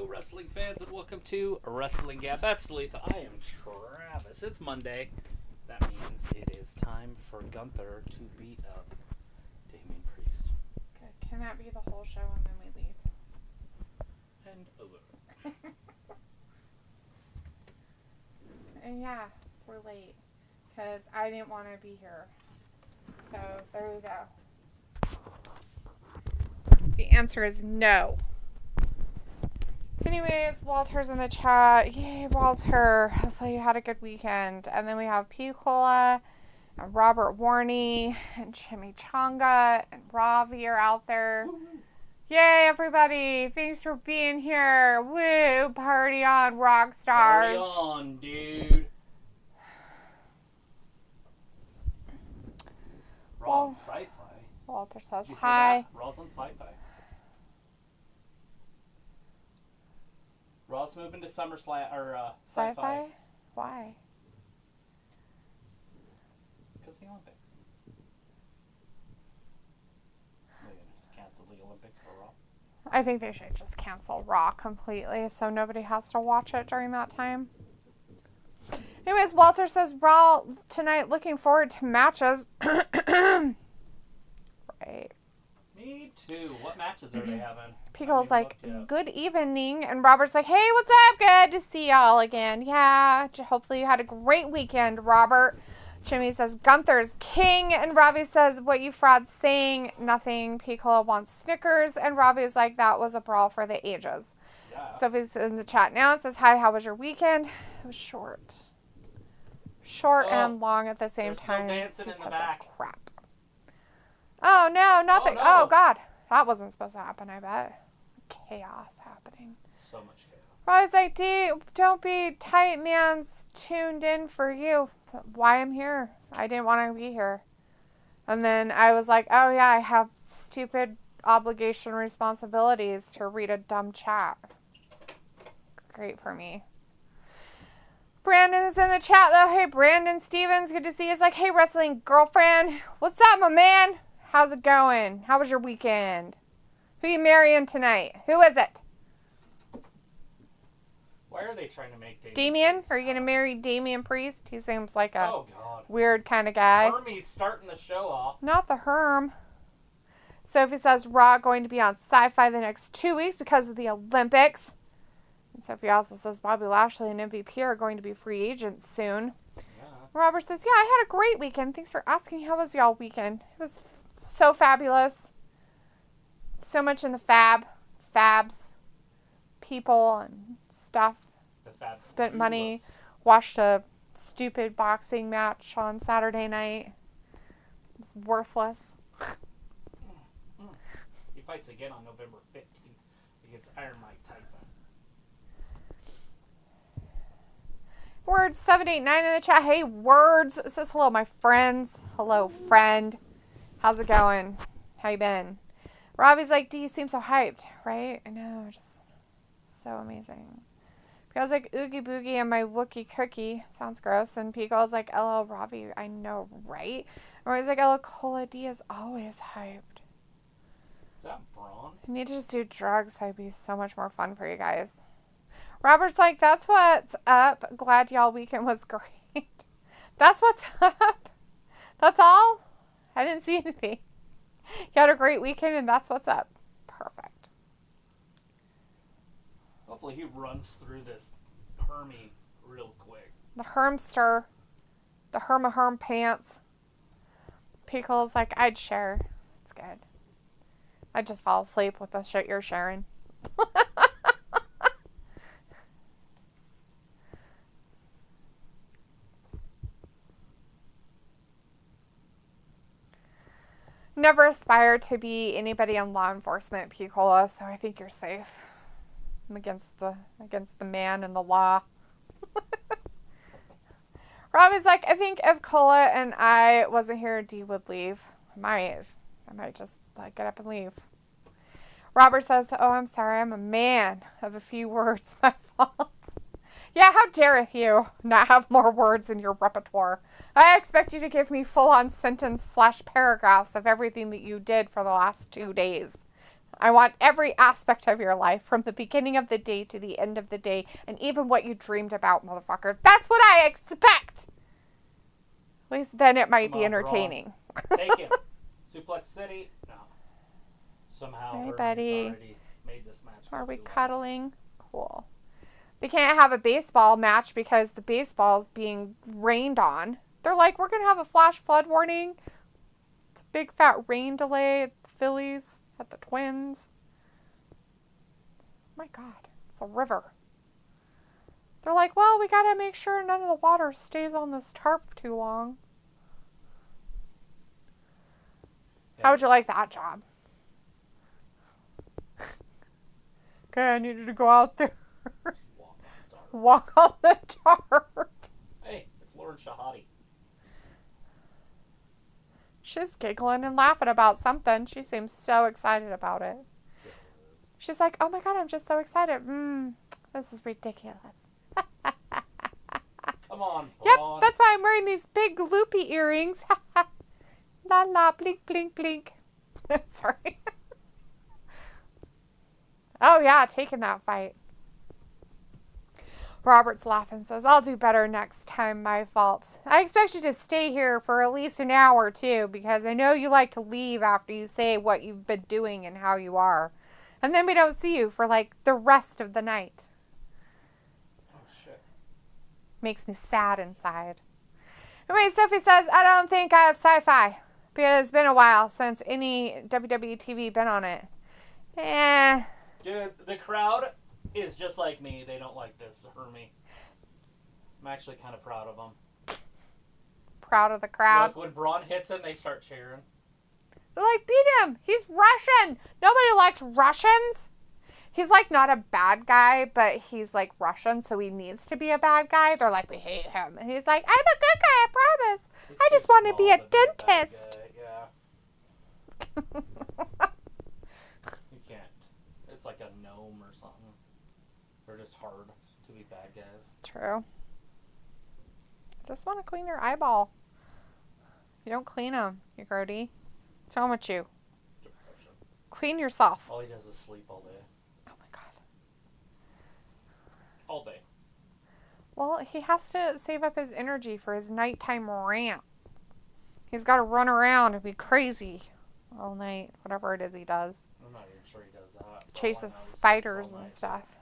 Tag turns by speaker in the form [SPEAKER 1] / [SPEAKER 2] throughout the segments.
[SPEAKER 1] Hello, wrestling fans, and welcome to Wrestling Gap. That's Letha. I am Travis. It's Monday. That means it is time for Gunther to beat up Damian Priest.
[SPEAKER 2] Good. Can that be the whole show and then we leave?
[SPEAKER 1] And over.
[SPEAKER 2] And yeah, we're late because I didn't want to be here. So there we go. The answer is no. Anyways, Walter's in the chat. Yay, Walter. Hopefully you had a good weekend. And then we have Piccola and Robert Warney and Chimichanga and Ravi are out there. Woo-hoo. Yay, everybody. Thanks for being here. Woo. Party on, rock stars.
[SPEAKER 1] Party on, dude. Raw on Sci-Fi.
[SPEAKER 2] Walter says hi.
[SPEAKER 1] Raw's on Sci-Fi. Raw's moving to SummerSlam or Sci-Fi.
[SPEAKER 2] Why?
[SPEAKER 1] Because the Olympics. They're gonna just cancel the Olympics for Raw.
[SPEAKER 2] I think they should just cancel Raw completely so nobody has to watch it during that time. Anyways, Walter says Raw tonight. Looking forward to matches. Right.
[SPEAKER 1] Me too. What matches are they having?
[SPEAKER 2] Pickle's like, good evening. And Robert's like, hey, what's up? Good to see y'all again. Yeah, hopefully you had a great weekend, Robert. Jimmy says, Gunther's king. And Robbie says, what you frauds saying? Nothing. Piccolo wants Snickers. And Robbie's like, that was a brawl for the ages. Yeah. Sophie's in the chat now and says, hi, how was your weekend? It was short. Short and long at the same time.
[SPEAKER 1] Still dancing in the back.
[SPEAKER 2] Crap. Oh, no, nothing. Oh, God. That wasn't supposed to happen, I bet. Chaos happening.
[SPEAKER 1] So much chaos.
[SPEAKER 2] Robbie's like, don't be tight, man's tuned in for you. Why I'm here. I didn't want to be here. And then I was like, oh, yeah, I have stupid obligation responsibilities to read a dumb chat. Great for me. Brandon's in the chat, though. Hey, Brandon Stevens, good to see you. He's like, hey, wrestling girlfriend. What's up, my man? How's it going? How was your weekend? Who you marrying tonight? Who is it?
[SPEAKER 1] Why are they trying to make
[SPEAKER 2] Damian? Are you going to marry Damian Priest? He seems like a
[SPEAKER 1] God.
[SPEAKER 2] Weird kind of guy.
[SPEAKER 1] Hermie's starting the show off.
[SPEAKER 2] Not the Herm. Sophie says Raw going to be on Sci-Fi the next 2 weeks because of the Olympics. And Sophie also says Bobby Lashley and MVP are going to be free agents soon. Yeah. Robert says, yeah, I had a great weekend. Thanks for asking. How was y'all weekend? It was so fabulous. So much in the fabs, people and stuff. Spent money. Watched a stupid boxing match on Saturday night. It's worthless.
[SPEAKER 1] He fights again on November 15th against Iron Mike Tyson.
[SPEAKER 2] Words 789 in the chat. Hey, Words. It says hello, my friends. Hello, friend. How's it going? How you been? Robbie's like, you seem so hyped, right? I know, just so amazing. Pico's like, Oogie Boogie and my Wookie Cookie. Sounds gross. And Pico's like, LL Robbie, I know, right? Or he's like, LL Cola D is always hyped.
[SPEAKER 1] Is that Braun?
[SPEAKER 2] I need to just do drugs. That'd be so much more fun for you guys. Robert's like, that's what's up. Glad y'all weekend was great. That's what's up. That's all? I didn't see anything. You had a great weekend and that's what's up. Perfect.
[SPEAKER 1] Hopefully he runs through this Hermie real quick.
[SPEAKER 2] The Hermster. The Herm pants. Pickle's like, I'd share. It's good. I'd just fall asleep with the shit you're sharing. Never aspire to be anybody in law enforcement, Picola, so I think you're safe. I'm against the man and the law. Robbie's like, I think if Cola and I wasn't here, Dee would leave. I might just get up and leave. Robert says, oh, I'm sorry, I'm a man of a few words, my fault. Yeah, how dareth you not have more words in your repertoire? I expect you to give me full-on sentence/paragraphs of everything that you did for the last 2 days. I want every aspect of your life, from the beginning of the day to the end of the day, and even what you dreamed about, motherfucker. That's what I expect! At least then it might be entertaining.
[SPEAKER 1] Take him. Suplex City? No. Somehow
[SPEAKER 2] Hey,
[SPEAKER 1] Orton's
[SPEAKER 2] buddy.
[SPEAKER 1] already made this match.
[SPEAKER 2] Are we cuddling? Cool. They can't have a baseball match because the baseball's being rained on. They're like, we're going to have a flash flood warning. It's a big fat rain delay at the Phillies, at the Twins. My God, it's a river. They're like, well, we got to make sure none of the water stays on this tarp too long. How would you like that job? Okay, I need you to go out there. Walk on the tarp.
[SPEAKER 1] Hey, it's Lauren Shahadi.
[SPEAKER 2] She's giggling and laughing about something. She seems so excited about it. She's like, oh my God, I'm just so excited. This is ridiculous.
[SPEAKER 1] Come on,
[SPEAKER 2] Yep,
[SPEAKER 1] Braun.
[SPEAKER 2] that's why I'm wearing these big loopy earrings. La la, blink, blink, blink. Sorry. Oh yeah, taking that fight. Robert's laughing, says, I'll do better next time, my fault. I expect you to stay here for at least an hour, too, because I know you like to leave after you say what you've been doing and how you are. And then we don't see you for, like, the rest of the night.
[SPEAKER 1] Oh, shit.
[SPEAKER 2] Makes me sad inside. Anyway, Sophie says, I don't think I have sci-fi, because it's been a while since any WWE TV been on it.
[SPEAKER 1] Dude, the crowd is just like me. They don't like this or me. I'm actually kind of proud of them.
[SPEAKER 2] Proud of the crowd.
[SPEAKER 1] Look, when Braun hits him, they start cheering.
[SPEAKER 2] They're like, beat him. He's Russian. Nobody likes Russians. He's like not a bad guy, but he's like Russian, so he needs to be a bad guy. They're like, we hate him. And he's like, I'm a good guy, I promise. I just want to be a dentist.
[SPEAKER 1] Yeah. You can't. It's like a gnome or something. They're just hard to be bad guys.
[SPEAKER 2] True. Just want to clean your eyeball. You don't clean them, you grody. What's wrong with you?
[SPEAKER 1] Depression.
[SPEAKER 2] Clean yourself.
[SPEAKER 1] All he does is sleep all day.
[SPEAKER 2] Oh my God.
[SPEAKER 1] All day.
[SPEAKER 2] Well, he has to save up his energy for his nighttime rant. He's got to run around and be crazy all night, whatever it is he does.
[SPEAKER 1] I'm not even sure he does that.
[SPEAKER 2] Chases spiders and stuff.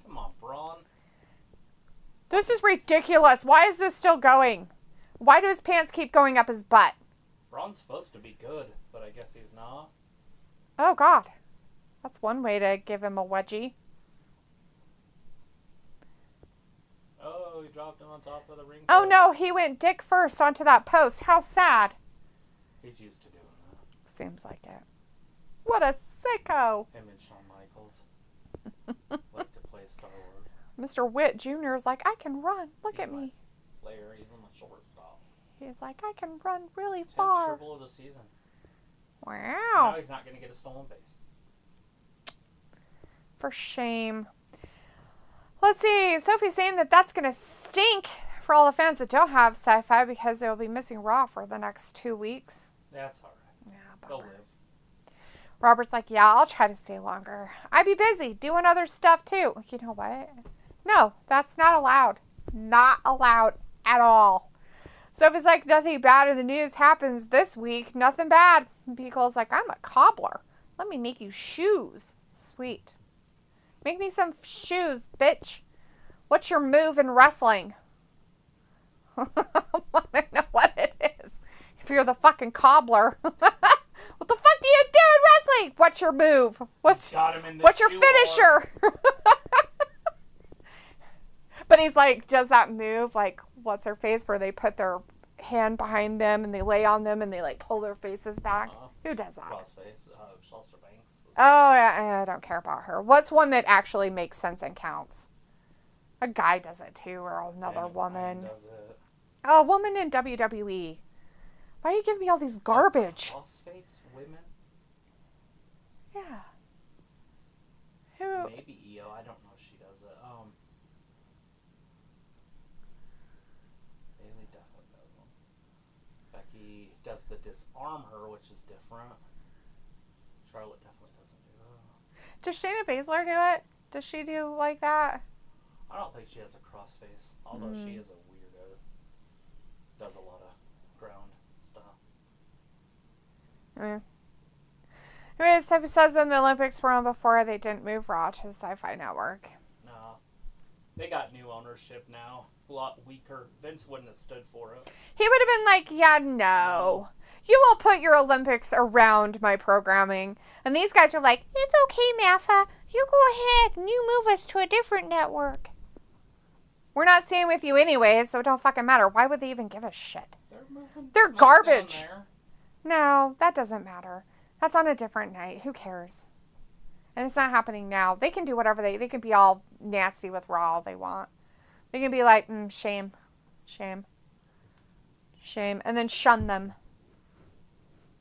[SPEAKER 1] Come on, Braun.
[SPEAKER 2] This is ridiculous. Why is this still going? Why do his pants keep going up his butt?
[SPEAKER 1] Braun's supposed to be good, but I guess he's not.
[SPEAKER 2] Oh, God. That's one way to give him a wedgie.
[SPEAKER 1] Oh, he dropped him on top of the ring.
[SPEAKER 2] Oh, no. He went dick first onto that post. How sad.
[SPEAKER 1] He's used to doing that.
[SPEAKER 2] Seems like it. What a sicko.
[SPEAKER 1] Him and Shawn Michaels like to play Star Wars.
[SPEAKER 2] Mr. Witt Jr. is like, I can run. Look at me.
[SPEAKER 1] Player, he's on the shortstop.
[SPEAKER 2] He's like, I can run really
[SPEAKER 1] 10th
[SPEAKER 2] far.
[SPEAKER 1] triple of the season.
[SPEAKER 2] Wow.
[SPEAKER 1] Now he's not going to get a stolen base.
[SPEAKER 2] For shame. Let's see. Sophie's saying that that's going to stink for all the fans that don't have sci-fi because they will be missing Raw for the next 2 weeks.
[SPEAKER 1] That's all right.
[SPEAKER 2] Yeah,
[SPEAKER 1] They'll
[SPEAKER 2] bummer.
[SPEAKER 1] live.
[SPEAKER 2] Robert's like, yeah, I'll try to stay longer. I'd be busy doing other stuff too. You know what? No, that's not allowed. Not allowed at all. Sophie's like, nothing bad in the news happens this week. Nothing bad. And Beagle's like, I'm a cobbler. Let me make you shoes. Sweet. Make me some shoes, bitch. What's your move in wrestling? I want to know what it is. If you're the fucking cobbler. What the fuck do you do in wrestling? What's your move? What's your finisher? But he's like, does that move like what's her face where they put their hand behind them and they lay on them and they like pull their faces back? Who does that?
[SPEAKER 1] Crossface, Shalster Banks.
[SPEAKER 2] Oh, yeah, I don't care about her. What's one that actually makes sense and counts? A guy does it too, or another woman.
[SPEAKER 1] Does it.
[SPEAKER 2] Oh, a woman in WWE. Why do you give me all these garbage?
[SPEAKER 1] Crossface women?
[SPEAKER 2] Yeah. Who?
[SPEAKER 1] Maybe Io. I don't know if she does it. Bailey definitely does them. Becky does the disarm her, which is different.
[SPEAKER 2] Does Shayna Baszler do it? Does she do like that?
[SPEAKER 1] I don't think she has a cross face, although she is a weirdo. Does a lot of ground stuff.
[SPEAKER 2] Anyways, Sophie says when the Olympics were on before, they didn't move Raw to Sci-Fi Network.
[SPEAKER 1] No. They got new ownership now. A lot weaker. Vince wouldn't have stood for it.
[SPEAKER 2] He would have been like, yeah, no. You will put your Olympics around my programming. And these guys are like, it's okay, Martha. You go ahead and you move us to a different network. We're not staying with you anyway, so it don't fucking matter. Why would they even give a shit? They're garbage. No, that doesn't matter. That's on a different night. Who cares? And it's not happening now. They can do whatever they can be all nasty with Raw all they want. They can be like, shame. Shame. Shame. And then shun them.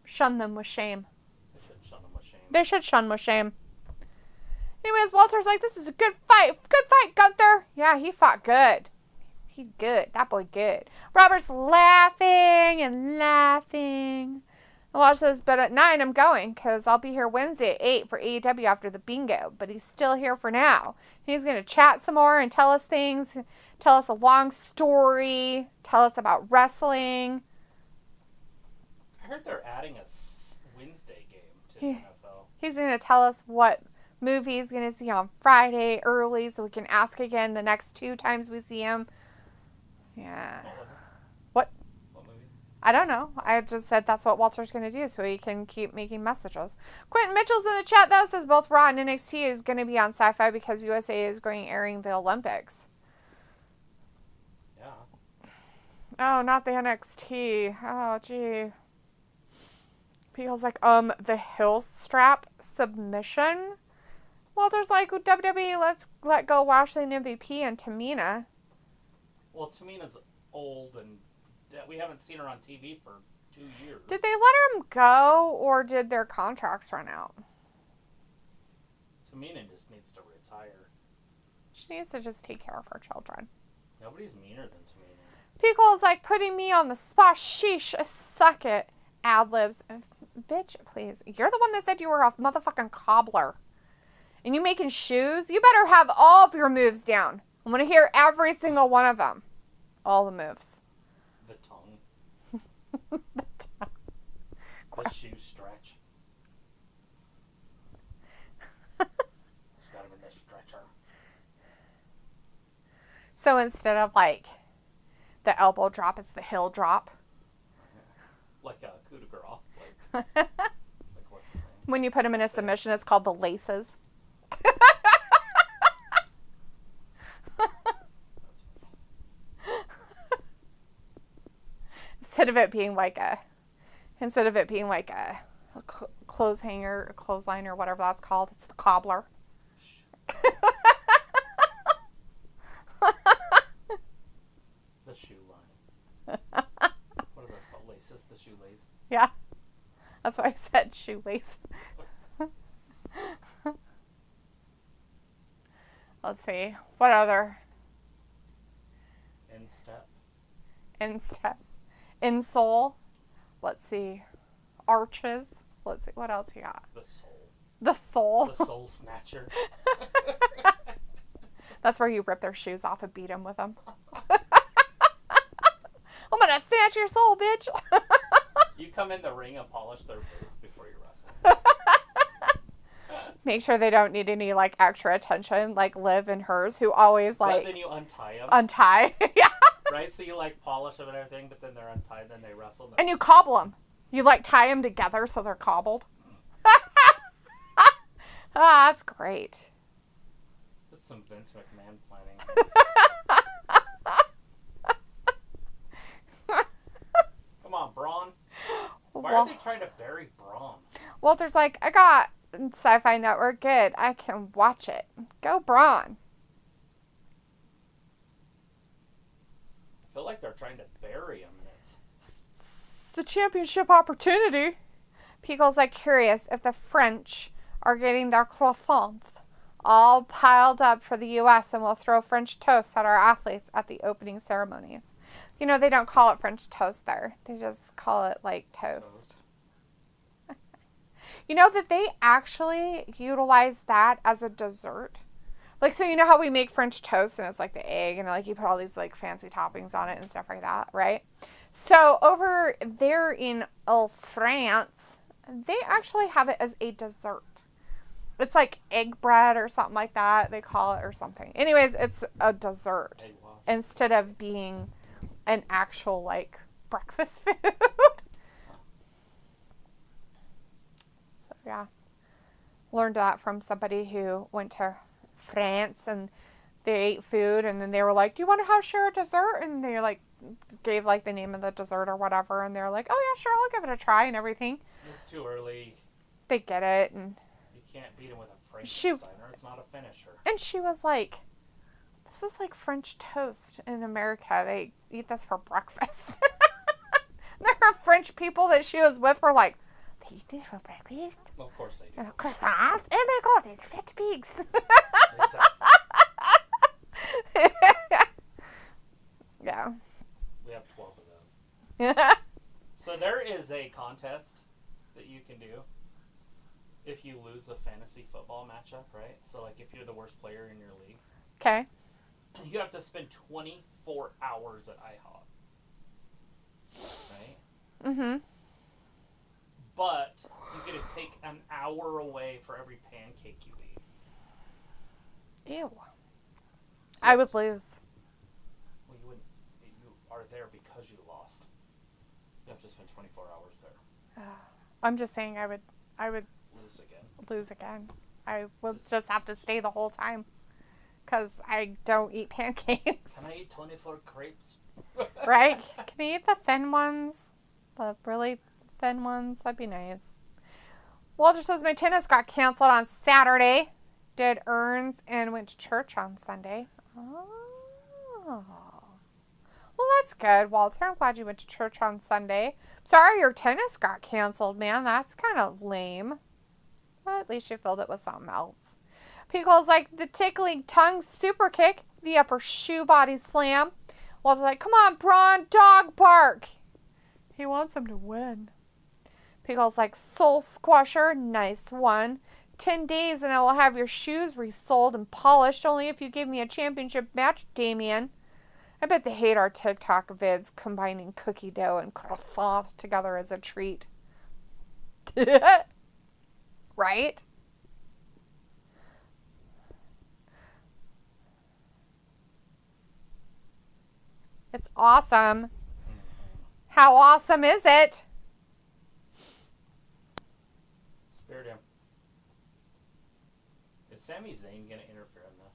[SPEAKER 2] Shun them with shame.
[SPEAKER 1] They should shun them with shame.
[SPEAKER 2] They should shun with shame. Anyways, Walter's like, this is a good fight. Good fight, Gunther. Yeah, he fought good. He good. That boy good. Robert's laughing and laughing. And Walter says, but at 9 I'm going because I'll be here Wednesday at 8 for AEW after the bingo. But he's still here for now. He's going to chat some more and tell us things. Tell us a long story. Tell us about wrestling.
[SPEAKER 1] I heard they're adding a Wednesday game to the NFL.
[SPEAKER 2] He's going to tell us what movie he's going to see on Friday early so we can ask again the next 2 times we see him. Yeah. What?
[SPEAKER 1] What movie?
[SPEAKER 2] I don't know. I just said that's what Walter's going to do so he can keep making messages. Quentin Mitchell's in the chat, though, says both Raw and NXT is going to be on Sci-Fi because USA is going airing the Olympics.
[SPEAKER 1] Yeah.
[SPEAKER 2] Oh, not the NXT. Oh, gee. People's like, the heel strap submission? Walter's like, WWE, let's let go Lashley and MVP and Tamina.
[SPEAKER 1] Well, Tamina's old and we haven't seen her on TV for 2 years.
[SPEAKER 2] Did they let him go or did their contracts run out?
[SPEAKER 1] Tamina just needs to retire.
[SPEAKER 2] She needs to just take care of her children.
[SPEAKER 1] Nobody's meaner than Tamina.
[SPEAKER 2] People's like putting me on the spot. Sheesh, suck it. Ad-libs. Bitch, please. You're the one that said you were a motherfucking cobbler. And you making shoes? You better have all of your moves down. I want to hear every single one of them. All the moves.
[SPEAKER 1] The tongue.
[SPEAKER 2] The tongue.
[SPEAKER 1] The shoe stretch. It's got him in the stretcher.
[SPEAKER 2] So instead of like the elbow drop, it's the heel drop.
[SPEAKER 1] Like a coup de grace. Like what's his name?
[SPEAKER 2] When you put him in a submission, it's called the laces. Instead of it being like a clothes hanger, or clothesline, or whatever that's called, it's the cobbler.
[SPEAKER 1] The shoe line. What are those called? Laces? The shoelace?
[SPEAKER 2] Yeah. That's why I said shoelace. Let's see. What other?
[SPEAKER 1] Instep.
[SPEAKER 2] Instep. Insole. Let's see. Arches. Let's see. What else you got?
[SPEAKER 1] The soul.
[SPEAKER 2] The soul.
[SPEAKER 1] The soul snatcher.
[SPEAKER 2] That's where you rip their shoes off and beat them with them. I'm going to snatch your soul, bitch.
[SPEAKER 1] You come in the ring and polish their boots before you wrestle.
[SPEAKER 2] Make sure they don't need any, like, extra attention, like Liv and hers, who always, like...
[SPEAKER 1] But then you untie them.
[SPEAKER 2] Untie. Yeah.
[SPEAKER 1] Right? So you, like, polish them and everything, but then they're untied, then they wrestle.
[SPEAKER 2] And you cobble them. You, like, tie them together so they're cobbled. Ah, that's great.
[SPEAKER 1] This is some Vince McMahon planning. Come on, Braun. Why are they trying to bury Braun?
[SPEAKER 2] Walter's like, I got Sci-Fi Network. Good. I can watch it. Go, Braun.
[SPEAKER 1] I feel like they're trying to bury him.
[SPEAKER 2] It's the championship opportunity. Pico's like curious if the French are getting their croissants all piled up for the U.S. and will throw French toast at our athletes at the opening ceremonies. You know, they don't call it French toast there. They just call it, like, toast. You know that they actually utilize that as a dessert? Like, so you know how we make French toast and it's like the egg and like you put all these like fancy toppings on it and stuff like that, right? So over there in France, they actually have it as a dessert. It's like egg bread or something like that, they call it, or something. Anyways, it's a dessert instead of being an actual like breakfast food. So yeah, learned that from somebody who went to France and they ate food and then they were like, do you want to share a dessert? And they like gave like the name of the dessert or whatever, and they're like, oh yeah, sure, I'll give it a try and everything.
[SPEAKER 1] It's too early.
[SPEAKER 2] They get it, and
[SPEAKER 1] you can't beat them with a Frankensteiner. It's not a finisher.
[SPEAKER 2] And she was like, this is like French toast in America. They eat this for breakfast. There are French people that she was with were like, they eat this for breakfast?
[SPEAKER 1] Well, of course they do.
[SPEAKER 2] And croissants? Oh my god, it's fat pigs. Yeah.
[SPEAKER 1] We have 12 of those. So there is a contest that you can do if you lose a fantasy football matchup, right? So, like, if you're the worst player in your league.
[SPEAKER 2] Okay.
[SPEAKER 1] You have to spend 24 hours at IHOP. Right?
[SPEAKER 2] Mm-hmm.
[SPEAKER 1] But you get to take an hour away for every pancake you eat.
[SPEAKER 2] Ew. I would lose.
[SPEAKER 1] Well, you wouldn't. You are there because you lost. You have to spend 24 hours there.
[SPEAKER 2] I'm just saying I would lose again. I would just have to stay the whole time because I don't eat pancakes.
[SPEAKER 1] Can I eat 24 crepes?
[SPEAKER 2] Right? Can I eat the thin ones? The really thin ones? That'd be nice. Walter says my tennis got canceled on Saturday. Did errands and went to church on Sunday. Oh. Well, that's good, Walter. I'm glad you went to church on Sunday. Sorry your tennis got canceled, man. That's kind of lame. But at least you filled it with something else. Pickle's like the tickling tongue super kick, the upper shoe body slam. Walter's like, come on, Braun, dog bark. He wants him to win. Pickle's like, soul squasher, nice one. 10 days and I will have your shoes resoled and polished only if you give me a championship match, Damien. I bet they hate our TikTok vids combining cookie dough and croissant together as a treat. Right? It's awesome. How awesome is it?
[SPEAKER 1] Spared him. Is Sami Zayn going to interfere in this?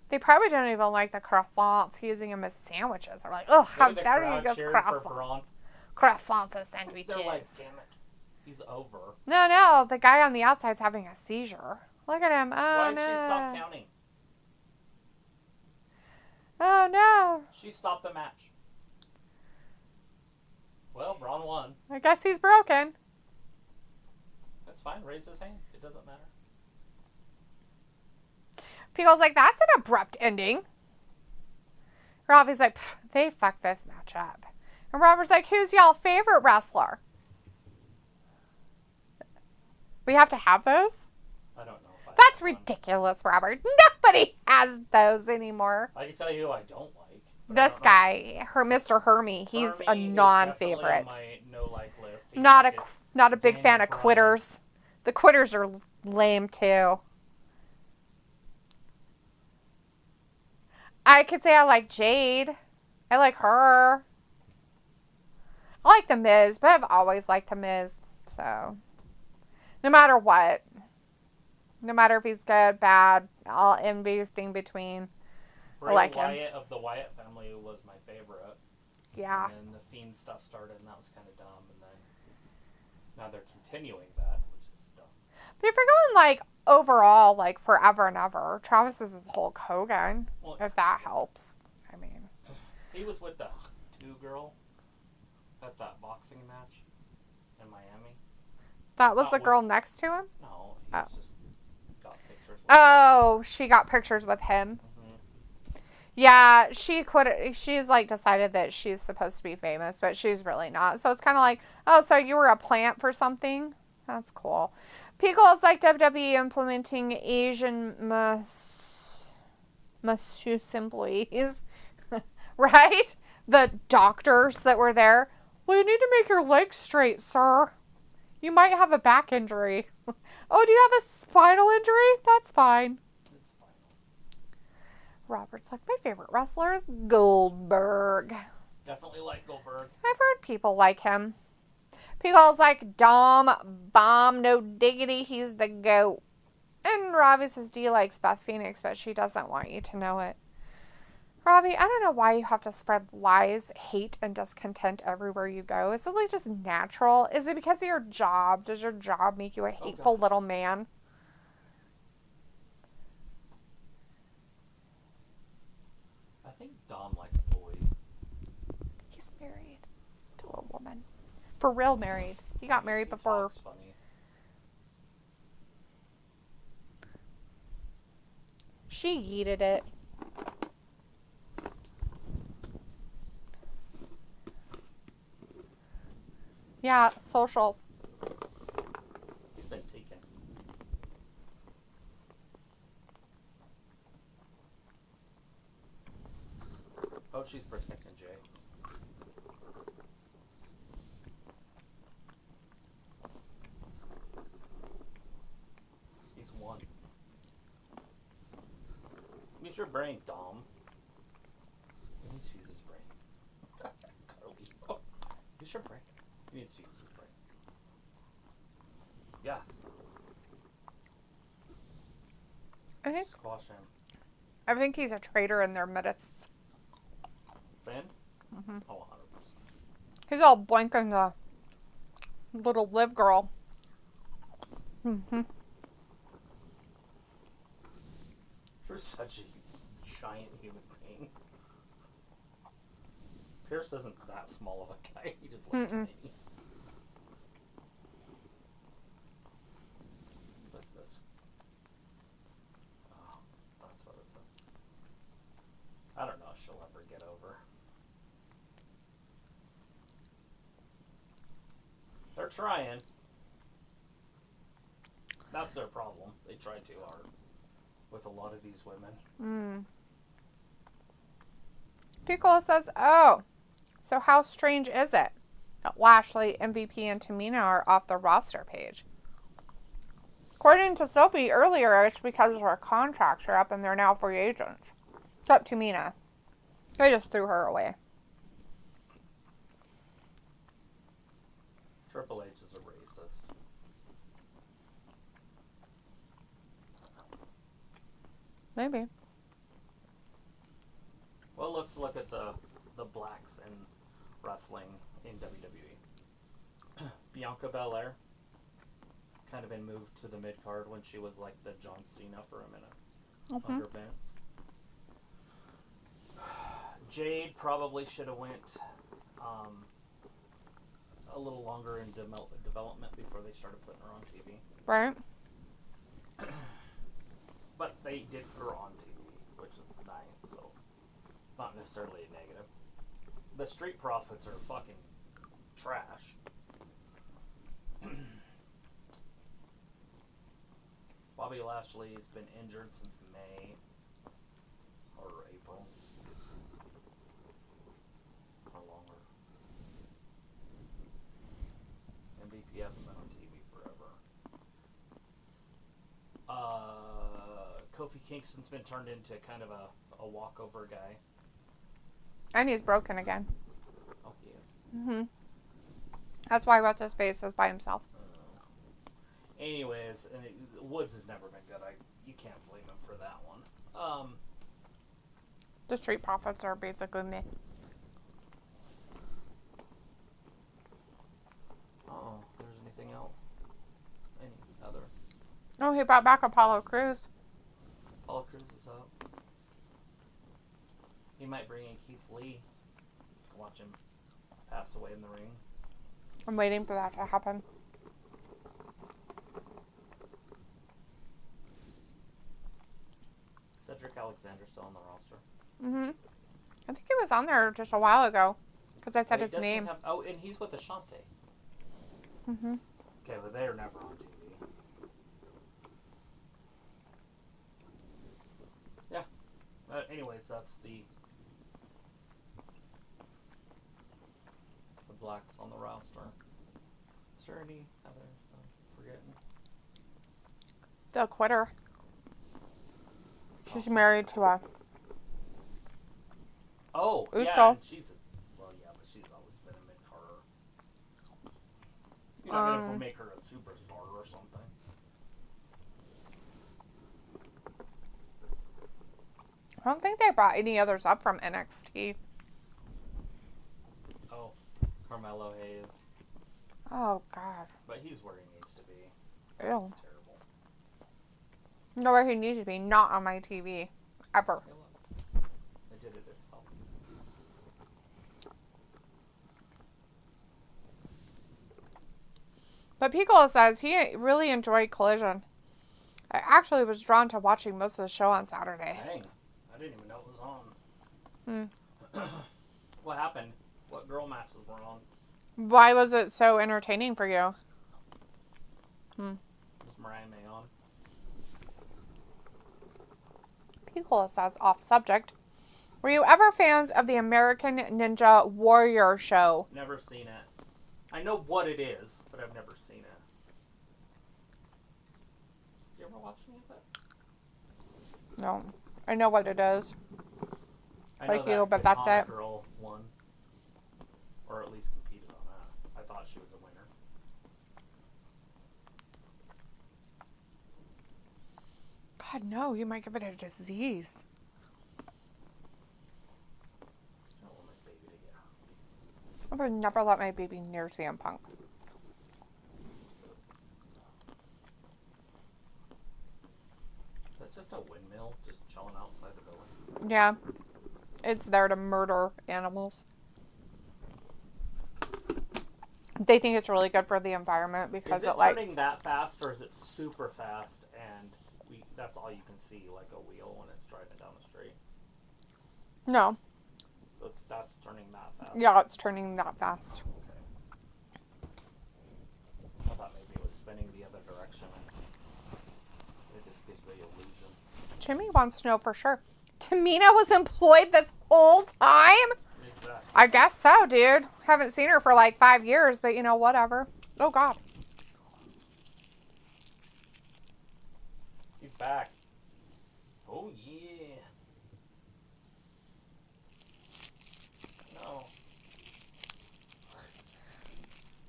[SPEAKER 2] They probably don't even like the croissants, using them as sandwiches. They're like, oh, how dare you go croissants? Croissants as sandwiches.
[SPEAKER 1] They're like, damn it. He's over.
[SPEAKER 2] No, the guy on the outside's having a seizure. Look at him. Oh,
[SPEAKER 1] Why
[SPEAKER 2] no.
[SPEAKER 1] did she stop counting?
[SPEAKER 2] Oh, no.
[SPEAKER 1] She stopped the match. Well, Braun won.
[SPEAKER 2] I guess he's broken.
[SPEAKER 1] That's fine. Raise his hand. It doesn't matter.
[SPEAKER 2] Pickle's like, that's an abrupt ending. Robbie's like, they fucked this match up. And Robert's like, who's y'all favorite wrestler? We have to have those?
[SPEAKER 1] I don't know if I
[SPEAKER 2] That's
[SPEAKER 1] have one.
[SPEAKER 2] ridiculous, Robert. Nobody has those anymore.
[SPEAKER 1] I can tell you who I don't like.
[SPEAKER 2] This guy, Mr. Hermie, he's a
[SPEAKER 1] Hermie is
[SPEAKER 2] non-favorite.
[SPEAKER 1] definitely on my no-like list. He's
[SPEAKER 2] Not a big
[SPEAKER 1] Daniel
[SPEAKER 2] fan of
[SPEAKER 1] Bryan.
[SPEAKER 2] quitters. The quitters are lame too. I could say I like Jade. I like her. I like The Miz, but I've always liked The Miz. So, no matter what. No matter if he's good, bad, all everything between.
[SPEAKER 1] Bray
[SPEAKER 2] I like him.
[SPEAKER 1] Wyatt of the Wyatt family was my favorite.
[SPEAKER 2] Yeah.
[SPEAKER 1] And then the Fiend stuff started, and that was kind of dumb. And then now they're continuing that, which is dumb.
[SPEAKER 2] But if you're going like overall, like forever and ever, Travis is Hulk Hogan.
[SPEAKER 1] Well,
[SPEAKER 2] If that helps. I mean.
[SPEAKER 1] he was with the 2 girl at that boxing match in Miami.
[SPEAKER 2] That was
[SPEAKER 1] Not
[SPEAKER 2] the
[SPEAKER 1] with-
[SPEAKER 2] girl next to him?
[SPEAKER 1] No, he
[SPEAKER 2] Oh.
[SPEAKER 1] was just got pictures with
[SPEAKER 2] Oh, she got pictures with him.
[SPEAKER 1] Mhm.
[SPEAKER 2] Yeah, she quit. She's like decided that she's supposed to be famous, but she's really not. So it's kind of like, oh, so you were a plant for something? That's cool. Piccolo's like WWE implementing Asian masseuse employees, right? The doctors that were there. Well, you need to make your legs straight, sir. You might have a back injury. Oh, do you have a spinal injury? That's fine.
[SPEAKER 1] It's fine.
[SPEAKER 2] Robert's like, my favorite wrestler is Goldberg.
[SPEAKER 1] Definitely like Goldberg.
[SPEAKER 2] I've heard people like him. Piccolo's like, Dom, bomb, no diggity, he's the GOAT. And Ravi says, do you like Beth Phoenix? But she doesn't want you to know it. Ravi, I don't know why you have to spread lies, hate, and discontent everywhere you go. Is it like just natural? Is it because of your job? Does your job make you a hateful little man?
[SPEAKER 1] I think Dom likes boys.
[SPEAKER 2] He's married to a woman. For real married. He got married before.
[SPEAKER 1] Talks funny.
[SPEAKER 2] She yeeted it. Yeah, socials.
[SPEAKER 1] He's been taken. Oh, she's protecting Jay. He's won. Use your brain, Dom. He needs to use his brain. Carly. Oh, use your brain. He needs to use his brain. Yeah. Squash him.
[SPEAKER 2] I think he's a traitor in their midst.
[SPEAKER 1] Finn?
[SPEAKER 2] Mm-hmm.
[SPEAKER 1] Oh, 100%.
[SPEAKER 2] He's all blanking the little live girl. Mm-hmm.
[SPEAKER 1] You're such a giant human being. Pierce isn't that small of a guy. He just looks tiny. What's this? Oh, that's what it is. I don't know if she'll ever get over. They're trying. That's their problem. They try too hard with a lot of these women.
[SPEAKER 2] Piccolo says, oh, so how strange is it that Lashley, MVP, and Tamina are off the roster page? According to Sophie earlier, it's because their contracts are up and they're now free agents. Except Tamina. They just threw her away.
[SPEAKER 1] Triple H is a racist.
[SPEAKER 2] Maybe.
[SPEAKER 1] Well, let's look at the blacks in wrestling in WWE. Bianca Belair kind of been moved to the mid card when she was like the John Cena for a minute under Vince. Jade probably should have went a little longer in development before they started putting her on TV.
[SPEAKER 2] Right.
[SPEAKER 1] But they did put her on TV, which is nice, so it's not necessarily a negative. The Street Profits are fucking trash. Bobby Lashley's been injured since May or April or longer. MVP hasn't been on TV forever. Kofi Kingston's been turned into kind of a walkover guy.
[SPEAKER 2] And he's broken again.
[SPEAKER 1] Oh, he is.
[SPEAKER 2] Mm-hmm. That's why What's His Face is by himself.
[SPEAKER 1] Anyways, Woods has never been good. You can't blame him for that one.
[SPEAKER 2] The Street Profits are basically me.
[SPEAKER 1] There's anything else? Any other?
[SPEAKER 2] Oh, he brought back Apollo Crews.
[SPEAKER 1] Apollo Crews is up. He might bring in Keith Lee. Watch him pass away in the ring.
[SPEAKER 2] I'm waiting for that to happen.
[SPEAKER 1] Cedric Alexander's still on the roster.
[SPEAKER 2] Mm-hmm. I think he was on there just a while ago. Because I said his name.
[SPEAKER 1] And he's with Ashante.
[SPEAKER 2] Mm-hmm.
[SPEAKER 1] Okay, but they're never on TV. Yeah. Anyways, that's the blacks on the roster. Is there any other? I'm forgetting.
[SPEAKER 2] The quitter. She's married to a.
[SPEAKER 1] Oh,
[SPEAKER 2] Uso.
[SPEAKER 1] yeah, and she's. Well, yeah, but she's always been a mid-carder. You're not going to make her a superstar or something.
[SPEAKER 2] I don't think they brought any others up from NXT.
[SPEAKER 1] Oh, Carmelo Hayes.
[SPEAKER 2] Oh, God.
[SPEAKER 1] But he's where he needs to be.
[SPEAKER 2] Ew.
[SPEAKER 1] It's terrible.
[SPEAKER 2] Know where he needs to be. Not on my TV. Ever.
[SPEAKER 1] Hey, look. It did it itself.
[SPEAKER 2] But Piccolo says he really enjoyed Collision. I actually was drawn to watching most of the show on Saturday.
[SPEAKER 1] Dang. I didn't even know it was on. What happened? What girl matches were on?
[SPEAKER 2] Why was it so entertaining for you?
[SPEAKER 1] Was Mariah May on?
[SPEAKER 2] Piccolo says off subject. Were you ever fans of the American Ninja Warrior show?
[SPEAKER 1] Never seen it. I know what it is, but I've never seen it. You ever watch any of it?
[SPEAKER 2] No. I know what it is.
[SPEAKER 1] I
[SPEAKER 2] Like
[SPEAKER 1] know
[SPEAKER 2] you, but that's
[SPEAKER 1] Katana
[SPEAKER 2] it.
[SPEAKER 1] Girl won. Or at least competed on that. I thought she was a winner.
[SPEAKER 2] God, no. You might give it a disease.
[SPEAKER 1] I don't want my baby to get herpes.
[SPEAKER 2] I would never let my baby near CM Punk.
[SPEAKER 1] Is that just a windmill just chilling outside the building?
[SPEAKER 2] Yeah. It's there to murder animals. They think it's really good for the environment because
[SPEAKER 1] is it
[SPEAKER 2] like
[SPEAKER 1] turning that fast, or is it super fast and that's all you can see, like a wheel when it's driving down the street?
[SPEAKER 2] no.
[SPEAKER 1] So that's turning that fast.
[SPEAKER 2] Yeah, it's turning that fast.
[SPEAKER 1] Okay. I thought maybe it was spinning the other direction. It just gives the illusion.
[SPEAKER 2] Jimmy wants to know for sure. Tamina was employed this whole time?
[SPEAKER 1] Exactly.
[SPEAKER 2] I guess so, dude. Haven't seen her for like 5 years, but you know, whatever. Oh, God.
[SPEAKER 1] He's back. Oh, yeah. No.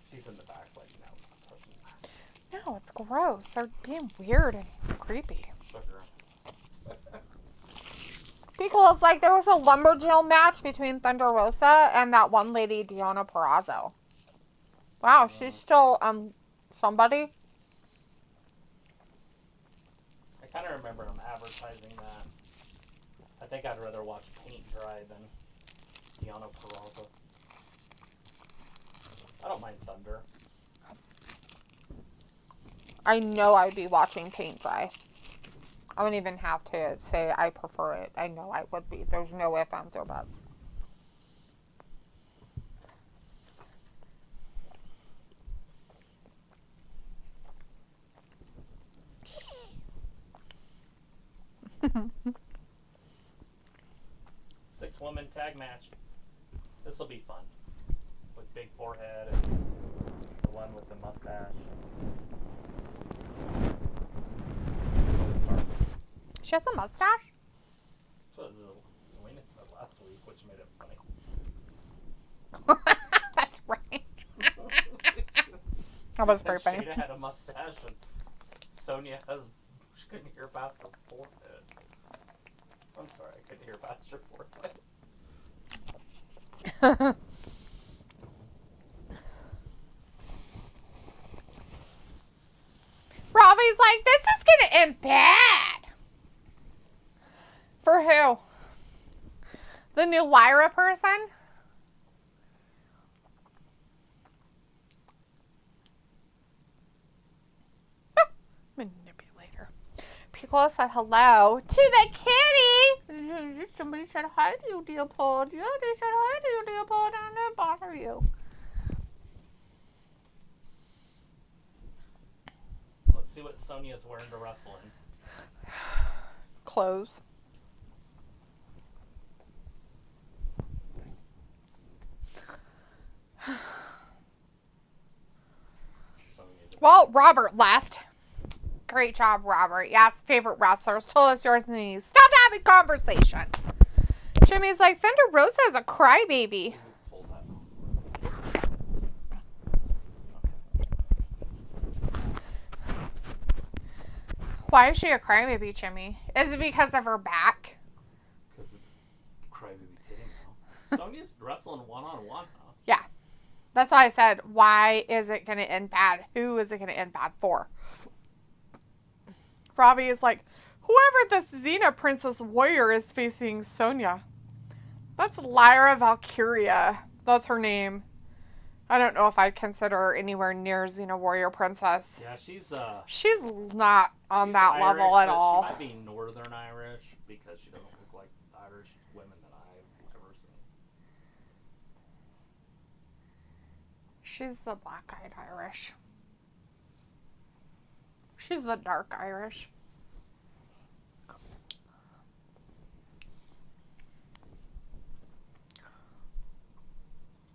[SPEAKER 1] She's in the back, like, no, not touching that.
[SPEAKER 2] No, it's gross. They're being weird and creepy.
[SPEAKER 1] Sugar.
[SPEAKER 2] Piccolo's like, there was a lumberjill match between Thunder Rosa and that one lady, Deonna Purrazzo. Wow, she's still, somebody?
[SPEAKER 1] I kind of remember them advertising that. I think I'd rather watch paint dry than Deonna Purrazzo. I don't mind Thunder.
[SPEAKER 2] I know I'd be watching paint dry. I wouldn't even have to say I prefer it. I know I would be. There's no ifs, ands, or buts.
[SPEAKER 1] Six-woman tag match. This will be fun. With big forehead and the one with the mustache.
[SPEAKER 2] She has a mustache?
[SPEAKER 1] That's what Zelina said last week, which made it funny.
[SPEAKER 2] That's right. That was very funny.
[SPEAKER 1] Shayna had a mustache and Sonya she couldn't hear past her forehead. I'm sorry, I couldn't hear past her forehead.
[SPEAKER 2] Ravi's like, this is gonna end bad. For who? The new Lyra person? Manipulator. Piccolo said hello to the kitty. Somebody said hi to you, Leopold. Yeah, they said hi to you, Leopold, and it bother you.
[SPEAKER 1] Let's see what Sonya's wearing to wrestle in.
[SPEAKER 2] Clothes. Well, Robert left. Great job, Robert. Yes, favorite wrestlers. Told us yours and then you stopped having conversation. Jimmy's like, Thunder Rosa is a crybaby. Why is she a crybaby, Jimmy? Is it because of her back?
[SPEAKER 1] Because of crybaby titty now. Sonya's wrestling one-on-one, huh?
[SPEAKER 2] Yeah. That's why I said, why is it going to end bad? Who is it going to end bad for? Robbie is like, whoever this Xena Princess Warrior is facing Sonya. That's Lyra Valkyria. That's her name. I don't know if I'd consider her anywhere near Xena Warrior Princess.
[SPEAKER 1] Yeah, she's
[SPEAKER 2] not on that
[SPEAKER 1] Irish,
[SPEAKER 2] level at all.
[SPEAKER 1] She might be Northern Irish because she doesn't look like Irish women that I've ever seen.
[SPEAKER 2] She's the black-eyed Irish. She's the dark Irish.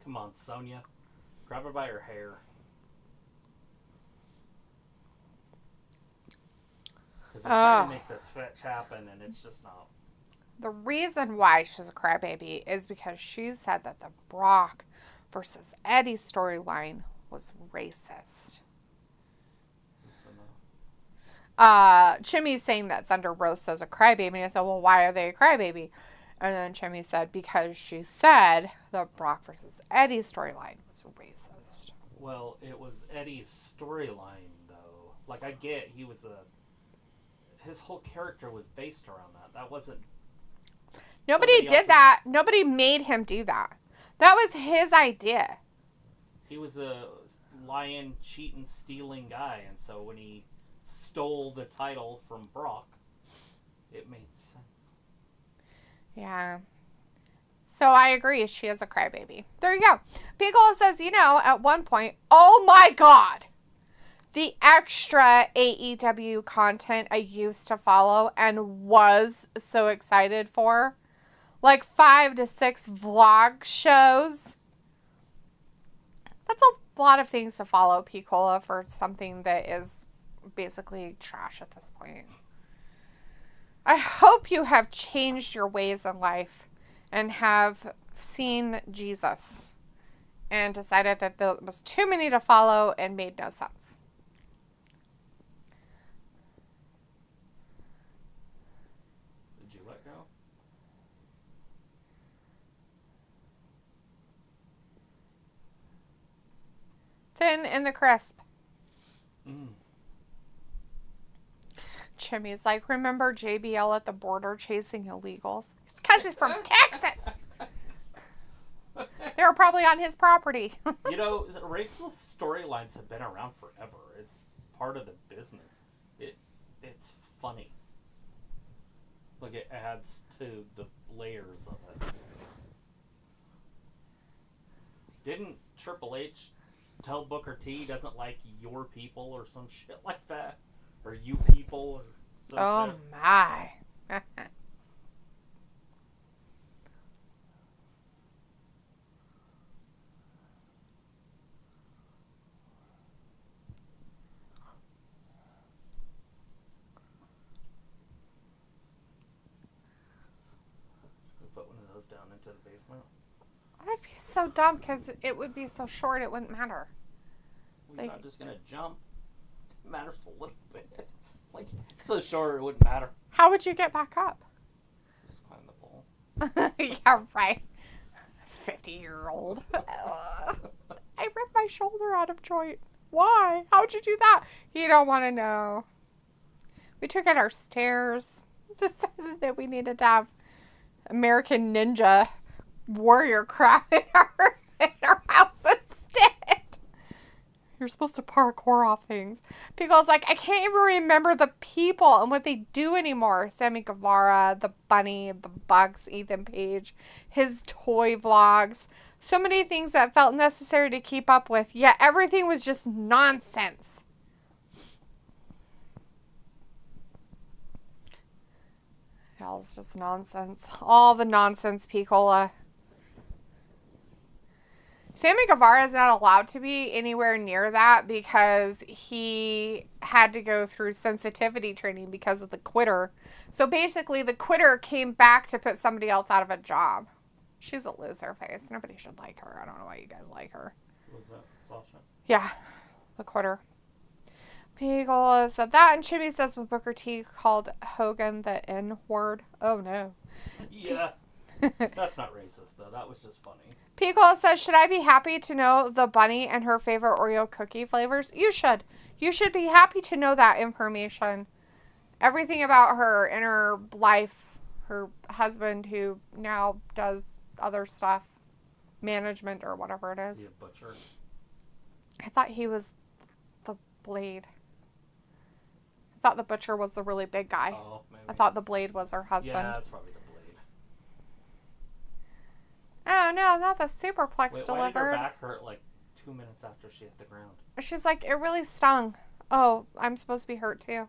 [SPEAKER 1] Come on, Sonya. Grab her by her hair. Because they're trying to make this fetch happen, and it's just not.
[SPEAKER 2] The reason why she's a crybaby is because she said that the Brock versus Eddie storyline was racist. Chimmy's saying that Thunder Rosa's a crybaby, and I said, well, why are they a crybaby? And then Chimmy said, because she said the Brock versus Eddie storyline was racist.
[SPEAKER 1] Well, it was Eddie's storyline, though. Like, I get his whole character was based around that. That wasn't...
[SPEAKER 2] Nobody did that. Nobody made him do that. That was his idea.
[SPEAKER 1] He was a lying, cheating, stealing guy, and so when he stole the title from Brock, it made sense.
[SPEAKER 2] Yeah. So I agree. She is a crybaby. There you go. Picola says, at one point, oh my God, the extra AEW content I used to follow and was so excited for, like 5 to 6 vlog shows. That's a lot of things to follow, Picola, for something that is basically trash at this point. I hope you have changed your ways in life and have seen Jesus and decided that there was too many to follow and made no sense.
[SPEAKER 1] Did you let go?
[SPEAKER 2] Thin and the crisp.
[SPEAKER 1] Mm.
[SPEAKER 2] Chimmy's like, remember JBL at the border chasing illegals? It's because he's from Texas. They were probably on his property.
[SPEAKER 1] Racist storylines have been around forever. It's part of the business. It's funny. Like, it adds to the layers of it. Didn't Triple H tell Booker T he doesn't like your people or some shit like that? Or you people, or some shit.
[SPEAKER 2] My.
[SPEAKER 1] Put one of those down into the basement.
[SPEAKER 2] That'd be so dumb because it would be so short it wouldn't matter.
[SPEAKER 1] We're not just gonna jump. It matters a little bit. Like, so short it wouldn't matter.
[SPEAKER 2] How would you get back up?
[SPEAKER 1] Just climb the pole.
[SPEAKER 2] Yeah, right. 50-year-old. I ripped my shoulder out of joint. Why? How'd you do that? You don't want to know. We took out our stairs. Decided that we needed to have American Ninja Warrior crap in our house instead. You're supposed to parkour off things. Pico's like, I can't even remember the people and what they do anymore. Sammy Guevara, the Bunny, the Bucks, Ethan Page, his toy vlogs. So many things that felt necessary to keep up with. Yet everything was just nonsense. It was just nonsense. All the nonsense, Picola. Sammy Guevara is not allowed to be anywhere near that because he had to go through sensitivity training because of the quitter. So basically, the quitter came back to put somebody else out of a job. She's a loser face. Nobody should like her. I don't know why you guys like her.
[SPEAKER 1] Was that Sasha?
[SPEAKER 2] Yeah, the quitter. Picola said that, and Chibi says when Booker T called Hogan the N-word. Oh, no.
[SPEAKER 1] Yeah. That's not racist, though. That was just funny.
[SPEAKER 2] Picola says, should I be happy to know the bunny and her favorite Oreo cookie flavors? You should. You should be happy to know that information. Everything about her in her life, her husband who now does other stuff, management or whatever it is.
[SPEAKER 1] Is he a butcher?
[SPEAKER 2] I thought he was the Blade. I thought the butcher was the really big guy.
[SPEAKER 1] Oh, maybe.
[SPEAKER 2] I thought the Blade was her husband.
[SPEAKER 1] Yeah, that's probably the Blade.
[SPEAKER 2] Oh, no, not the superplex
[SPEAKER 1] Wait,
[SPEAKER 2] delivered.
[SPEAKER 1] why did her back hurt like 2 minutes after she hit the ground?
[SPEAKER 2] She's like, it really stung. Oh, I'm supposed to be hurt too.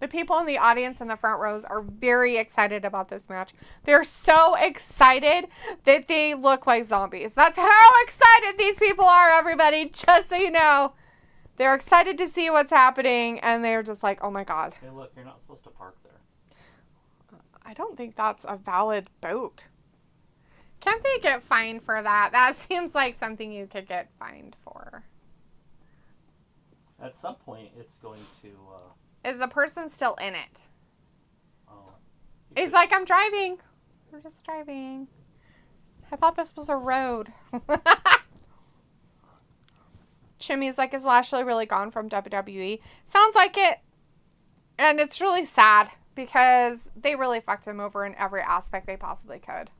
[SPEAKER 2] The people in the audience in the front rows are very excited about this match. They're so excited that they look like zombies. That's how excited these people are, everybody. Just so you know. They're excited to see what's happening, and they're just like, oh my God.
[SPEAKER 1] Hey, look, you're not supposed to park there.
[SPEAKER 2] I don't think that's a valid boat. Can't they get fined for that? That seems like something you could get fined for.
[SPEAKER 1] At some point, it's going to...
[SPEAKER 2] Is the person still in it?
[SPEAKER 1] Oh.
[SPEAKER 2] He's like, I'm driving. We're just driving. I thought this was a road. Chimmy's like, is Lashley really gone from WWE? Sounds like it. And it's really sad because they really fucked him over in every aspect they possibly could.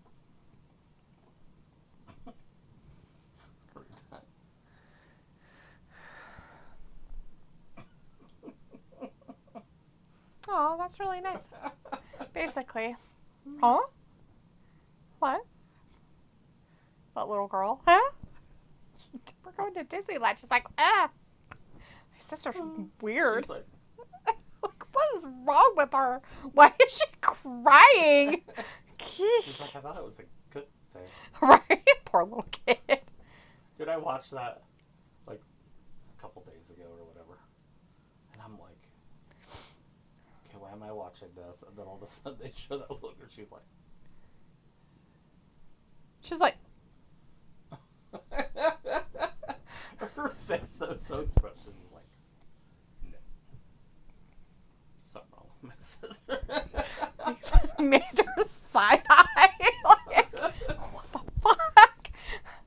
[SPEAKER 2] Oh, that's really nice. Basically. Huh? What? That little girl? Huh? We're going to Disneyland. She's like, my sister's weird.
[SPEAKER 1] She's like,
[SPEAKER 2] what is wrong with her? Why is she crying?
[SPEAKER 1] she's like, I thought it was a good thing.
[SPEAKER 2] Right? Poor little kid.
[SPEAKER 1] Dude, I watched that like a couple days ago or whatever. And I'm like, okay, why am I watching this? And then all of a sudden they show that look and she's like, her face, that was so expressive, is like, no. Something wrong with my sister.
[SPEAKER 2] Made her side eye. Like, what the fuck?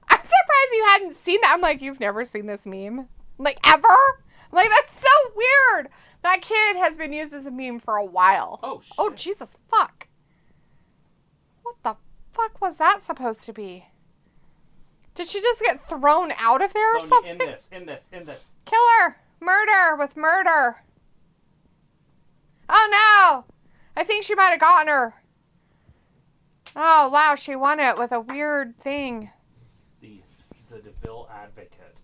[SPEAKER 2] I'm surprised you hadn't seen that. I'm like, you've never seen this meme? Like, ever? I'm like, that's so weird. That kid has been used as a meme for a while.
[SPEAKER 1] Oh, shit.
[SPEAKER 2] Oh, Jesus, fuck. What the fuck was that supposed to be? Did she just get thrown out of there or something?
[SPEAKER 1] In this.
[SPEAKER 2] Kill her. Murder with murder. Oh, no. I think she might have gotten her. Oh, wow. She won it with a weird thing.
[SPEAKER 1] The DeVille Advocate.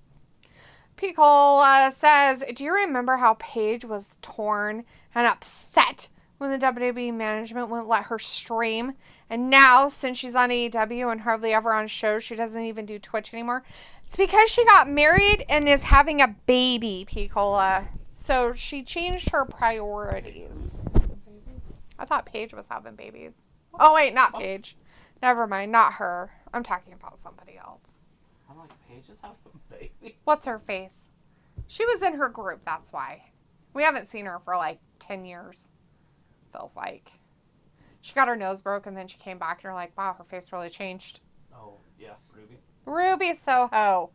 [SPEAKER 2] Picola says, do you remember how Paige was torn and upset when the WWE management wouldn't let her stream? And now, since she's on AEW and hardly ever on shows, she doesn't even do Twitch anymore. It's because she got married and is having a baby, Picola. So she changed her priorities. I thought Paige was having babies. Oh, wait, not Paige. Never mind, not her. I'm talking about somebody else.
[SPEAKER 1] I'm like, Paige is having a baby?
[SPEAKER 2] What's her face? She was in her group, that's why. We haven't seen her for like 10 years. Feels like. She got her nose broke and then she came back and you're like, wow, her face really changed.
[SPEAKER 1] Oh, yeah, Ruby.
[SPEAKER 2] Ruby Soho.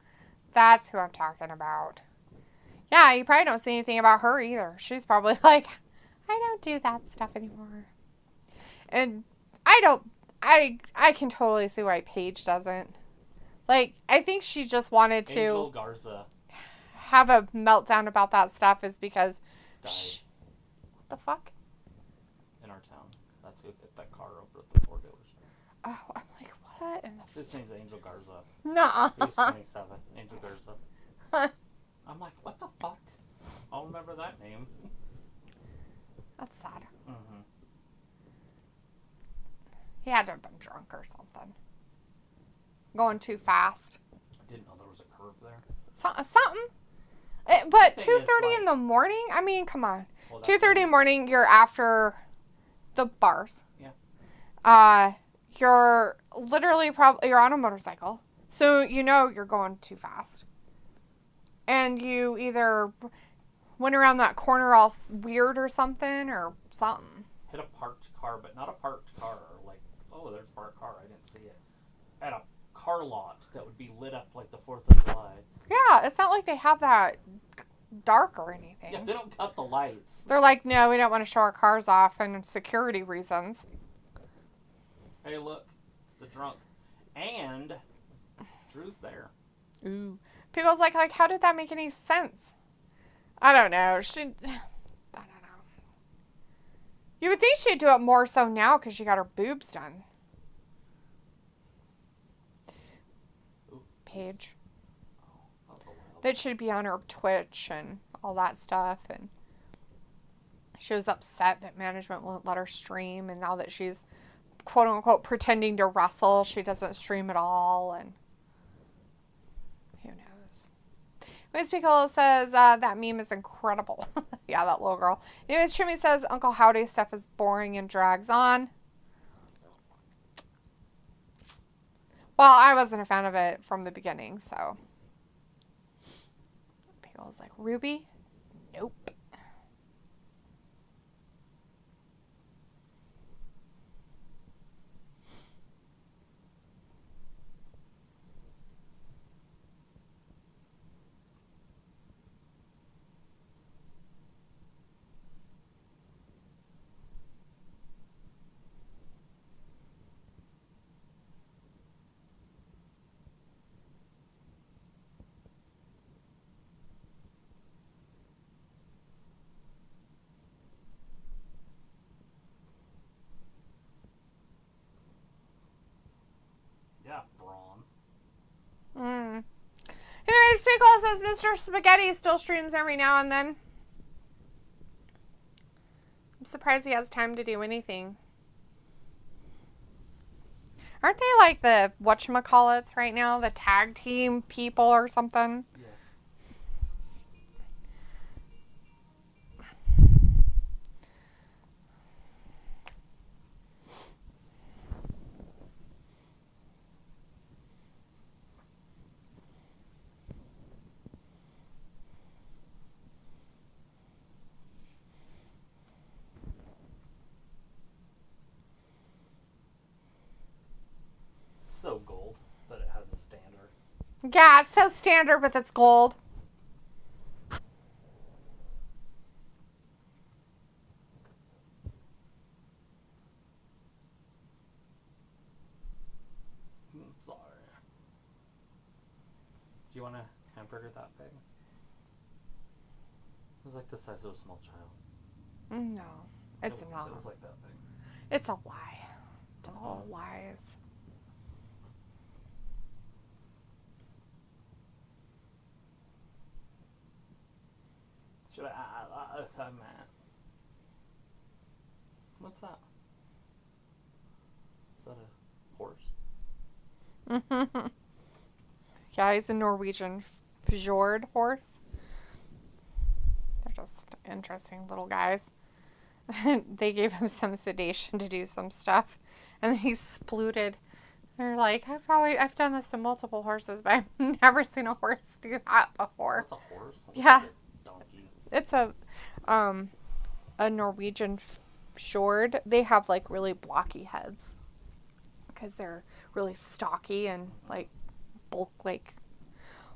[SPEAKER 2] That's who I'm talking about. Yeah, you probably don't see anything about her either. She's probably like, I don't do that stuff anymore. And I I can totally see why Paige doesn't. Like, I think she just wanted to
[SPEAKER 1] Angel Garza
[SPEAKER 2] have a meltdown about that stuff is because
[SPEAKER 1] died
[SPEAKER 2] what the fuck?
[SPEAKER 1] in our town. That's who hit that car over at the Ford dealership.
[SPEAKER 2] Oh, I'm like, what in the
[SPEAKER 1] His name's Angel Garza.
[SPEAKER 2] Nuh-uh.
[SPEAKER 1] He was 27. Angel Garza. I'm like, what the fuck? I'll remember that name.
[SPEAKER 2] That's sad.
[SPEAKER 1] Mm-hmm.
[SPEAKER 2] He had to have been drunk or something. Going too fast.
[SPEAKER 1] I didn't know there was a curve there.
[SPEAKER 2] Something. But 2:30
[SPEAKER 1] like,
[SPEAKER 2] in the morning? I mean, come on.
[SPEAKER 1] Well,
[SPEAKER 2] 2:30 in the morning, you're after the bars.
[SPEAKER 1] Yeah.
[SPEAKER 2] You're literally you're on a motorcycle. So you know you're going too fast. And you either went around that corner all weird or something.
[SPEAKER 1] Hit a parked car, but not a parked car. Like, oh, there's a parked car. I didn't see it. At a car lot that would be lit up like the 4th of July.
[SPEAKER 2] Yeah, it's not like they have that dark or anything.
[SPEAKER 1] Yeah, they don't cut the lights.
[SPEAKER 2] They're like, no, we don't want to show our cars off and security reasons.
[SPEAKER 1] Hey, look, it's the drunk. And Drew's there.
[SPEAKER 2] Ooh. People's like, how did that make any sense? I don't know. I don't know. You would think she'd do it more so now because she got her boobs done.
[SPEAKER 1] Ooh.
[SPEAKER 2] Paige.
[SPEAKER 1] Oh,
[SPEAKER 2] That should be on her Twitch and all that stuff. And she was upset that management won't let her stream. And now that she's, quote unquote, pretending to wrestle, she doesn't stream at all. And who knows? Miss Piccolo says, that meme is incredible. Yeah, that little girl. Anyways, Chimmy says, Uncle Howdy stuff is boring and drags on. Well, I wasn't a fan of it from the beginning, so. Piccolo's like, Ruby? Nope.
[SPEAKER 1] yeah, Braun.
[SPEAKER 2] Anyways, Piccolo says Mr. Spaghetti still streams every now and then. I'm surprised he has time to do anything. Aren't they like the whatchamacallits right now? The tag team people or something?
[SPEAKER 1] Yeah. So gold, but it has a standard.
[SPEAKER 2] Yeah, it's so standard with its gold.
[SPEAKER 1] Sorry. Do you want a hamburger that big? It was like the size of a small child.
[SPEAKER 2] No, it's not.
[SPEAKER 1] It was like that big.
[SPEAKER 2] It's a lie. It's all lies.
[SPEAKER 1] Should I man. What's that? Is that a horse?
[SPEAKER 2] Yeah, he's a Norwegian fjord horse. They're just interesting little guys. They gave him some sedation to do some stuff, and then he splooted. They're like, I've done this to multiple horses, but I've never seen a horse do that before.
[SPEAKER 1] What's a horse?
[SPEAKER 2] Yeah.
[SPEAKER 1] Like a donkey.
[SPEAKER 2] It's a Norwegian fjord. They have like really blocky heads because they're really stocky and like bulk, like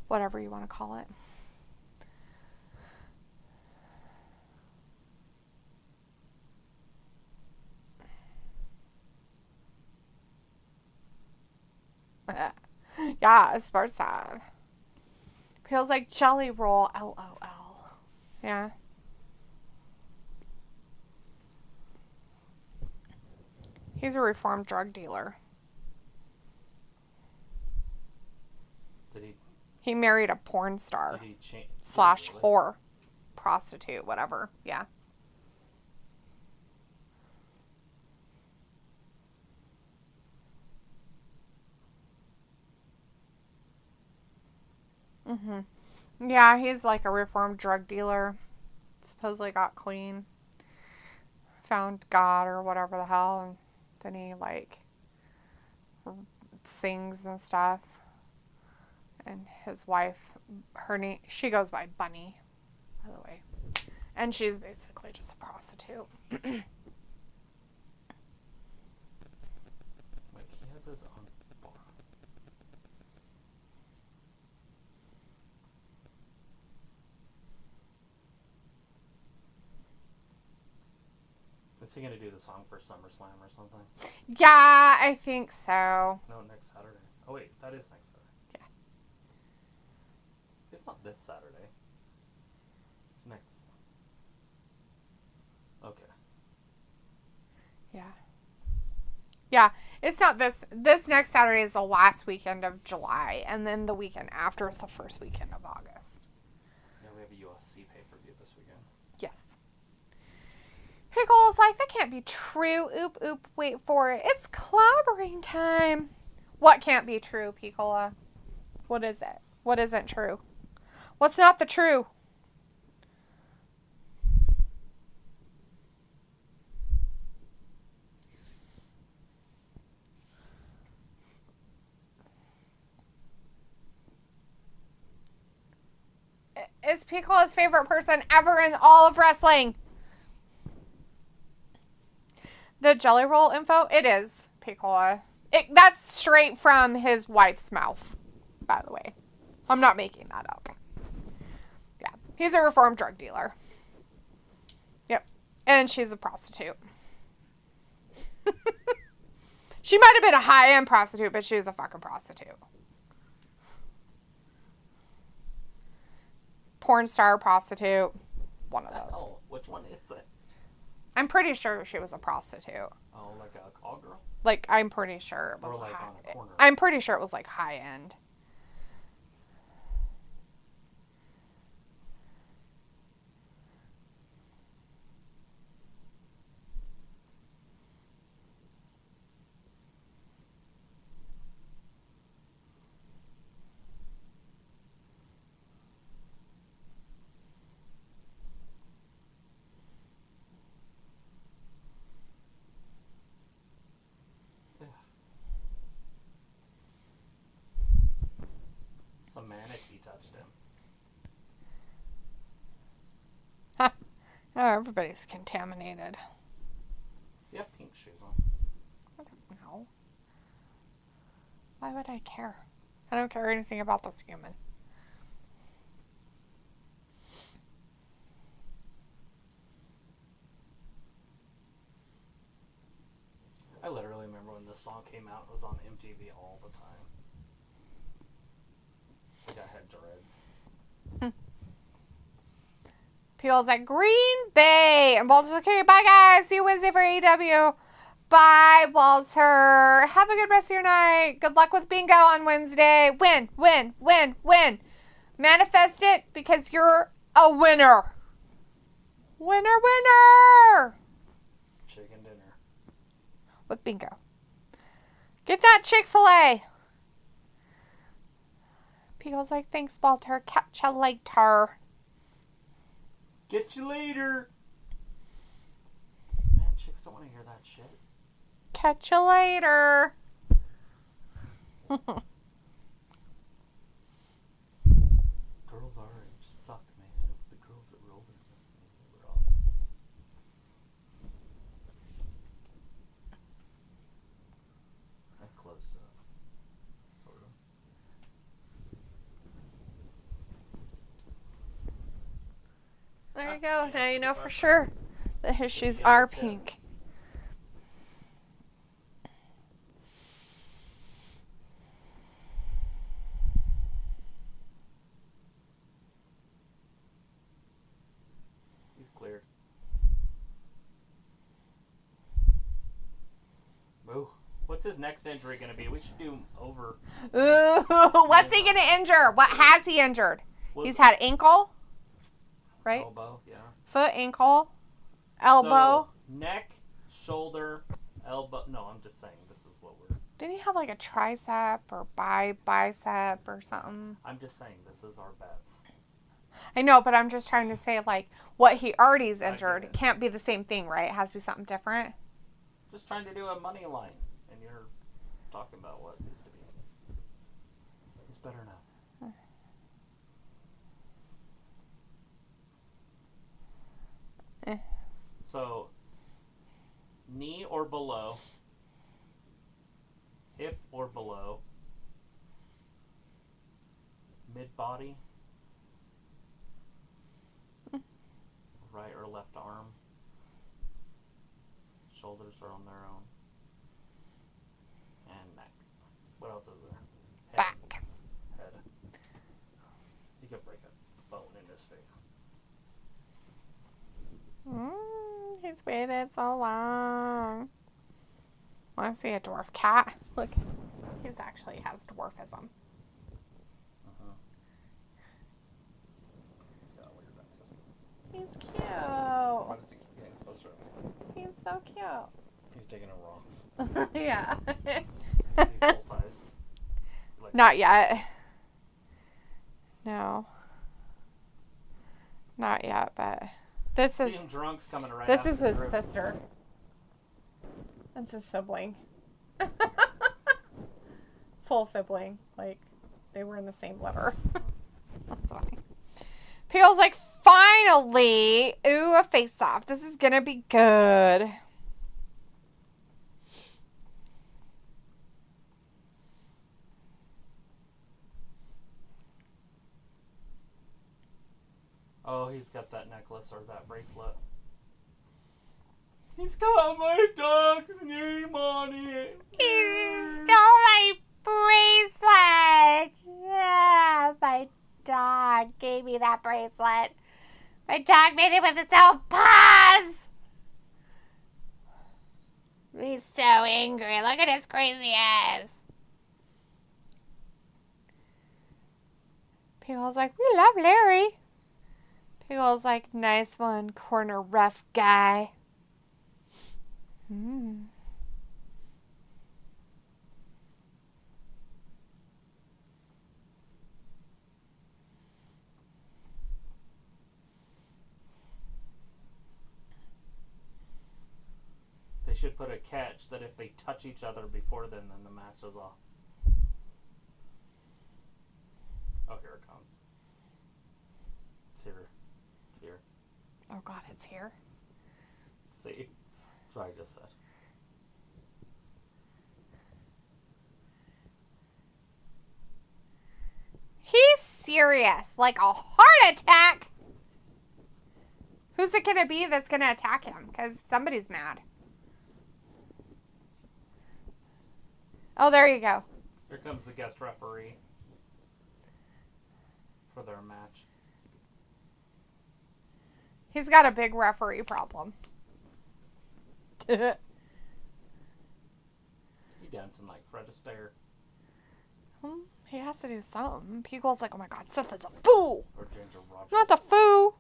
[SPEAKER 2] whatever you want to call it. Yeah, sports stuff. Feels like Jelly Roll. LOL. Yeah. He's a reformed drug dealer.
[SPEAKER 1] Did
[SPEAKER 2] he married a porn star.
[SPEAKER 1] Did he change?
[SPEAKER 2] /
[SPEAKER 1] Really?
[SPEAKER 2] whore. Prostitute, whatever. Yeah. Yeah, he's like a reformed drug dealer. Supposedly got clean. Found God or whatever the hell. And then he like sings and stuff. And his wife, her name, she goes by Bunny, by the way. And she's basically just a prostitute.
[SPEAKER 1] Wait, he has his own bar. Is he going to do the song for SummerSlam or something?
[SPEAKER 2] Yeah, I think so.
[SPEAKER 1] No, next Saturday. Oh, wait, that is next Saturday.
[SPEAKER 2] Yeah.
[SPEAKER 1] It's not this Saturday. It's next. Okay.
[SPEAKER 2] Yeah. Yeah, it's not this. This next Saturday is the last weekend of July, and then the weekend after is the first weekend of August.
[SPEAKER 1] Yeah, we have a UFC pay-per-view this weekend.
[SPEAKER 2] Yes. Pickle's like, that can't be true. Oop, oop, wait for it. It's clobbering time. What can't be true, Piccola? What is it? What isn't true? What's not the true? Is Piccola's favorite person ever in all of wrestling? The Jelly Roll info? It is, Piccola. That's straight from his wife's mouth, by the way. I'm not making that up. Yeah. He's a reformed drug dealer. Yep. And she's a prostitute. She might have been a high-end prostitute, but she was a fucking prostitute. Porn star, prostitute. One of those.
[SPEAKER 1] Oh, which one is it?
[SPEAKER 2] I'm pretty sure she was a prostitute.
[SPEAKER 1] Oh, like a call girl?
[SPEAKER 2] Like, I'm pretty sure it was
[SPEAKER 1] Or like
[SPEAKER 2] high.
[SPEAKER 1] on a corner.
[SPEAKER 2] I'm pretty sure it was like high end.
[SPEAKER 1] Some manatee touched him.
[SPEAKER 2] Huh. Oh, everybody's contaminated.
[SPEAKER 1] Does he have pink shoes on?
[SPEAKER 2] I don't know. Why would I care? I don't care anything about this human.
[SPEAKER 1] I literally remember when this song came out, it was on MTV all the time. Like I had dreads.
[SPEAKER 2] People's at Green Bay. And Walter's like, okay, bye guys. See you Wednesday for AEW. Bye, Walter. Have a good rest of your night. Good luck with bingo on Wednesday. Win, win, win, win. Manifest it because you're a winner. Winner, winner.
[SPEAKER 1] Chicken dinner.
[SPEAKER 2] With bingo. Get that Chick-fil-A. People's like, thanks, Walter. Catch you later.
[SPEAKER 1] Get you later. Man, chicks don't want to hear that shit.
[SPEAKER 2] Catch you later.
[SPEAKER 1] Girls our age suck, man. It was the girls that were older than us. They were awesome. That close up. Sort of.
[SPEAKER 2] There you go. Now you know for sure that his shoes are pink.
[SPEAKER 1] What's his next injury going to be? We should do him over.
[SPEAKER 2] Ooh, what's he going to injure? What has he injured? He's had ankle, right?
[SPEAKER 1] Elbow, yeah.
[SPEAKER 2] Foot, ankle, elbow.
[SPEAKER 1] So, neck, shoulder, elbow. No, I'm just saying this is what we're...
[SPEAKER 2] Didn't he have like a tricep or bicep or something?
[SPEAKER 1] I'm just saying this is our bets.
[SPEAKER 2] I know, but I'm just trying to say, like, what he already's injured can't be the same thing, right? It has to be something different.
[SPEAKER 1] Just trying to do a money line, and you're talking about what used to be. He's better now. So, knee or below, hip or below, mid-body, right or left arm, shoulders are on their own, and neck. What else is there? Head.
[SPEAKER 2] Back.
[SPEAKER 1] Head. You could break a bone in his face.
[SPEAKER 2] He's waited so long. Want to see a dwarf cat? Look, he actually has dwarfism.
[SPEAKER 1] He's got a weird nose.
[SPEAKER 2] He's cute.
[SPEAKER 1] Why does he keep getting closer?
[SPEAKER 2] He's so cute.
[SPEAKER 1] He's digging a rocks.
[SPEAKER 2] Yeah.
[SPEAKER 1] He's full size. Like,
[SPEAKER 2] Not yet. No. Not yet, but this
[SPEAKER 1] see
[SPEAKER 2] is
[SPEAKER 1] him drunks coming right
[SPEAKER 2] this
[SPEAKER 1] after
[SPEAKER 2] is
[SPEAKER 1] the
[SPEAKER 2] his
[SPEAKER 1] group.
[SPEAKER 2] sister. That's his sibling. Full sibling. Like, they were in the same litter. That's funny. Peel's like, finally! Ooh, a face-off. This is gonna be good.
[SPEAKER 1] Oh, he's got that necklace or that bracelet. He's got my dog's name on it.
[SPEAKER 2] He stole my bracelet. Yeah, my dog gave me that bracelet. My dog made it with its own paws. He's so angry. Look at his crazy ass. People's like, we love Larry. People's like, nice one, corner rough guy.
[SPEAKER 1] They should put a catch that if they touch each other before then the match is off. Oh, here it comes. It's here. It's here.
[SPEAKER 2] Oh, God, it's here.
[SPEAKER 1] See? That's what I just said.
[SPEAKER 2] He's serious. Like a heart attack. Who's it going to be that's going to attack him? Because somebody's mad. Oh, there you go.
[SPEAKER 1] Here comes the guest referee for their match.
[SPEAKER 2] He's got a big referee problem.
[SPEAKER 1] He dancing like Fred Astaire.
[SPEAKER 2] He has to do something. People's like, oh my God, Seth is a fool.
[SPEAKER 1] Or Ginger Rogers.
[SPEAKER 2] Not the fool.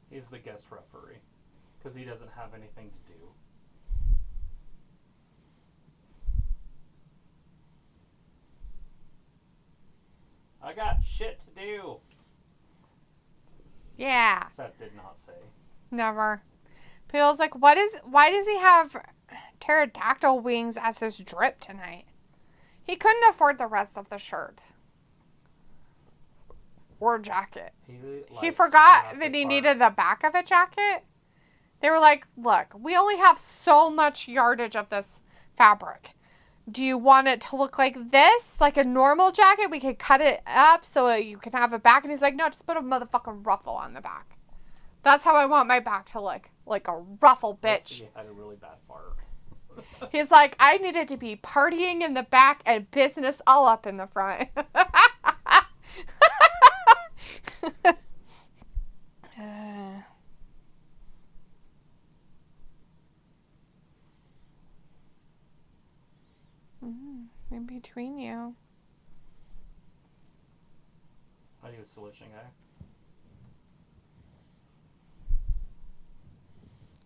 [SPEAKER 1] He's the guest referee. Because he doesn't have anything to do. I got shit to do.
[SPEAKER 2] Yeah.
[SPEAKER 1] Seth did not say.
[SPEAKER 2] Never. People's like, why does he have pterodactyl wings as his drip tonight? He couldn't afford the rest of the shirt. Or jacket. He forgot that he needed the back of a jacket. They were like, look, we only have so much yardage of this fabric. Do you want it to look like this? Like a normal jacket? We could cut it up so you can have a back. And he's like, no, just put a motherfucking ruffle on the back. That's how I want my back to look. Like a ruffle bitch.
[SPEAKER 1] He had a really bad fart.
[SPEAKER 2] He's like, I needed to be partying in the back and business all up in the front. In between you.
[SPEAKER 1] Are you a solution guy?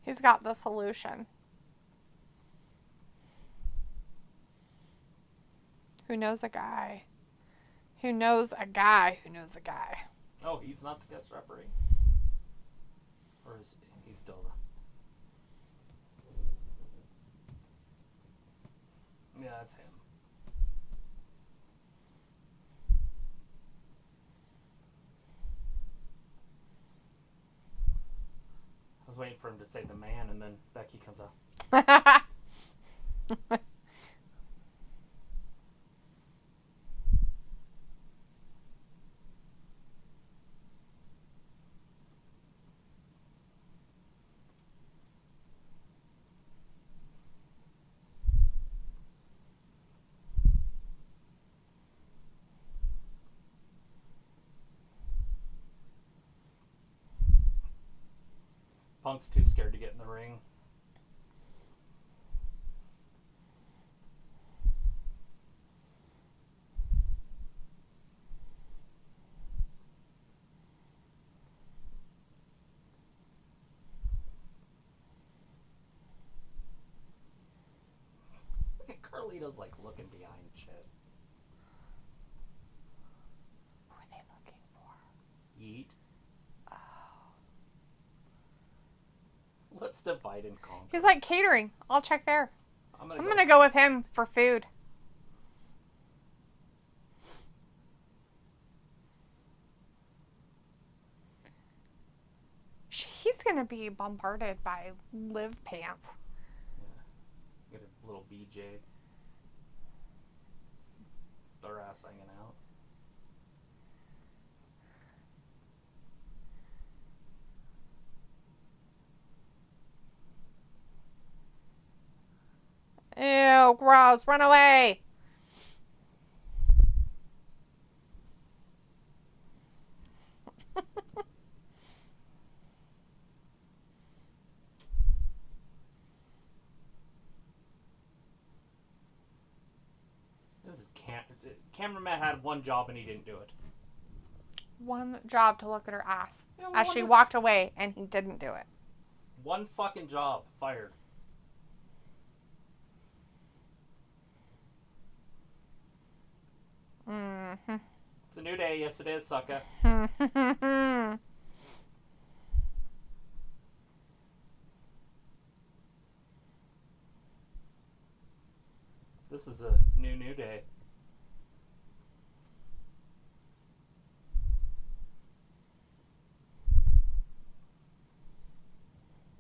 [SPEAKER 2] He's got the solution. Who knows a guy? Who knows a guy who knows a guy?
[SPEAKER 1] Oh, he's not the guest referee? Or is he still the... Yeah, that's him. I was waiting for him to say the man, and then Becky comes out. Punk's too scared to get in the ring. Look at Carlito's like looking behind shit.
[SPEAKER 2] What were they looking for?
[SPEAKER 1] Yeet. Let's divide and conquer.
[SPEAKER 2] He's like, catering. I'll check there.
[SPEAKER 1] I'm
[SPEAKER 2] going to go with him for food. He's going to be bombarded by live pants.
[SPEAKER 1] Yeah. Get a little BJ. Their ass hanging out.
[SPEAKER 2] Ew, gross. Run away.
[SPEAKER 1] This is cameraman had one job and he didn't do it.
[SPEAKER 2] One job to look at her ass
[SPEAKER 1] Yeah,
[SPEAKER 2] as she walked away, and he didn't do it.
[SPEAKER 1] One fucking job. Fired.
[SPEAKER 2] Mm-hmm.
[SPEAKER 1] It's a new day. Yes, it is, sucker. This is a new day.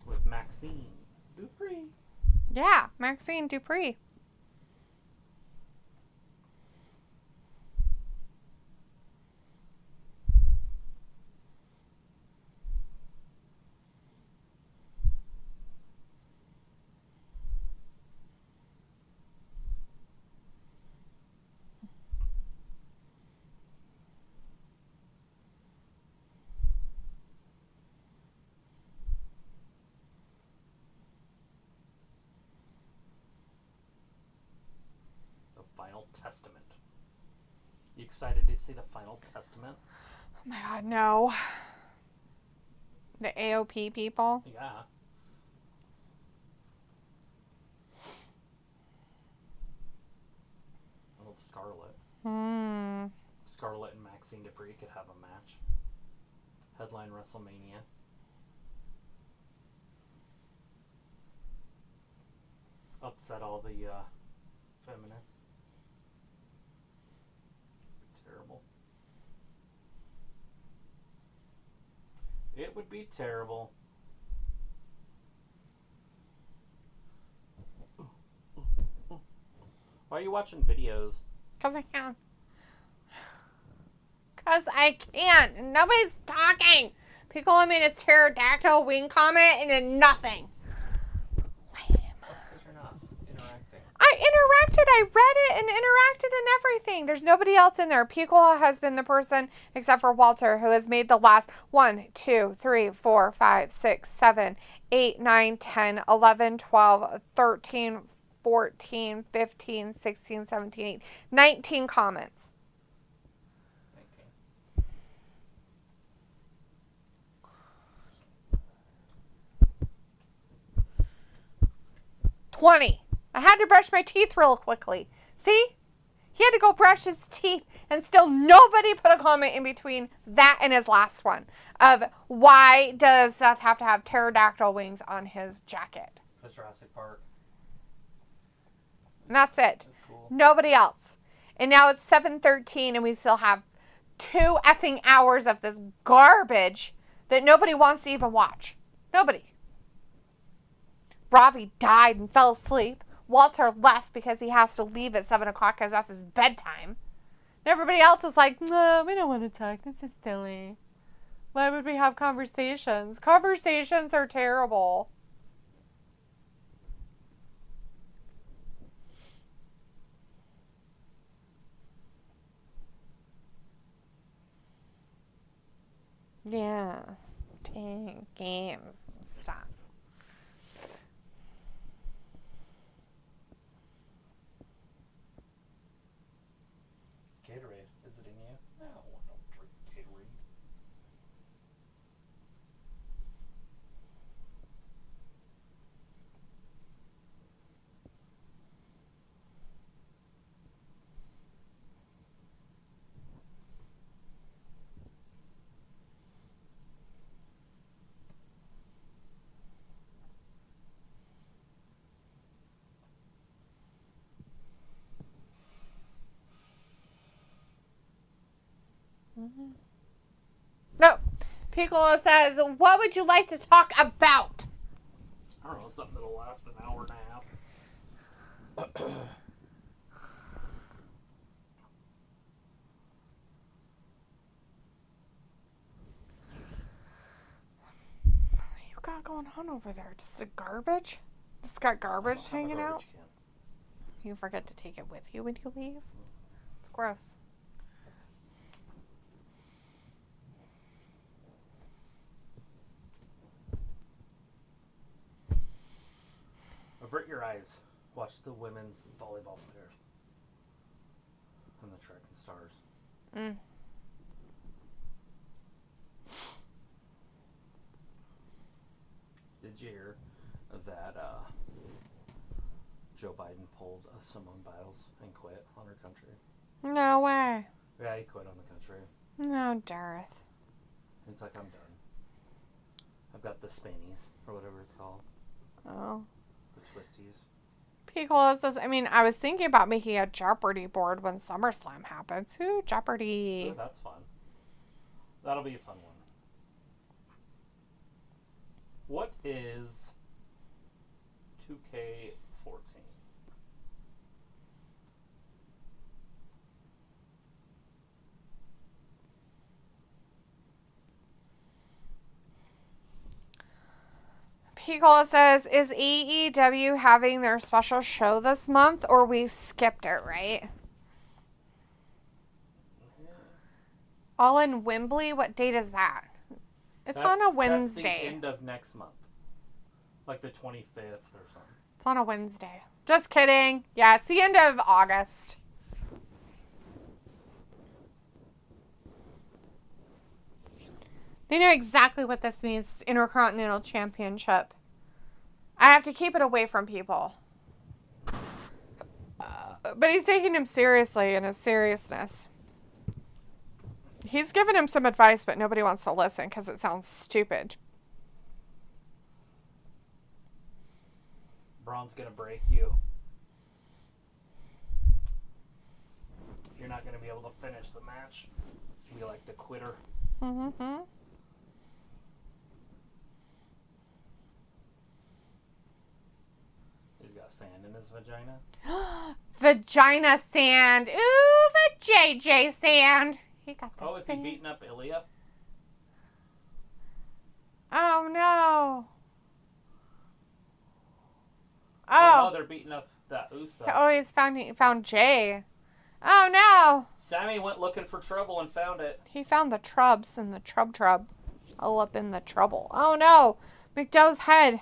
[SPEAKER 1] With Maxine Dupree.
[SPEAKER 2] Yeah, Maxine Dupree.
[SPEAKER 1] Final Testament. You excited to see the Final Testament?
[SPEAKER 2] Oh my god, no. The AOP people?
[SPEAKER 1] Yeah. Little Scarlet. Scarlet and Maxine Dupree could have a match. Headline WrestleMania. Upset all the feminists. Terrible. It would be terrible. Why are you watching videos?
[SPEAKER 2] Because I can. Because I can't. And nobody's talking. Piccolo made his pterodactyl wing comment and then nothing.
[SPEAKER 1] That's because you're not
[SPEAKER 2] interacted. I read it and interacted and everything. There's nobody else in there. Piccola has been the person, except for Walter, who has made the last 1, 2, 3, 4, 5, 6, 7, 8, 9, 10, 11, 12, 13, 14, 15, 16, 17, 18, 19 comments. 20. I had to brush my teeth real quickly. See? He had to go brush his teeth, and still nobody put a comment in between that and his last one of why does Seth have to have pterodactyl wings on his jacket?
[SPEAKER 1] That's Jurassic Park.
[SPEAKER 2] And that's it.
[SPEAKER 1] That's cool.
[SPEAKER 2] Nobody else. And now it's 7:13, and we still have 2 effing hours of this garbage that nobody wants to even watch. Nobody. Ravi died and fell asleep. Walter left because he has to leave at 7 o'clock because that's his bedtime. And everybody else is like, no, we don't want to talk. This is silly. Why would we have conversations? Conversations are terrible. Yeah. Games and stuff.
[SPEAKER 1] Gatorade, is it in you? No, I don't drink Gatorade.
[SPEAKER 2] No. Piccolo says, what would you like to talk about?
[SPEAKER 1] I don't know, something that'll last an hour and a half.
[SPEAKER 2] What you got going on over there? Just a garbage? Just got garbage hanging out?
[SPEAKER 1] Can.
[SPEAKER 2] You forget to take it with you when you leave? It's gross.
[SPEAKER 1] Avert your eyes. Watch the women's volleyball players. And the track and stars. Did you hear that Joe Biden pulled Simone Biles and quit on her country?
[SPEAKER 2] No way.
[SPEAKER 1] Yeah, he quit on the country.
[SPEAKER 2] No, Darth.
[SPEAKER 1] He's like, I'm done. I've got the Spanies, or whatever it's called.
[SPEAKER 2] Oh.
[SPEAKER 1] The Twisties.
[SPEAKER 2] Piccolo says, I was thinking about making a Jeopardy board when SummerSlam happens. Ooh, Jeopardy.
[SPEAKER 1] Oh, that's fun. That'll be a fun one. What is 2K14?
[SPEAKER 2] Piccolo says, is AEW having their special show this month, or we skipped it, right? All in Wembley? What date is that? It's on a Wednesday.
[SPEAKER 1] That's the end of next month. Like the 25th or something.
[SPEAKER 2] It's on a Wednesday. Just kidding. Yeah, it's the end of August. They know exactly what this means. Intercontinental Championship. I have to keep it away from people. But he's taking him seriously in his seriousness. He's given him some advice, but nobody wants to listen because it sounds stupid.
[SPEAKER 1] Braun's going to break you. You're not going to be able to finish the match. You'll be like the quitter.
[SPEAKER 2] Mm-hmm.
[SPEAKER 1] He's got sand in his vagina.
[SPEAKER 2] Vagina sand. Ooh, the JJ sand. He got the
[SPEAKER 1] is
[SPEAKER 2] sand.
[SPEAKER 1] he beating up Ilya?
[SPEAKER 2] Oh, no.
[SPEAKER 1] Oh,
[SPEAKER 2] Oh,
[SPEAKER 1] they're beating up that Uso.
[SPEAKER 2] Oh, he found Jay. Oh, no.
[SPEAKER 1] Sammy went looking for trouble and found it.
[SPEAKER 2] He found the trubs and the trub. All up in the trouble. Oh, no. McDowell's head.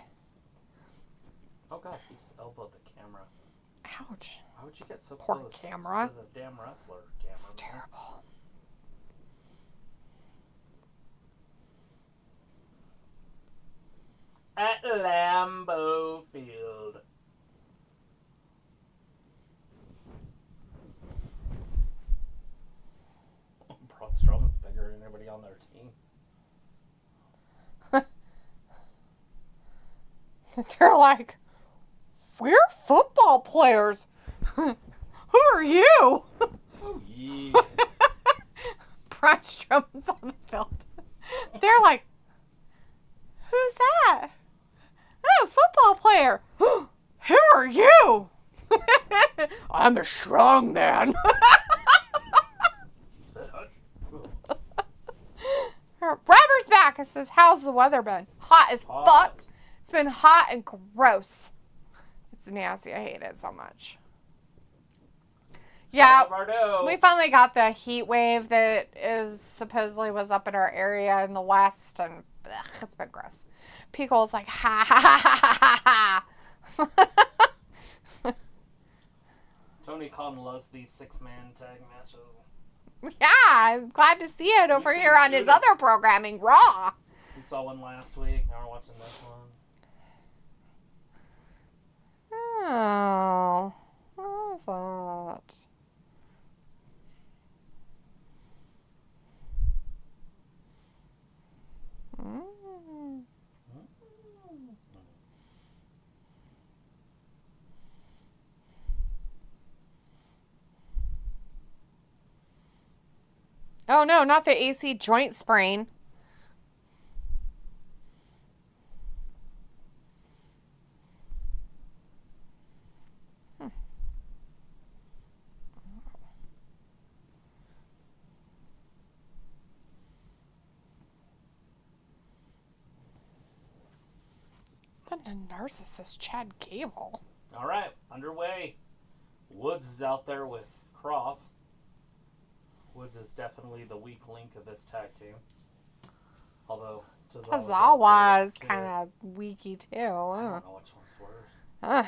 [SPEAKER 1] Oh, God. He just elbowed the camera.
[SPEAKER 2] Ouch.
[SPEAKER 1] Why would you get so
[SPEAKER 2] Poor
[SPEAKER 1] close
[SPEAKER 2] camera.
[SPEAKER 1] to the damn wrestler camera?
[SPEAKER 2] It's terrible.
[SPEAKER 1] At Lambeau Field. Braun Strowman's bigger than everybody on their team.
[SPEAKER 2] They're like, we're football players. Who are you?
[SPEAKER 1] Oh, yeah.
[SPEAKER 2] Braun Strowman's on the field. They're like, who's that? Oh, football player. Who are you? I'm a strong man. Robber's back. It says, how's the weather been? Hot as fuck. It's been hot and gross. It's nasty. I hate it so much. Yeah, we finally got the heat wave that supposedly was up in our area in the west, and it's been gross. Picole's like, ha ha ha ha ha.
[SPEAKER 1] Tony Khan loves these 6-man tag matches.
[SPEAKER 2] Yeah, I'm glad to see it over here on his other programming, Raw.
[SPEAKER 1] We saw one last week. Now we're watching this one.
[SPEAKER 2] Oh, what is that? Oh no, not the AC joint sprain. The narcissist Chad Gable.
[SPEAKER 1] All right, underway. Woods is out there with Cross. Woods is definitely the weak link of this tag team. Although
[SPEAKER 2] Tozawa is kind of weaky too.
[SPEAKER 1] I don't know which one's worse.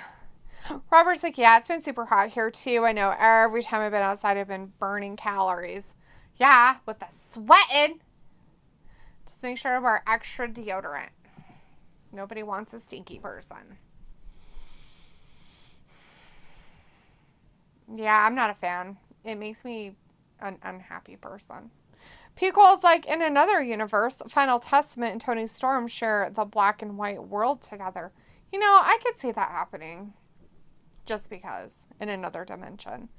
[SPEAKER 2] Robert's like, yeah, it's been super hot here too. I know every time I've been outside, I've been burning calories. Yeah, with the sweating. Just make sure to wear extra deodorant. Nobody wants a stinky person. Yeah, I'm not a fan. It makes me an unhappy person. Picole's like, in another universe, Final Testament and Tony Storm share the black and white world together. You know, I could see that happening. Just because. In another dimension.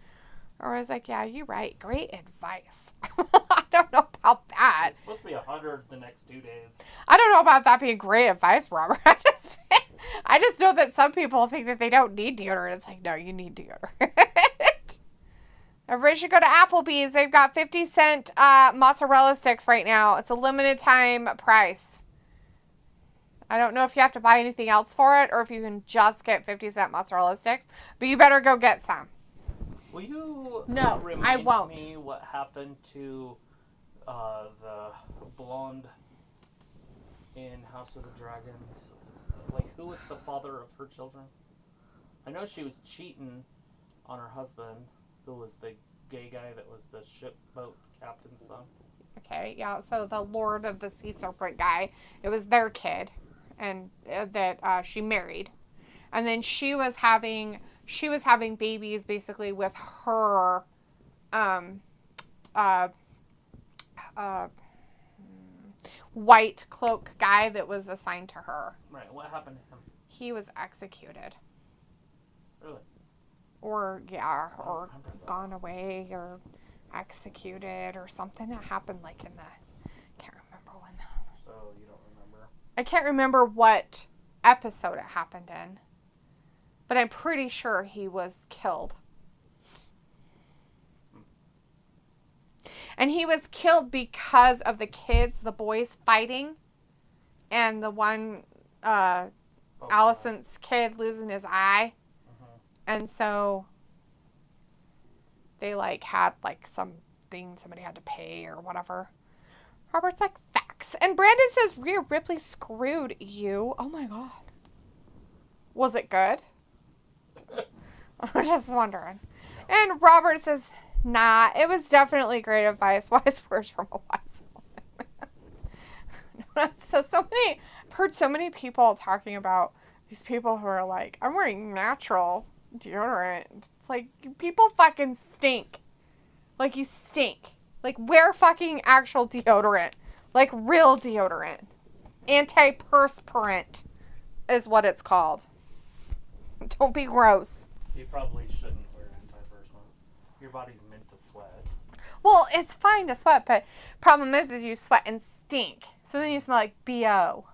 [SPEAKER 2] Or I was like, yeah, you're right. Great advice. I don't know about that.
[SPEAKER 1] It's supposed to be 100 the next 2 days.
[SPEAKER 2] I don't know about that being great advice, Robert. I just know that some people think that they don't need deodorant. It's like, no, you need deodorant. Everybody should go to Applebee's. They've got 50-cent mozzarella sticks right now. It's a limited time price. I don't know if you have to buy anything else for it or if you can just get 50-cent mozzarella sticks. But you better go get some.
[SPEAKER 1] Will you
[SPEAKER 2] I won't.
[SPEAKER 1] me what happened to the blonde in House of the Dragons? Like, who was the father of her children? I know she was cheating on her husband, who was the gay guy that was the shipboat captain's son.
[SPEAKER 2] Okay, yeah, so the Lord of the Sea Serpent guy, it was their kid, and that she married. And then she was having babies basically with her white cloak guy that was assigned to her.
[SPEAKER 1] Right, what happened to him?
[SPEAKER 2] He was executed.
[SPEAKER 1] Really?
[SPEAKER 2] Or gone away or executed or something that happened like in the, can't remember when.
[SPEAKER 1] So you don't remember?
[SPEAKER 2] I can't remember what episode it happened in. But I'm pretty sure he was killed. And he was killed because of the kids, the boys fighting. And the one, Allison's kid losing his eye.
[SPEAKER 1] Mm-hmm.
[SPEAKER 2] And so they like had like something somebody had to pay or whatever. Robert's like, facts. And Brandon says Rhea Ripley screwed you. Oh my god. Was it good? I'm just wondering. No. And Robert says, nah, it was definitely great advice. Wise words from a wise woman. I've heard so many people talking about these people who are like, I'm wearing natural deodorant. It's like, people fucking stink. Like, you stink. Like, wear fucking actual deodorant. Like, real deodorant. Antiperspirant is what it's called. Don't be gross.
[SPEAKER 1] You probably shouldn't wear antiperspirant. Your body's meant to sweat.
[SPEAKER 2] Well, it's fine to sweat, but problem is you sweat and stink. So then you smell like B.O.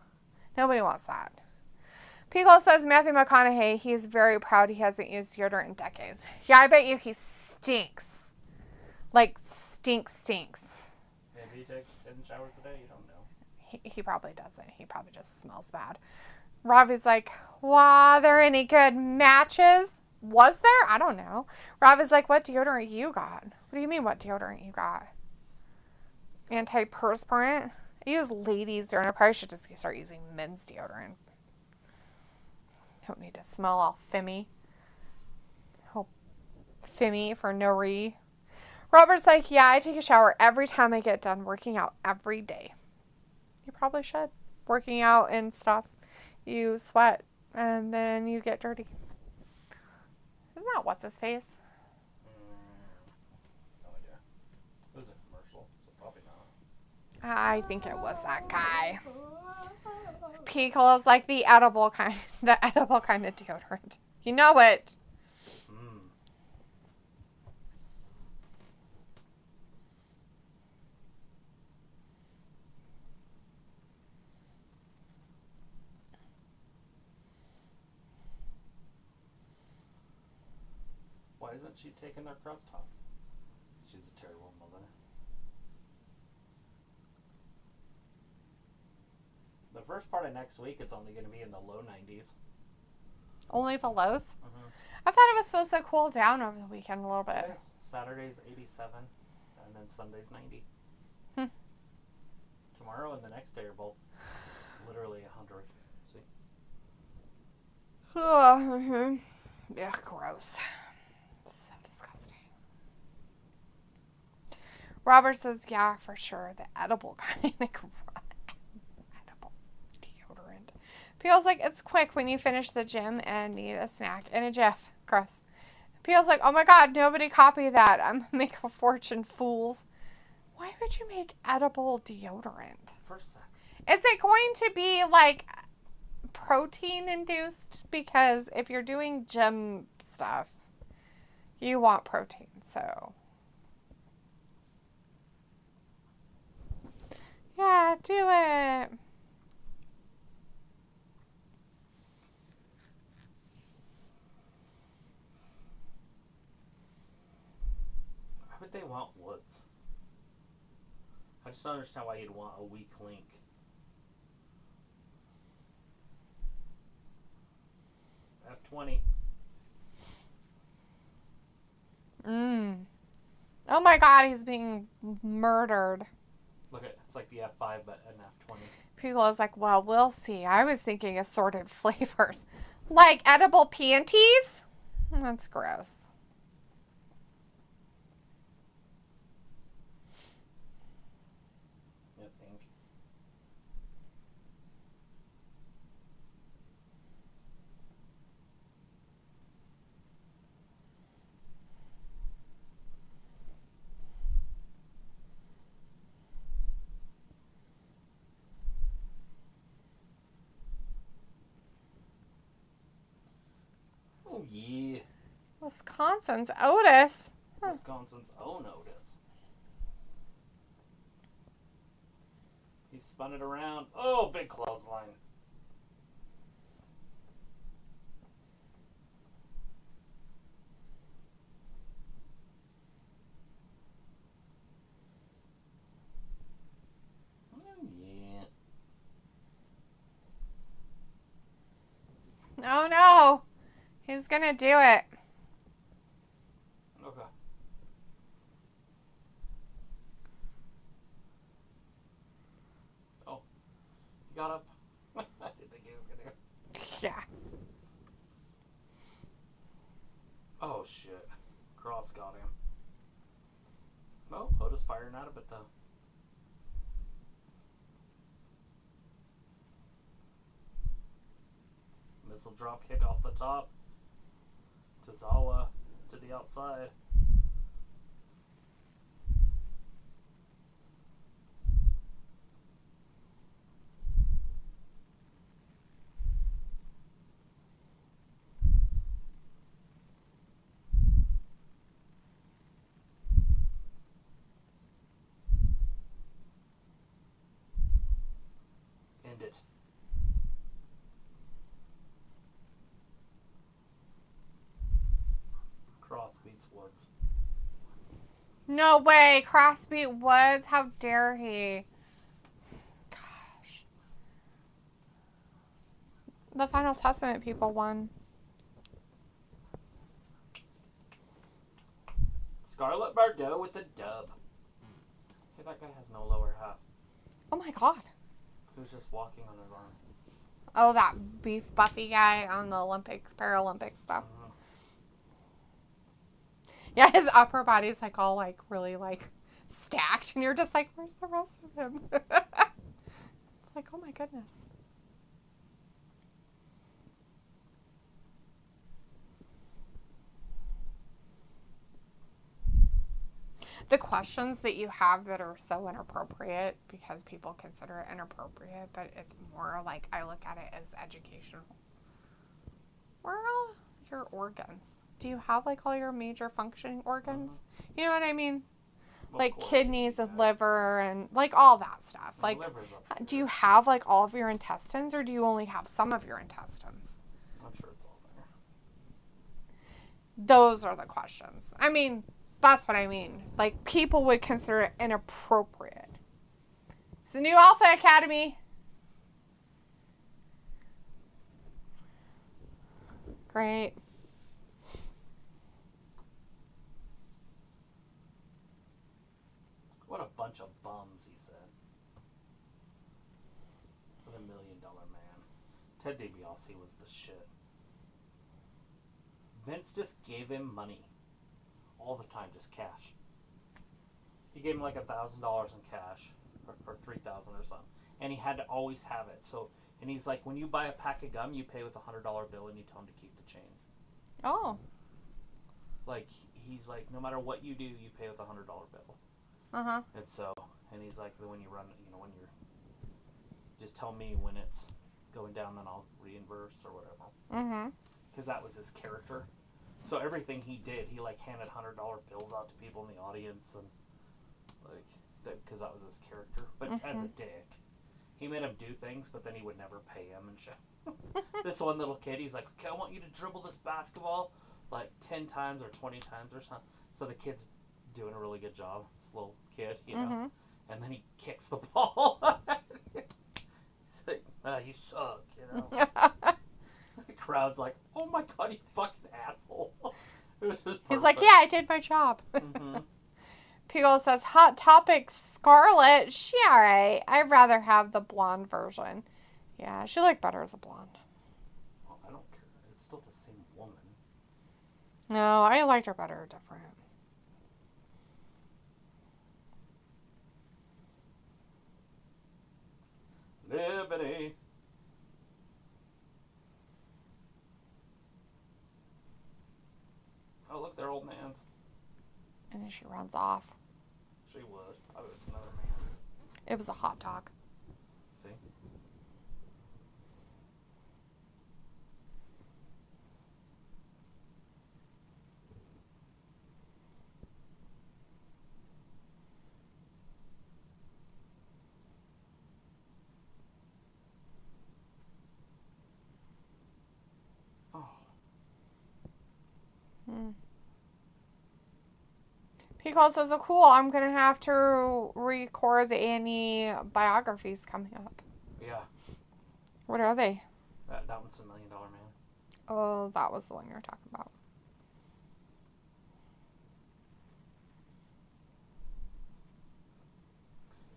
[SPEAKER 2] Nobody wants that. Pico says Matthew McConaughey, he is very proud he hasn't used deodorant in decades. Yeah, I bet you he stinks. Like, stinks.
[SPEAKER 1] Maybe he takes 10 showers a day? You don't know.
[SPEAKER 2] He probably doesn't. He probably just smells bad. Robbie's like, wow, there any good matches? Was there? I don't know. Robbie's like, what deodorant you got? What do you mean, what deodorant you got? Antiperspirant? I use ladies' deodorant. I probably should just start using men's deodorant. Don't need to smell all femmy. Oh, femmy for no re. Robert's like, yeah, I take a shower every time I get done working out every day. You probably should. Working out and stuff. You sweat and then you get dirty. Isn't that what's his face?
[SPEAKER 1] No idea. It was a commercial, so probably not.
[SPEAKER 2] I think it was that guy. Pickle is like the edible kind of deodorant. You know it.
[SPEAKER 1] Why isn't she taking their crosstalk? She's a terrible mother. The first part of next week, it's only going to be in the low 90s.
[SPEAKER 2] Only the lows?
[SPEAKER 1] Mm-hmm.
[SPEAKER 2] I thought it was supposed to cool down over the weekend a little bit.
[SPEAKER 1] Okay. Saturday's 87, and then Sunday's 90. Tomorrow and the next day are both literally 100. See?
[SPEAKER 2] Yeah, gross. So disgusting. Robert says, yeah, for sure. The edible kind of edible deodorant. Peel's like, it's quick when you finish the gym and need a snack and a jiff. Gross. Peel's like, oh my god, nobody copy that. I'm gonna make a fortune, fools. Why would you make edible deodorant?
[SPEAKER 1] For sex.
[SPEAKER 2] Is it going to be like protein induced? Because if you're doing gym stuff, you want protein, so. Yeah, do it.
[SPEAKER 1] Why would they want woods? I just don't understand why you'd want a weak link. F20.
[SPEAKER 2] Oh my god, he's being murdered.
[SPEAKER 1] Look at it's like the F5 but an F20.
[SPEAKER 2] People is like, well, we'll see. I was thinking assorted flavors. Like edible panties? That's gross.
[SPEAKER 1] I think. Oh, yeah.
[SPEAKER 2] Wisconsin's Otis.
[SPEAKER 1] Wisconsin's own Otis. He spun it around. Oh, big clothesline. Oh, yeah.
[SPEAKER 2] Oh no. He's gonna do it.
[SPEAKER 1] it, though. Missile drop kick off the top. Tozawa to the outside. End it. Cross beats Woods.
[SPEAKER 2] No way. Cross beat Woods. How dare he? Gosh. The Final Testament people won.
[SPEAKER 1] Scarlett Bordeaux with the dub. Hey, that guy has no lower half.
[SPEAKER 2] Oh my god.
[SPEAKER 1] Who's just walking on his arm?
[SPEAKER 2] Oh, that beef Buffy guy on the Olympics, Paralympic stuff.
[SPEAKER 1] Mm-hmm.
[SPEAKER 2] Yeah, his upper body's like all like really like stacked, and you're just like, where's the rest of him? It's like, oh my goodness. The questions that you have that are so inappropriate because people consider it inappropriate, but it's more like I look at it as educational. Where are all your organs? Do you have like all your major functioning organs? Mm-hmm. You know what I mean? Well, like kidneys and liver and like all that stuff. Like, do you have like all of your intestines, or do you only have some of your intestines?
[SPEAKER 1] I'm sure it's all there.
[SPEAKER 2] Those are the questions. I mean, that's what I mean. Like, people would consider it inappropriate. It's the new Alpha Academy. Great.
[SPEAKER 1] What a bunch of bums, he said. For the $1 Million Man. Ted DiBiase was the shit. Vince just gave him money. All the time, just cash. He gave him like $1,000 in cash, or $3,000 or something, and he had to always have it. So, and he's like, when you buy a pack of gum, you pay with $100 bill, and you tell him to keep the change.
[SPEAKER 2] Oh.
[SPEAKER 1] Like he's like, no matter what you do, you pay with $100 bill.
[SPEAKER 2] Uh-huh.
[SPEAKER 1] And so, and he's like, when you run, when you're, just tell me when it's going down, then I'll reimburse or whatever.
[SPEAKER 2] Mm-hmm.
[SPEAKER 1] Because that was his character. So everything he did, he like handed $100 bills out to people in the audience, and like because that was his character. But as a dick, he made him do things, but then he would never pay him and shit. This one little kid, he's like, okay, I want you to dribble this basketball like 10 times or 20 times or something. So the kid's doing a really good job, this little kid, you know. And then he kicks the ball. He's like, you suck, you know. The crowd's like, oh my god, you fucking asshole. It was just
[SPEAKER 2] He's like, yeah, I did my job.
[SPEAKER 1] Mm-hmm.
[SPEAKER 2] Pigo says, Hot Topic Scarlet, she alright. I'd rather have the blonde version. Yeah, she looked better as a blonde.
[SPEAKER 1] Well, I don't care. It's still the same woman.
[SPEAKER 2] No, I liked her better different.
[SPEAKER 1] Liberty. Oh, look, they're old mans.
[SPEAKER 2] And then she runs off.
[SPEAKER 1] She would. I was another man.
[SPEAKER 2] It was a hot dog.
[SPEAKER 1] See?
[SPEAKER 2] Pico says, oh, cool, I'm going to have to record the Annie biographies coming up.
[SPEAKER 1] Yeah.
[SPEAKER 2] What are they?
[SPEAKER 1] That one's $1 Million Man.
[SPEAKER 2] Oh, that was the one you were talking about.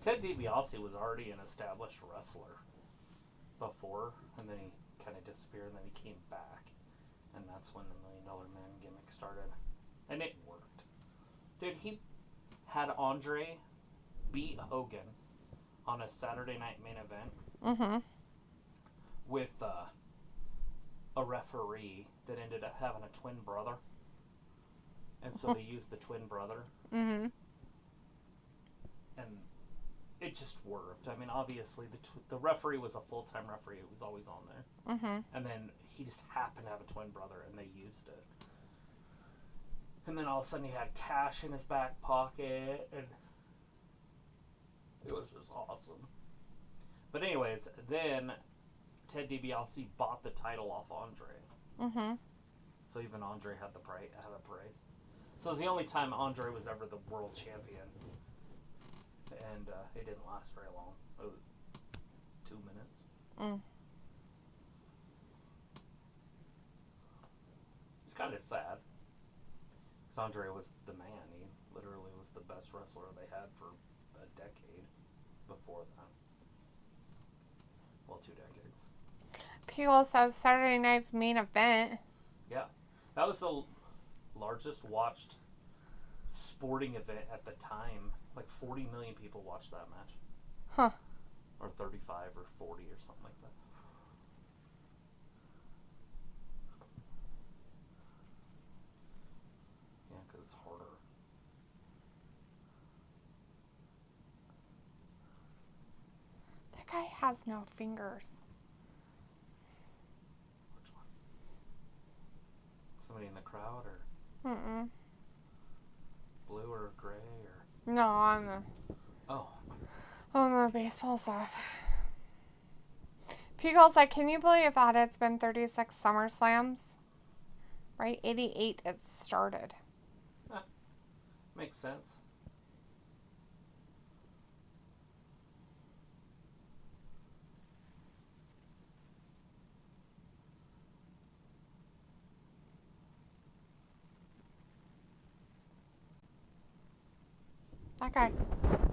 [SPEAKER 1] Ted DiBiase was already an established wrestler before, and then he kind of disappeared, and then he came back. And that's when the $1 Million Man gimmick started. And it worked. Dude, he had Andre beat Hogan on a Saturday night main event with a referee that ended up having a twin brother. And so they used the twin brother. And it just worked. I mean, obviously, the referee was a full-time referee. It was always on there. And then he just happened to have a twin brother, and they used it. And then all of a sudden, he had cash in his back pocket, and it was just awesome. But anyways, then Ted DiBiase bought the title off Andre. So even Andre had the price. So it was the only time Andre was ever the world champion. And it didn't last very long. It was 2 minutes. It's kind of sad. Because Andre was the man. He literally was the best wrestler they had for a decade before that. Well, 2 decades.
[SPEAKER 2] People says Saturday night's main event.
[SPEAKER 1] Yeah. That was the largest watched sporting event at the time. Like 40 million people watched that match.
[SPEAKER 2] Huh.
[SPEAKER 1] Or 35 or 40 or something like that. Yeah, because it's harder.
[SPEAKER 2] That guy has no fingers.
[SPEAKER 1] Which one? Somebody in the crowd or blue or gray or...
[SPEAKER 2] No, on the baseball stuff. Pickle's like, can you believe that it's been 36 SummerSlams? Right? 88 it started.
[SPEAKER 1] Makes sense.
[SPEAKER 2] That guy.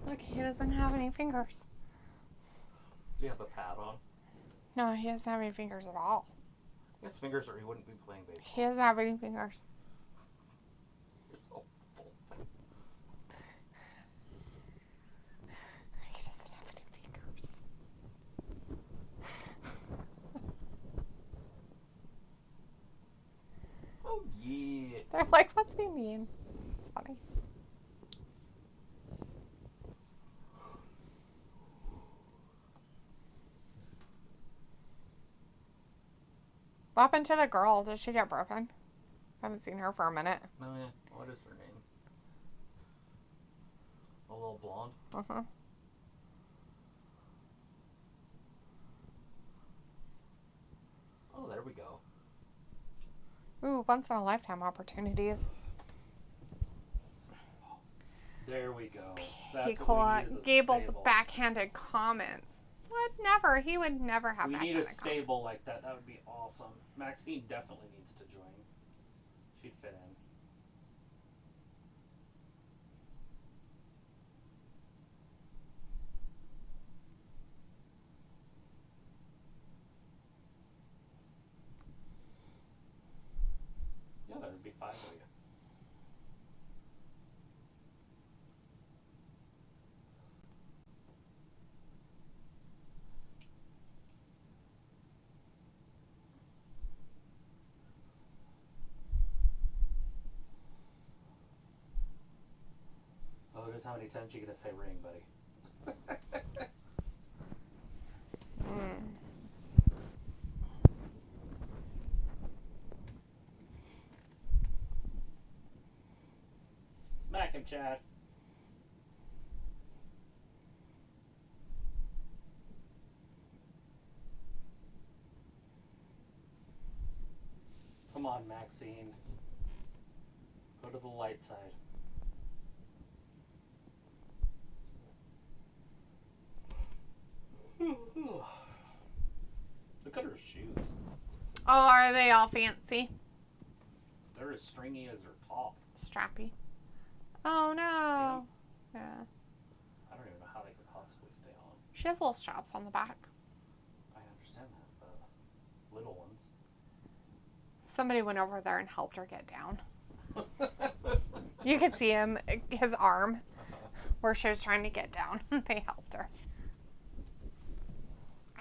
[SPEAKER 2] Look, he doesn't have any fingers.
[SPEAKER 1] Do you have a pad on?
[SPEAKER 2] No, he doesn't have any fingers at all.
[SPEAKER 1] He has fingers or he wouldn't be playing baseball.
[SPEAKER 2] He doesn't have any fingers.
[SPEAKER 1] You're so full.
[SPEAKER 2] He doesn't have any fingers.
[SPEAKER 1] Oh, yeah.
[SPEAKER 2] They're like, what's he mean? It's funny. What happened to the girl? Did she get broken? I haven't seen her for a minute.
[SPEAKER 1] Oh, yeah. What is her name? A little blonde? Oh, there we go.
[SPEAKER 2] Ooh, once in a lifetime opportunities.
[SPEAKER 1] There we go. That's
[SPEAKER 2] Pickle
[SPEAKER 1] what we need, is a
[SPEAKER 2] Gable's
[SPEAKER 1] stable.
[SPEAKER 2] backhanded comments. What? Never. He would never have
[SPEAKER 1] We
[SPEAKER 2] backhanded
[SPEAKER 1] need a
[SPEAKER 2] comments.
[SPEAKER 1] stable like that. That would be awesome. Maxine definitely needs to join. She'd fit in. Yeah, there would be 5 of you. Notice how many times you're going to say ring, buddy. Smack him, Chad. Come on, Maxine. Go to the light side. Look at her shoes.
[SPEAKER 2] Oh, are they all fancy?
[SPEAKER 1] They're as stringy as her top.
[SPEAKER 2] Strappy. Oh, no. Yeah.
[SPEAKER 1] I don't even know how they could possibly stay on.
[SPEAKER 2] She has little straps on the back.
[SPEAKER 1] I understand that, but little ones.
[SPEAKER 2] Somebody went over there and helped her get down. You could see his arm. where she was trying to get down. They helped her.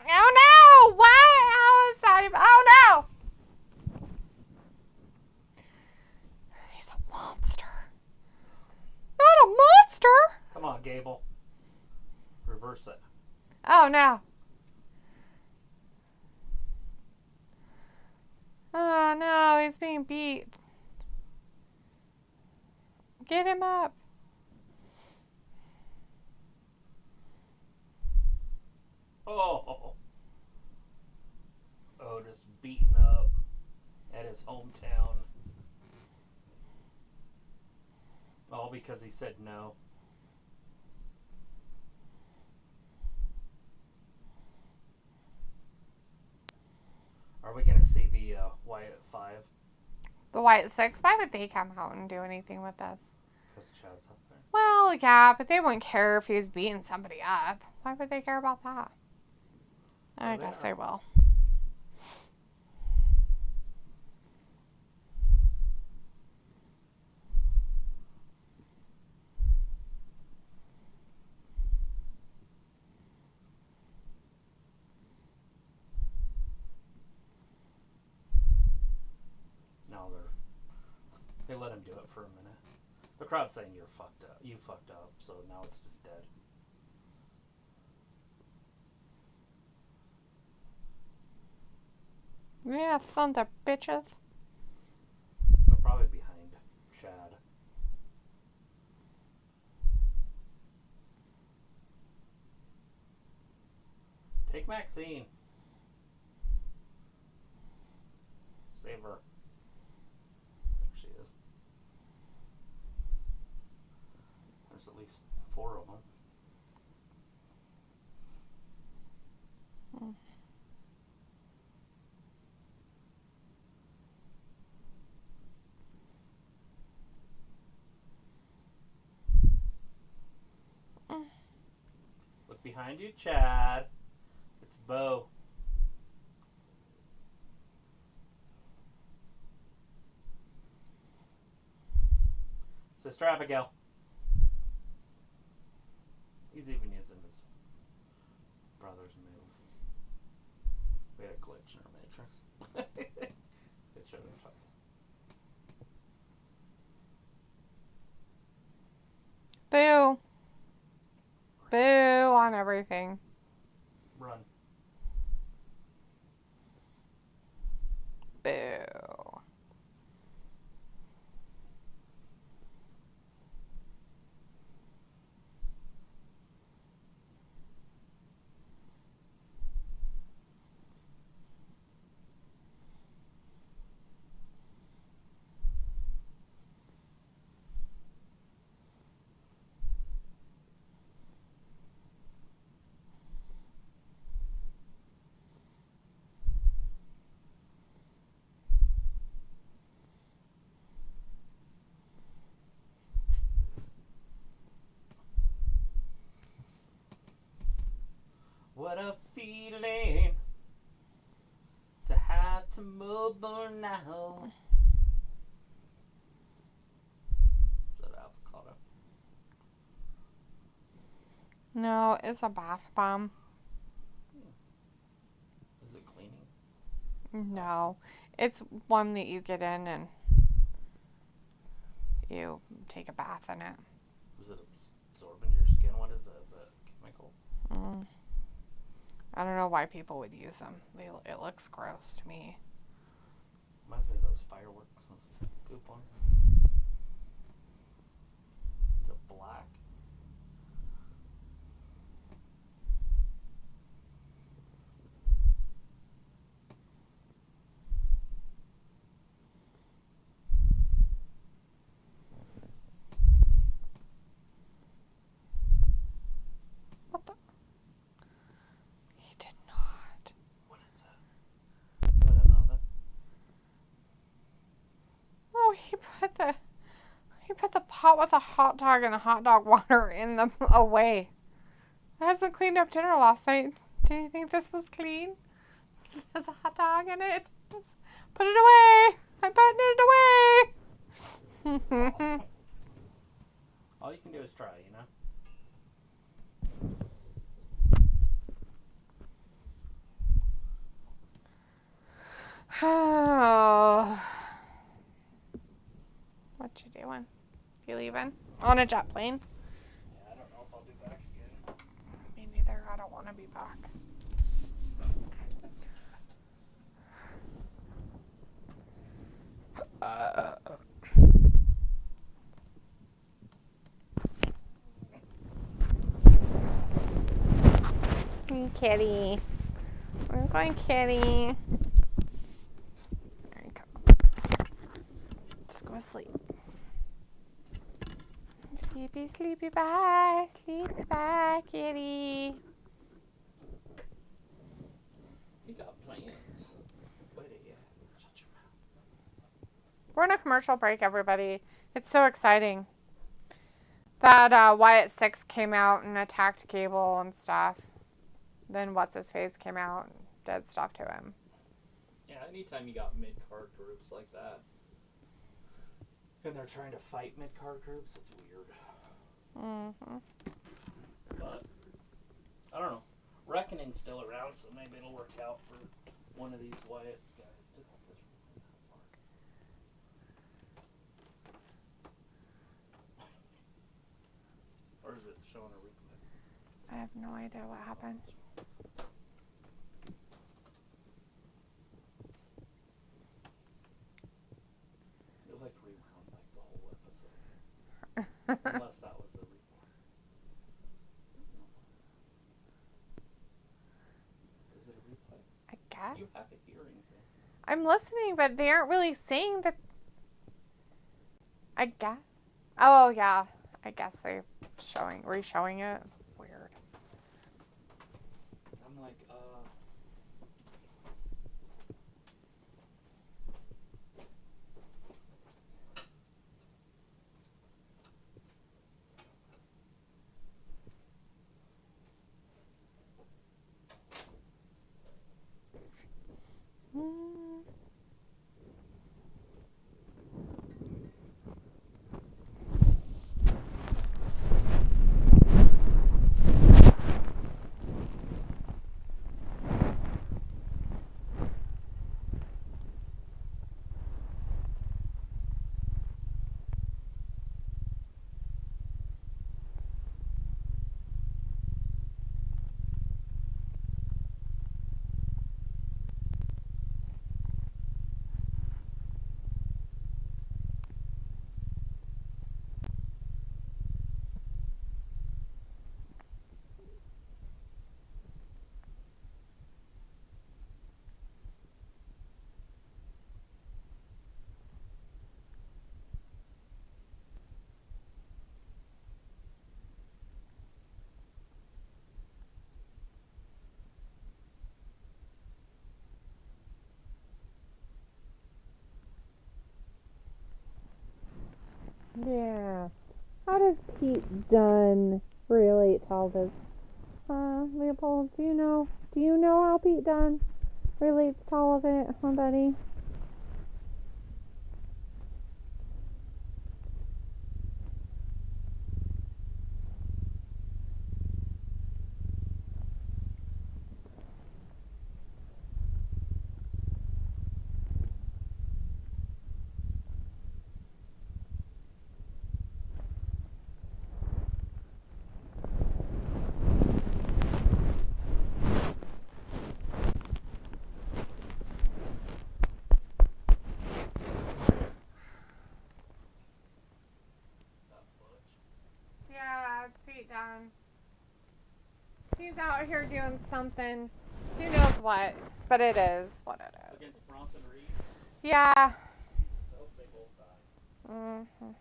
[SPEAKER 2] Oh no! What? How is that even? Oh no! He's a monster. Not a monster!
[SPEAKER 1] Come on, Gable. Reverse it.
[SPEAKER 2] Oh no. Oh no, he's being beat. Get him up.
[SPEAKER 1] Oh. Otis beaten up at his hometown. All because he said no. Are we going to see the Wyatt 5?
[SPEAKER 2] The White Six? Why would they come out and do anything with us?
[SPEAKER 1] Because Chad's up there.
[SPEAKER 2] Well, yeah, but they wouldn't care if he was beating somebody up. Why would they care about that? I guess they will.
[SPEAKER 1] No, they let him do it for a minute. The crowd's saying you're fucked up. You fucked up, so now it's just dead.
[SPEAKER 2] Yeah, sons of bitches.
[SPEAKER 1] They're probably behind Chad. Take Maxine. Save her. There she is. There's at least 4 of them. Look behind you, Chad. It's Bo. Sister Abigail. He's even using his brother's move. We had a glitch in our matrix. It showed him twice.
[SPEAKER 2] Boo. Boo on everything.
[SPEAKER 1] Run.
[SPEAKER 2] Boo.
[SPEAKER 1] What a feeling to have to move on now. Is that avocado?
[SPEAKER 2] No, it's a bath bomb.
[SPEAKER 1] Is it cleaning?
[SPEAKER 2] No. It's one that you get in and you take a bath in it.
[SPEAKER 1] Is it absorbing your skin? What is it? Is it chemical?
[SPEAKER 2] I don't know why people would use them. It looks gross to me.
[SPEAKER 1] Reminds me of those fireworks. Those poop on. Is it black?
[SPEAKER 2] What the? He did not.
[SPEAKER 1] What is that? Put it in the oven.
[SPEAKER 2] Oh, he put the pot with a hot dog and a hot dog water in them away. My husband cleaned up dinner last night. Do you think this was clean? There's a hot dog in it. Just put it away. I'm putting it away.
[SPEAKER 1] Awesome. All you can do is try, you know?
[SPEAKER 2] What you doing? You leaving? On a jet plane?
[SPEAKER 1] Yeah, I don't know if I'll be back again.
[SPEAKER 2] Me neither. I don't want to be back. Hey, kitty. We're going, kitty. There you go. Just go to sleep. Sleepy, sleepy, bye. Sleepy, bye, kitty.
[SPEAKER 1] You got plans. Wait a minute. Shut your mouth.
[SPEAKER 2] We're on a commercial break, everybody. It's so exciting. That Wyatt Six came out and attacked Gable and stuff. Then What's-His-Face came out and did stuff to him.
[SPEAKER 1] Yeah, anytime you got mid-card groups like that, and they're trying to fight mid-card groups, it's weird.
[SPEAKER 2] Mm-hmm.
[SPEAKER 1] But, I don't know. Reckoning's still around, so maybe it'll work out for one of these Wyatt guys to help this really far. Or is it showing a replay?
[SPEAKER 2] I have no idea what happened.
[SPEAKER 1] It was like rewound like the whole episode. Unless that was a replay. Is it a replay?
[SPEAKER 2] I guess.
[SPEAKER 1] You have a hearing thing.
[SPEAKER 2] I'm listening, but they aren't really saying that. I guess. Oh, yeah. I guess they're re-showing it. Weird.
[SPEAKER 1] I'm like,
[SPEAKER 2] Yeah. How does Pete Dunne relate to all this? Leopold, do you know how Pete Dunne relates to all of it, huh, buddy? Yeah, it's Pete Dunne. He's out here doing something. Who knows what? But it is what it is.
[SPEAKER 1] against Bronson Reed.
[SPEAKER 2] Yeah.
[SPEAKER 1] So they both died.
[SPEAKER 2] Mm-hmm.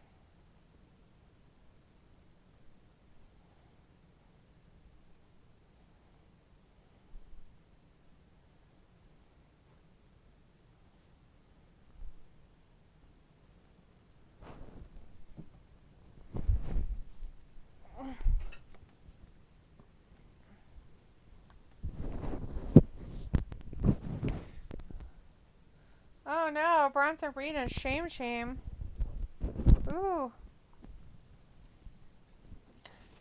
[SPEAKER 2] Oh no, Bronson Reed and shame. Ooh.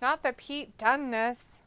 [SPEAKER 2] Not the Pete Dunne-ness.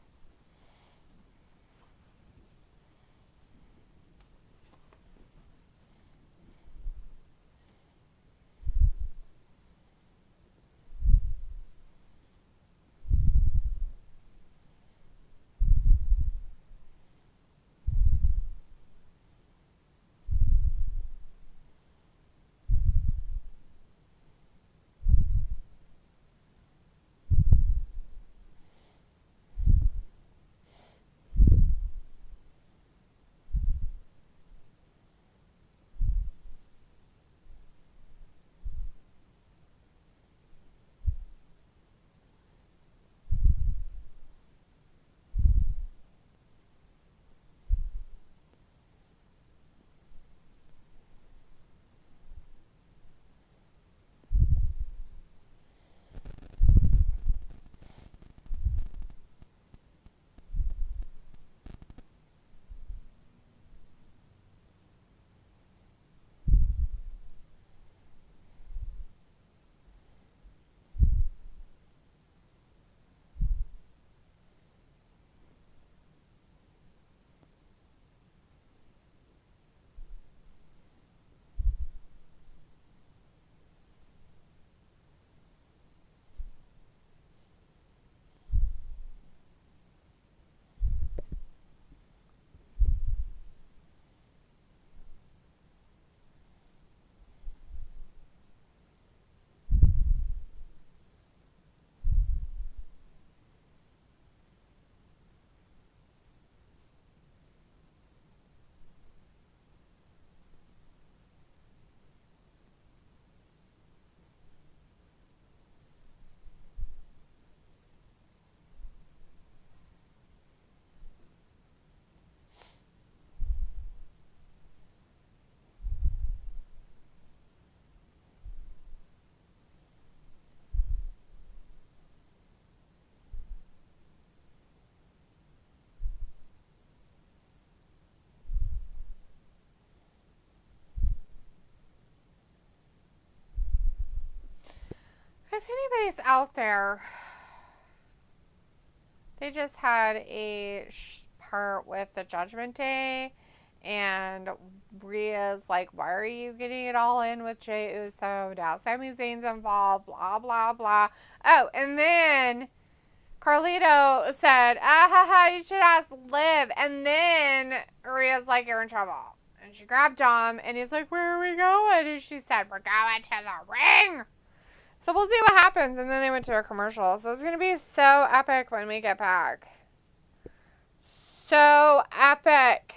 [SPEAKER 2] If anybody's out there, they just had a part with the Judgment Day, and Rhea's like, why are you getting it all in with Jey Uso? Now Sami Zayn's involved, blah, blah, blah. Oh, and then Carlito said, ah, ha, ha, you should ask Liv. And then Rhea's like, you're in trouble. And she grabbed Dom, and he's like, where are we going? And she said, we're going to the ring. So we'll see what happens. And then they went to a commercial. So it's going to be so epic when we get back. So epic.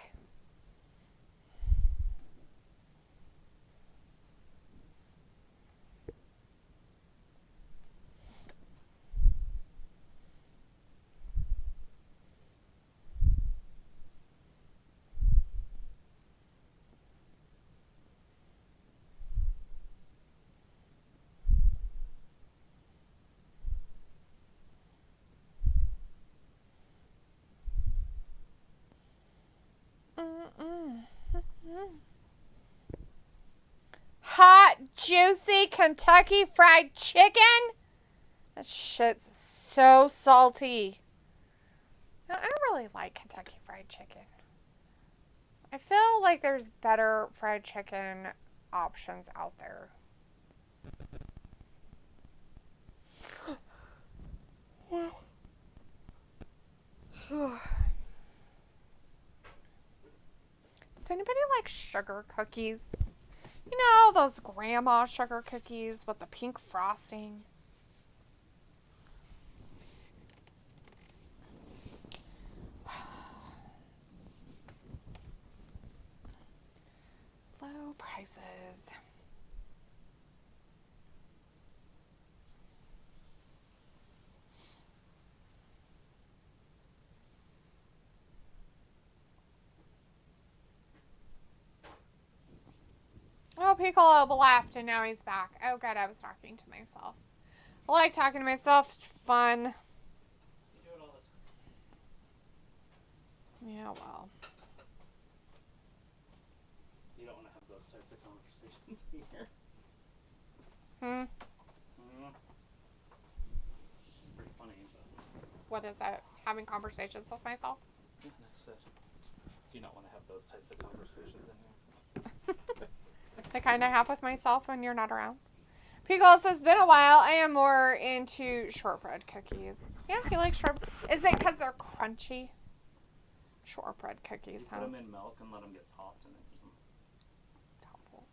[SPEAKER 2] Hot, juicy Kentucky Fried Chicken? That shit's so salty. No, I don't really like Kentucky Fried Chicken. I feel like there's better fried chicken options out there. Does anybody like sugar cookies? You know, those grandma sugar cookies with the pink frosting. Low prices. Oh, Piccolo left and now he's back. Oh, good. I was talking to myself. I like talking to myself. It's fun.
[SPEAKER 1] You do it all the time.
[SPEAKER 2] Yeah, well.
[SPEAKER 1] You don't want to have those types of conversations in here. Pretty funny, but...
[SPEAKER 2] What is it? Having conversations with myself?
[SPEAKER 1] Yeah, that's it. You don't want to have those types of conversations in here.
[SPEAKER 2] The kind I have with myself when you're not around. Piccolo says, it's been a while. I am more into shortbread cookies. Yeah, he likes shortbread. Is it because they're crunchy? Shortbread cookies, huh?
[SPEAKER 1] Put them in milk and let them get soft and then eat them.
[SPEAKER 2] Doubtful.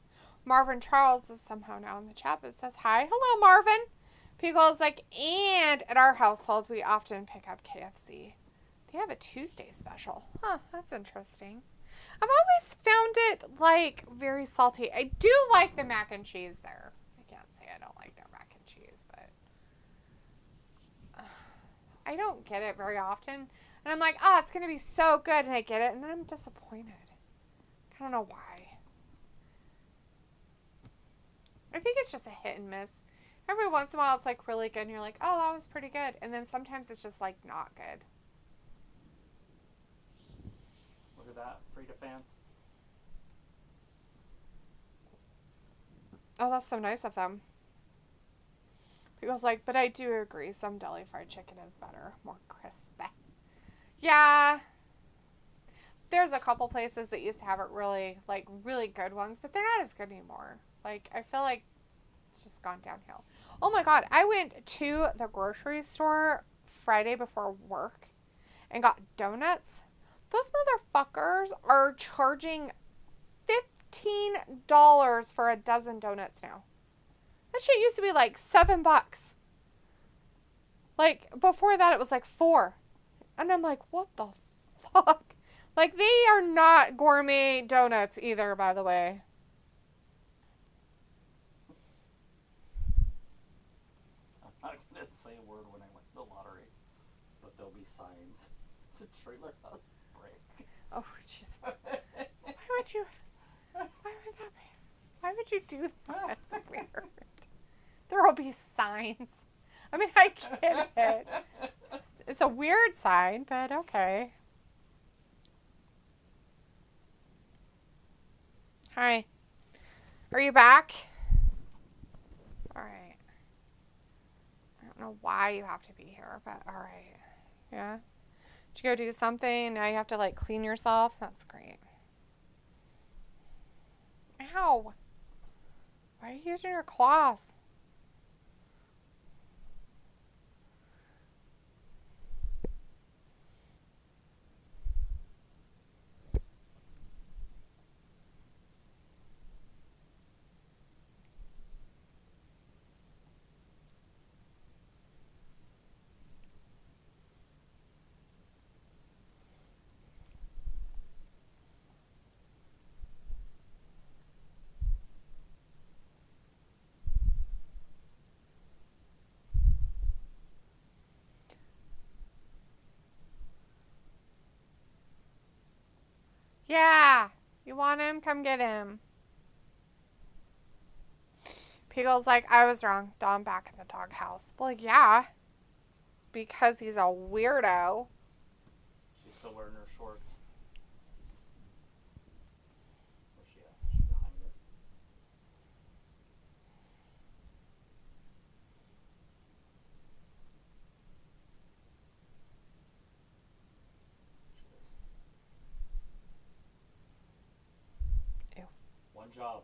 [SPEAKER 2] Marvin Charles is somehow now in the chat, but says, hi. Hello, Marvin. Piccolo's like, and at our household, we often pick up KFC. They have a Tuesday special. Huh, that's interesting. I've always found it, like, very salty. I do like the mac and cheese there. I can't say I don't like their mac and cheese, but I don't get it very often. And I'm like, oh, it's going to be so good, and I get it, and then I'm disappointed. I don't know why. I think it's just a hit and miss. Every once in a while, it's, like, really good, and you're like, oh, that was pretty good. And then sometimes it's just, like, not good.
[SPEAKER 1] Look at that, Frida fans.
[SPEAKER 2] Oh, that's so nice of them. People's like, but I do agree, some deli fried chicken is better, more crispy. Yeah. There's a couple places that used to have it really, like, really good ones, but they're not as good anymore. Like, I feel like it's just gone downhill. Oh my God, I went to the grocery store Friday before work and got donuts. Those motherfuckers are charging $15 for a dozen donuts now. That shit used to be like $7. Like, before that it was like $4. And I'm like, what the fuck? Like, they are not gourmet donuts either, by the way.
[SPEAKER 1] I'm not going to say a word when I win the lottery, but there'll be signs. It's a trailer house.
[SPEAKER 2] Oh, jeez. Why would you do that? It's weird. There will be signs. I mean, I get it. It's a weird sign, but okay. Hi. Are you back? All right. don't know why you have to be here, but all right. Yeah? Did you go do something? Now you have to, like, clean yourself? That's great. Ow! Why are you using your claws? Yeah! You want him? Come get him. Pickle's like, I was wrong. Dom back in the doghouse. Well, yeah. Because he's a weirdo.
[SPEAKER 1] She's still wearing her shorts. Where's she at? She's behind her.
[SPEAKER 2] Ew.
[SPEAKER 1] One job.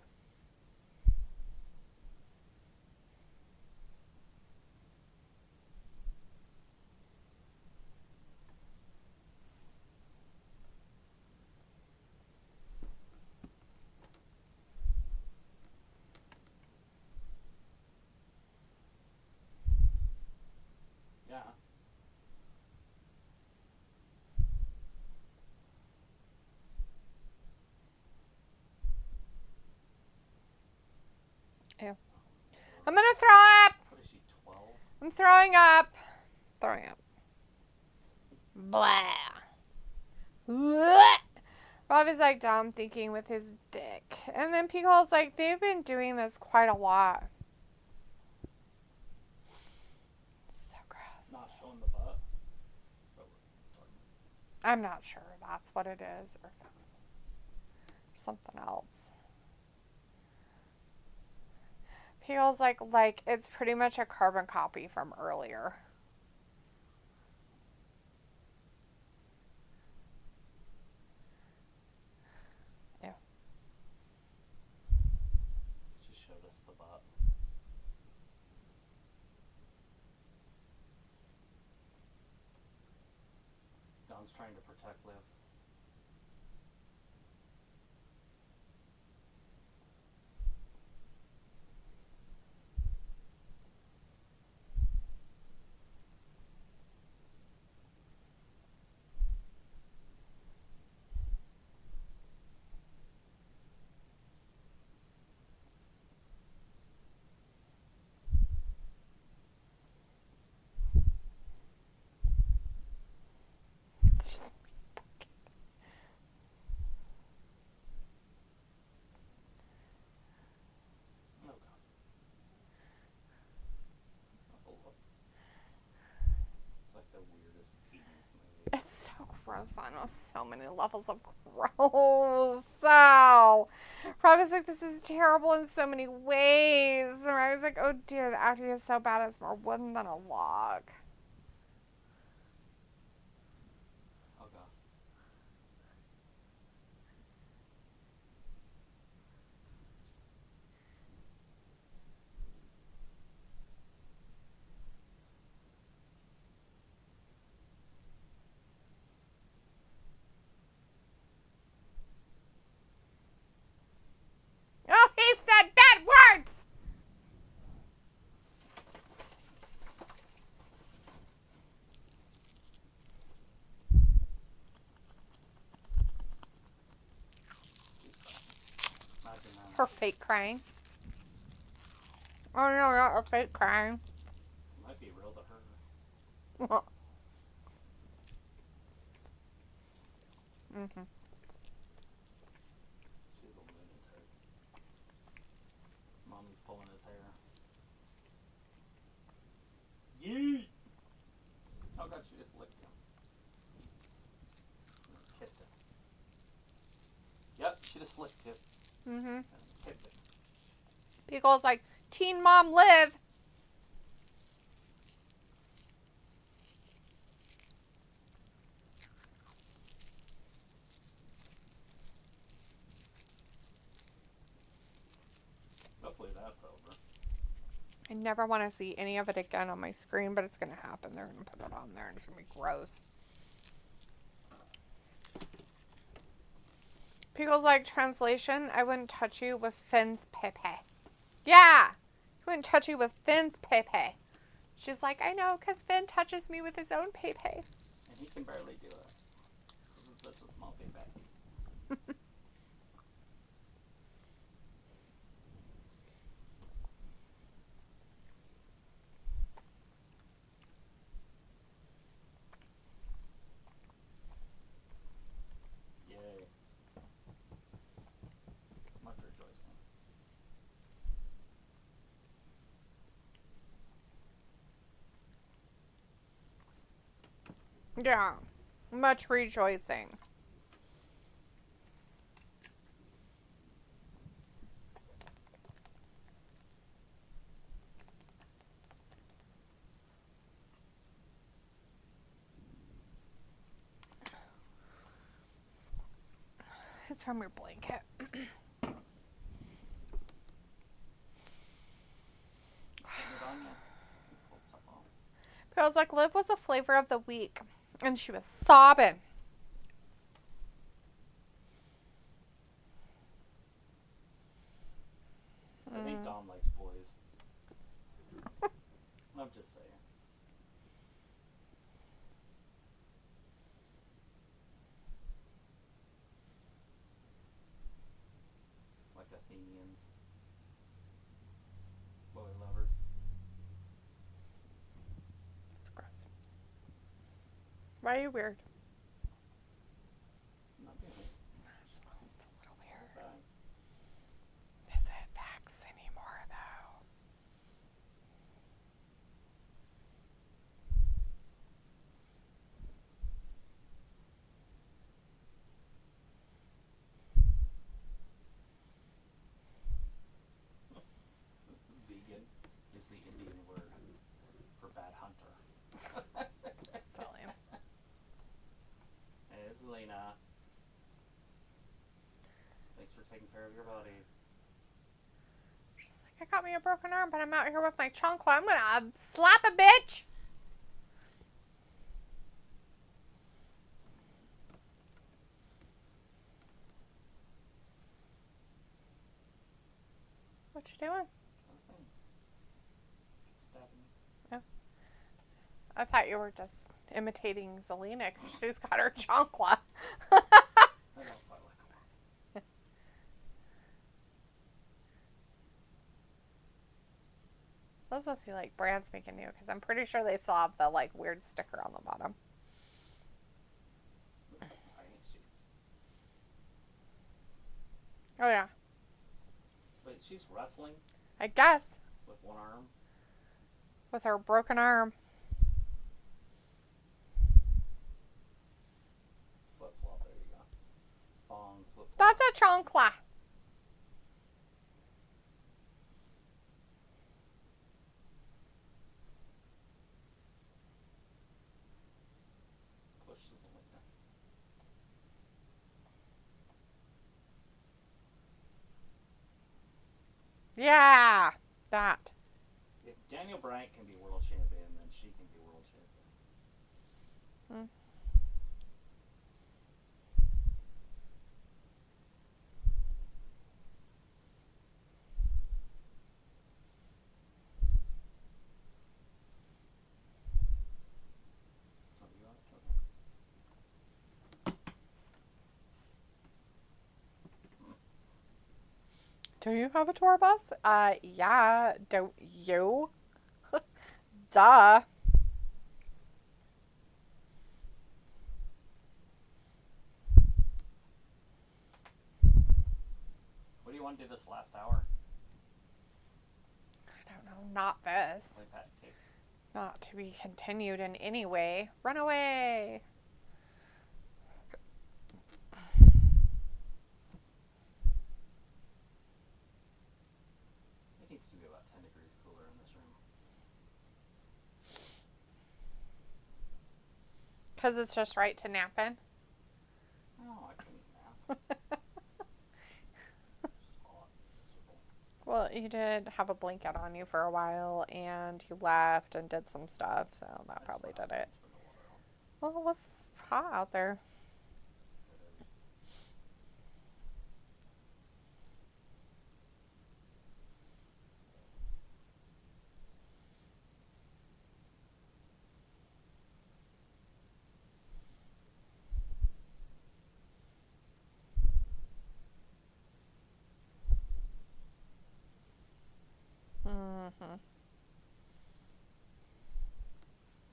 [SPEAKER 1] Yeah.
[SPEAKER 2] Ew. I'm gonna throw up!
[SPEAKER 1] What is she, 12?
[SPEAKER 2] I'm throwing up. Throwing up. Blah. Rob is like Dom thinking with his dick. And then Pickle's like, they've been doing this quite a lot. So gross.
[SPEAKER 1] Not showing the butt.
[SPEAKER 2] I'm not sure that's what it is or if it's something else. Pickle's like it's pretty much a carbon copy from earlier. Ew.
[SPEAKER 1] She showed us the butt. Dom's trying to protect Liv.
[SPEAKER 2] It's just
[SPEAKER 1] Oh, God. Oh, look. It's like the weirdest 80s movie.
[SPEAKER 2] it's so gross on so many levels of gross. So Rob is like, this is terrible in so many ways. And I was like, oh dear, the acting is so bad it's more wooden than a log.
[SPEAKER 1] Oh, God.
[SPEAKER 2] Oh, he said bad words!
[SPEAKER 1] Imagine that.
[SPEAKER 2] Her fake crying. Oh no, not her fake crying.
[SPEAKER 1] It might be real to her.
[SPEAKER 2] Mm-hmm.
[SPEAKER 1] She's a lunatic. Mommy's pulling his hair. Yeet! Oh, God, she just licked him. Kissed him. Yep, she just licked it.
[SPEAKER 2] Mm-hmm.
[SPEAKER 1] And kissed it.
[SPEAKER 2] Pickle's like, teen mom live.
[SPEAKER 1] it's over.
[SPEAKER 2] I never want to see any of it again on my screen, but it's going to happen. They're going to put it on there, and it's going to be gross. Pickles like translation. I wouldn't touch you with Finn's pepe. Yeah, I wouldn't touch you with Finn's pepe. She's like, I know, because Finn touches me with his own pepe.
[SPEAKER 1] And he can barely do it. This is such a small pepe. Yay. Much rejoicing.
[SPEAKER 2] Yeah, much rejoicing. It's from your blanket. But I was like, Liv was a flavor of the week. And she was sobbing.
[SPEAKER 1] I think Dom likes boys. I'm just saying. Like Athenians. Boy lovers.
[SPEAKER 2] It's gross. Why are you weird?
[SPEAKER 1] Not really.
[SPEAKER 2] It's a little weird.
[SPEAKER 1] Okay.
[SPEAKER 2] Is it Vax anymore, though?
[SPEAKER 1] Vegan is the Indian word for bad hunter.
[SPEAKER 2] Silly.
[SPEAKER 1] Hey, this is Lena. Thanks for taking care of your body.
[SPEAKER 2] She's like, I got me a broken arm, but I'm out here with my chancla. I'm gonna slap a bitch. What you doing?
[SPEAKER 1] Nothing. Stabbing me.
[SPEAKER 2] I thought you were just imitating Zelina because she's got her chancla.
[SPEAKER 1] I don't quite like them.
[SPEAKER 2] Those must be like brand spanking new because I'm pretty sure they still have the like weird sticker on the bottom.
[SPEAKER 1] Tiny sheets.
[SPEAKER 2] Oh yeah,
[SPEAKER 1] Wait, she's wrestling
[SPEAKER 2] I guess
[SPEAKER 1] with one arm?
[SPEAKER 2] with her broken arm.
[SPEAKER 1] Flip flop, there you go. Bong, flip flop.
[SPEAKER 2] That's a chancla.
[SPEAKER 1] Push something like that.
[SPEAKER 2] Yeah, that.
[SPEAKER 1] If Daniel Bryant can be world champion, then she can be world champion. Oh, you want to talk?
[SPEAKER 2] Do you have a tour bus? Yeah. Don't you? Duh.
[SPEAKER 1] What do you want to do this last hour?
[SPEAKER 2] I don't know. Not this.
[SPEAKER 1] Play pat cake.
[SPEAKER 2] Not to be continued in any way. Run away.
[SPEAKER 1] It needs to be about 10 degrees cooler in this room.
[SPEAKER 2] Because it's just right to nap in.
[SPEAKER 1] Oh, I couldn't nap. It's hot, miserable.
[SPEAKER 2] Well, you did have a blanket on you for a while, and you left and did some stuff, so that probably did it. Well, it was hot out there. Mm-hmm.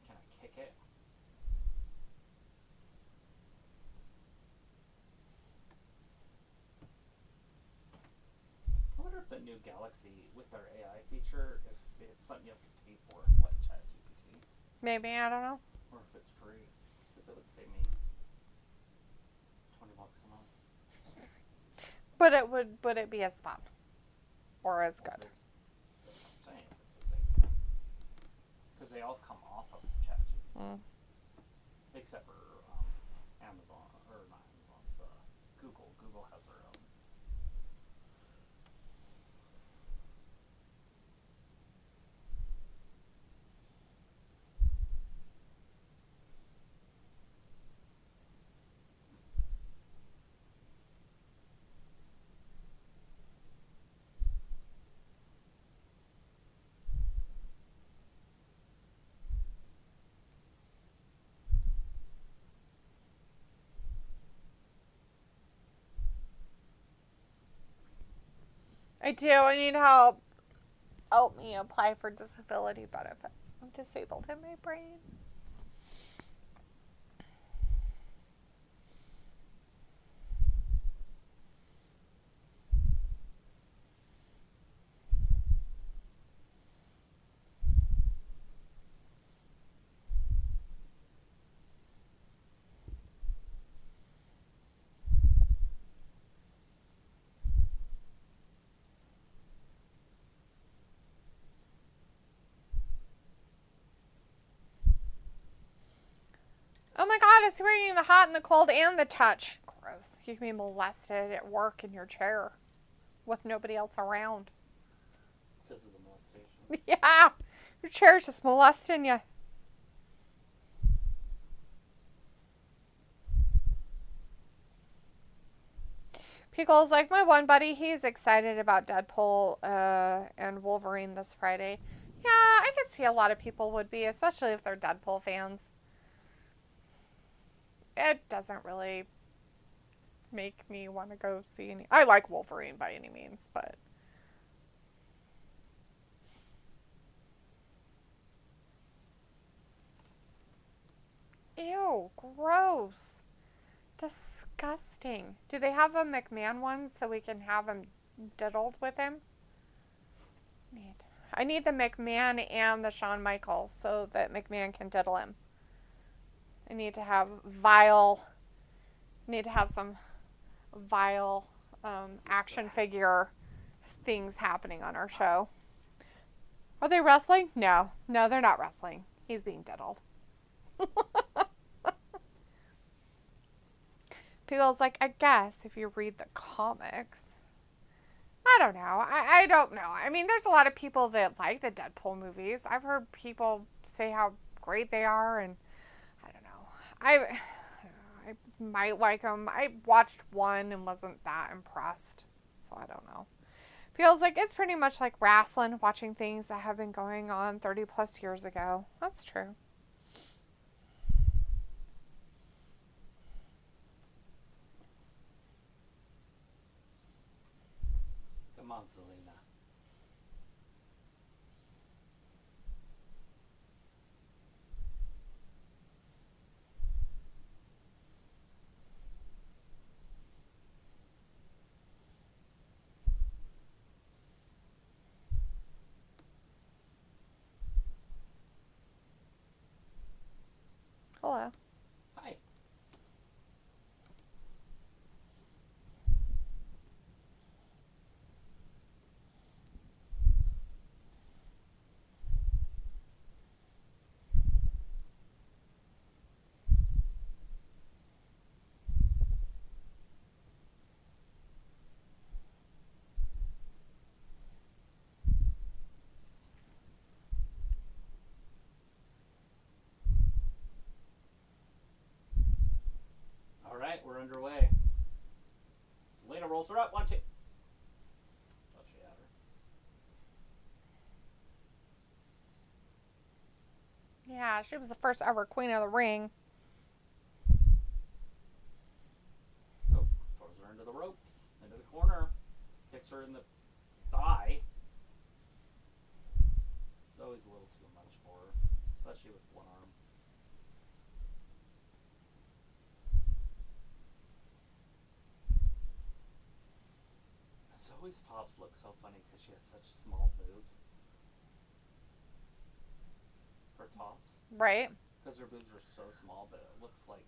[SPEAKER 1] Can I kick it? I wonder if the new Galaxy, with their AI feature, if it's something you have to pay for, like ChatGPT.
[SPEAKER 2] Maybe, I don't know.
[SPEAKER 1] Or if it's free. Because it would save me $20 a month.
[SPEAKER 2] But would it be as fun? Or as good?
[SPEAKER 1] That's what I'm saying. It's the same thing. Because they all come off of ChatGPT. Except for Amazon, or not Amazon's, Google. Google has their own.
[SPEAKER 2] I do. I need help. Help me apply for disability benefits. I'm disabled in my brain. Oh my god, it's bringing the hot and the cold and the touch. Gross. You can be molested at work in your chair with nobody else around.
[SPEAKER 1] Because of the molestation.
[SPEAKER 2] Yeah. Your chair's just molesting you. Pickle's like, my one buddy, he's excited about Deadpool and Wolverine this Friday. Yeah, I could see a lot of people would be, especially if they're Deadpool fans. It doesn't really make me want to go see any. I like Wolverine by any means, but. Ew, gross. Disgusting. Do they have a McMahon one so we can have him diddled with him? I need the McMahon and the Shawn Michaels so that McMahon can diddle him. I need to have some vile action figure things happening on our show. Are they wrestling? No, they're not wrestling. He's being diddled. People's like, I guess if you read the comics. I don't know. I don't know. I mean, there's a lot of people that like the Deadpool movies. I've heard people say how great they are, and I don't know. I might like them. I watched one and wasn't that impressed, so I don't know. Feels like it's pretty much like wrestling, watching things that have been going on 30 plus years ago. That's true.
[SPEAKER 1] Come on, Selena.
[SPEAKER 2] Hello.
[SPEAKER 1] Hi. got 1, 2. Oh, she had her.
[SPEAKER 2] Yeah, she was the first ever queen of the ring.
[SPEAKER 1] Oh, throws her into the ropes, into the corner, kicks her in the thigh. It's always a little too much for her, especially with one arm. Zoe's tops look so funny because she has such small boobs. Her tops.
[SPEAKER 2] Right.
[SPEAKER 1] Because her boobs are so small that it looks like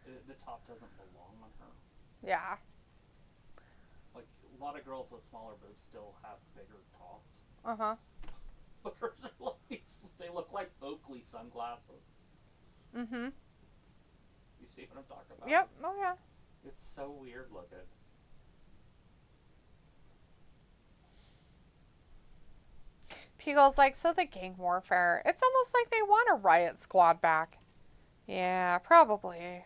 [SPEAKER 1] the top doesn't belong on her.
[SPEAKER 2] Yeah.
[SPEAKER 1] Like, a lot of girls with smaller boobs still have bigger tops.
[SPEAKER 2] Uh-huh.
[SPEAKER 1] But hers are like they look like Oakley sunglasses.
[SPEAKER 2] Mm-hmm.
[SPEAKER 1] You see what I'm talking about?
[SPEAKER 2] Yep. Oh, yeah.
[SPEAKER 1] It's so weird looking.
[SPEAKER 2] Peagle's like, so the gang warfare. It's almost like they want a riot squad back. Yeah, probably.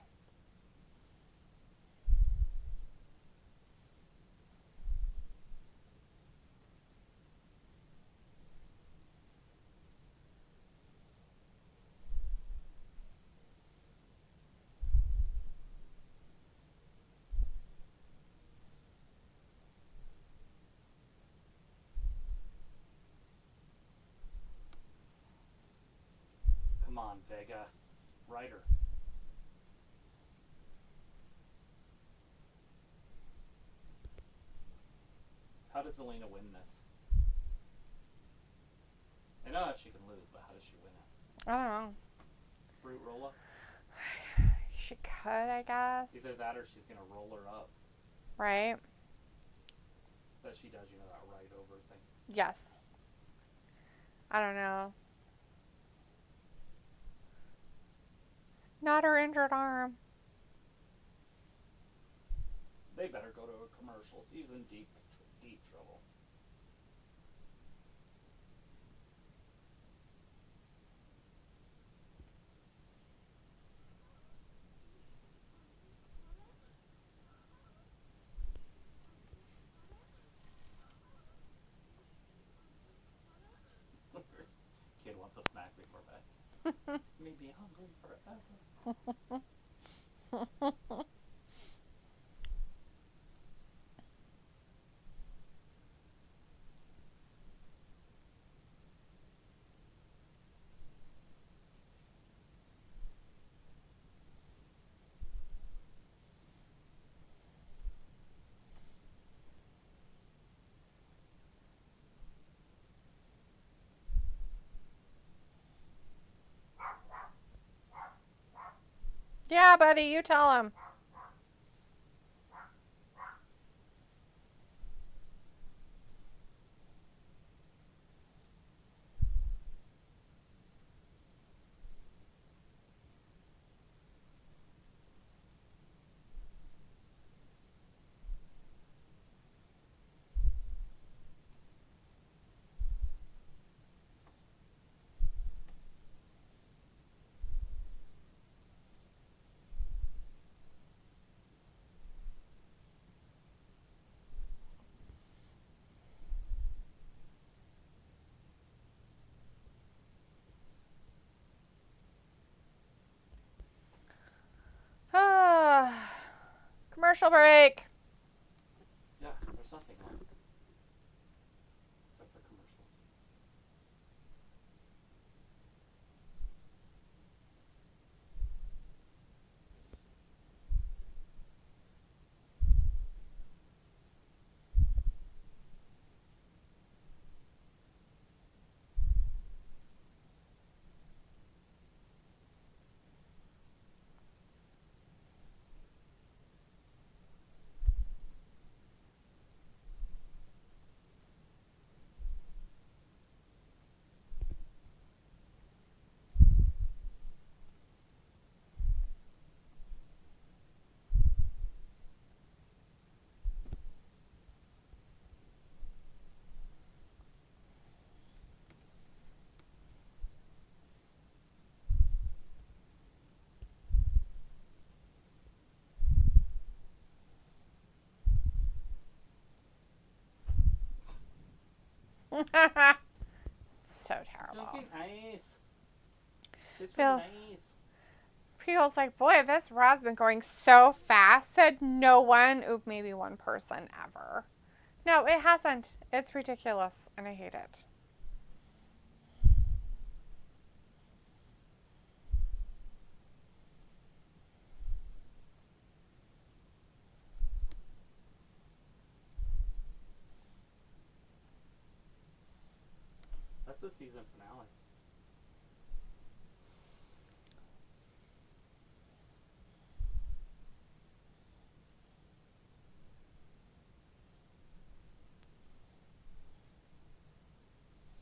[SPEAKER 1] Come on, Vega. Ryder. How does Zelina win this? I know that she can lose, but how does she win it?
[SPEAKER 2] I don't know.
[SPEAKER 1] Fruit roll up?
[SPEAKER 2] She could, I guess.
[SPEAKER 1] Either that or she's going to roll her up.
[SPEAKER 2] Right?
[SPEAKER 1] That she does, that right over thing.
[SPEAKER 2] Yes. I don't know. Not her injured arm.
[SPEAKER 1] They better go to a commercial. He's in deep trouble. Kid wants a snack before bed. Me be hungry forever.
[SPEAKER 2] Yeah, buddy, you tell him. Commercial break.
[SPEAKER 1] Yeah, there's nothing on. Except for commercials.
[SPEAKER 2] So terrible.
[SPEAKER 1] Don't get nice. It's
[SPEAKER 2] Bill-
[SPEAKER 1] nice.
[SPEAKER 2] People's like, boy, this Raw's been going so fast. Said no one, maybe one person ever. No, it hasn't. It's ridiculous, and I hate it.
[SPEAKER 1] That's the season finale.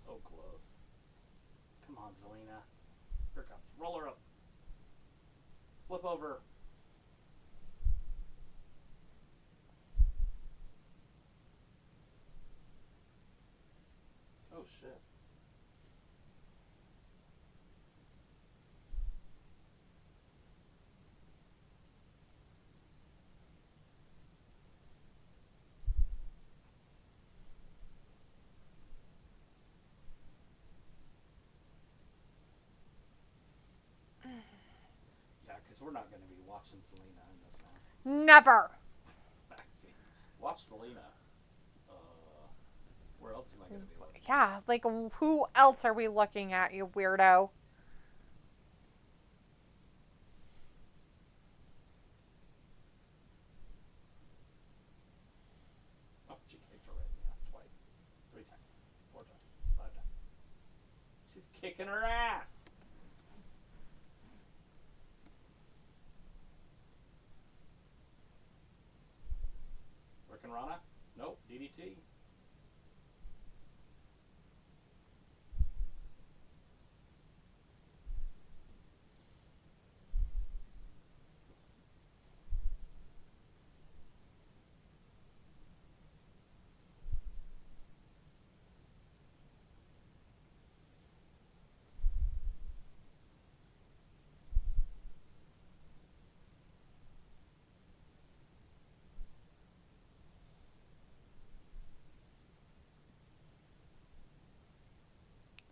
[SPEAKER 1] So close. Come on, Zelina. Here it comes. Roll her up. Flip over. Oh, shit. Yeah, because we're not going to be watching Zelina in this one.
[SPEAKER 2] Never.
[SPEAKER 1] Watch Zelina. Where else am I going to be looking?
[SPEAKER 2] Yeah, like, who else are we looking at, you weirdo?
[SPEAKER 1] Oh, she kicked her right in the ass twice. 3 times. 4 times. 5 times. She's kicking her ass. Working Rana? Nope. DDT.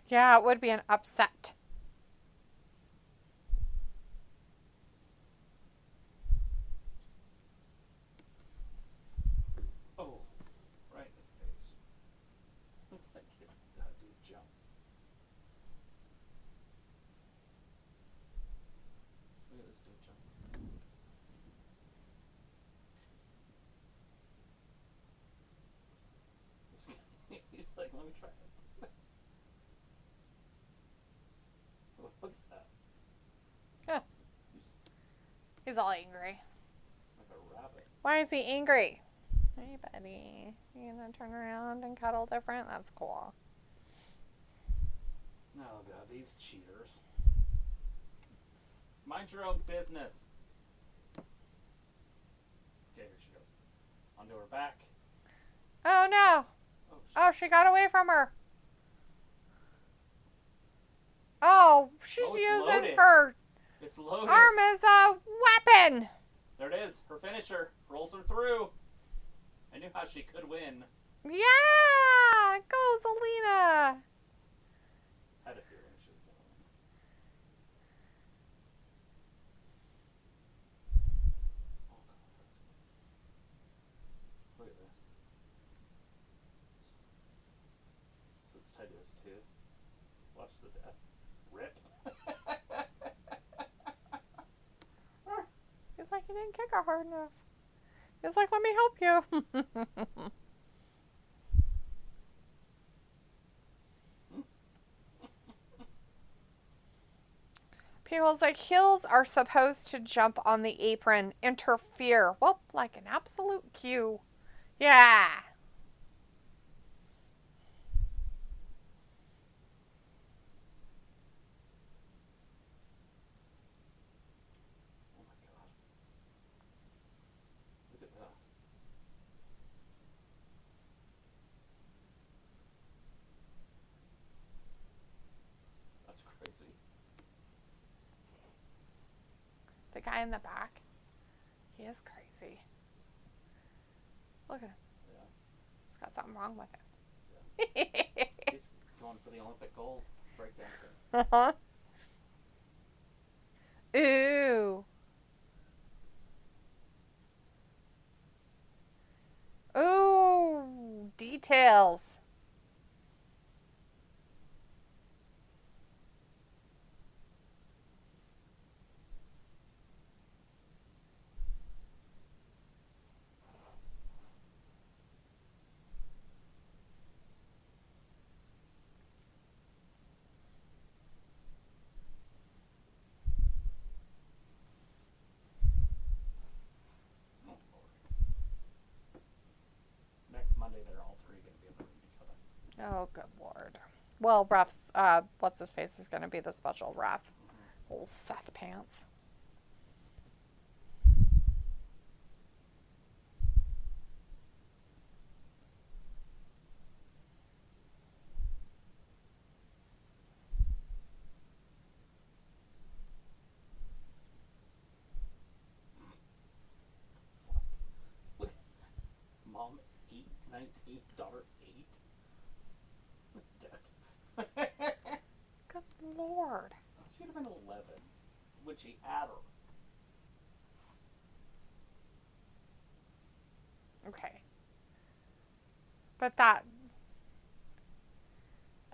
[SPEAKER 2] Yeah, it would be an upset.
[SPEAKER 1] Oh, right in the face. That kid, that dude jump. Look at this dude jump. He's like, let me try it. Look at that.
[SPEAKER 2] Yeah.
[SPEAKER 1] He's
[SPEAKER 2] He's all angry.
[SPEAKER 1] like a rabbit.
[SPEAKER 2] Why is he angry? Hey, buddy. You gonna turn around and cuddle different? That's cool.
[SPEAKER 1] Oh, God, these cheaters. Mind your own business. Okay, here she goes. Onto her back.
[SPEAKER 2] Oh, no.
[SPEAKER 1] Oh,
[SPEAKER 2] Oh, she got away from her. Oh, she's
[SPEAKER 1] Oh, it's
[SPEAKER 2] using
[SPEAKER 1] loaded.
[SPEAKER 2] her
[SPEAKER 1] it's loaded.
[SPEAKER 2] arm as a weapon.
[SPEAKER 1] There it is. Her finisher. Rolls her through. I knew how she could win.
[SPEAKER 2] Yeah. Go, Zelina.
[SPEAKER 1] Had a feeling she was going to win. Oh, God, that's good. Look at this. So it's tied to his tooth. Watch the death. Rip.
[SPEAKER 2] He's like, you didn't kick her hard enough. He's like, let me help you. People's like, heels are supposed to jump on the apron, interfere. Well, like an absolute cue. Yeah.
[SPEAKER 1] Oh, my God. Look at that. That's crazy.
[SPEAKER 2] The guy in the back, he is crazy. Look at him.
[SPEAKER 1] Yeah.
[SPEAKER 2] He's got something wrong with him.
[SPEAKER 1] going for the Olympic gold breakdancer.
[SPEAKER 2] Uh-huh. Ooh. Ooh. Details.
[SPEAKER 1] Oh, Lord. Next Monday, they're all three going to be in the ring together.
[SPEAKER 2] Oh, good Lord. Well, refs, what's his face is going to be the special ref. Old Seth Pants.
[SPEAKER 1] Mom, 8, 19, daughter, 8.
[SPEAKER 2] Good Lord.
[SPEAKER 1] She'd have been 11 when she had her.
[SPEAKER 2] Okay. But that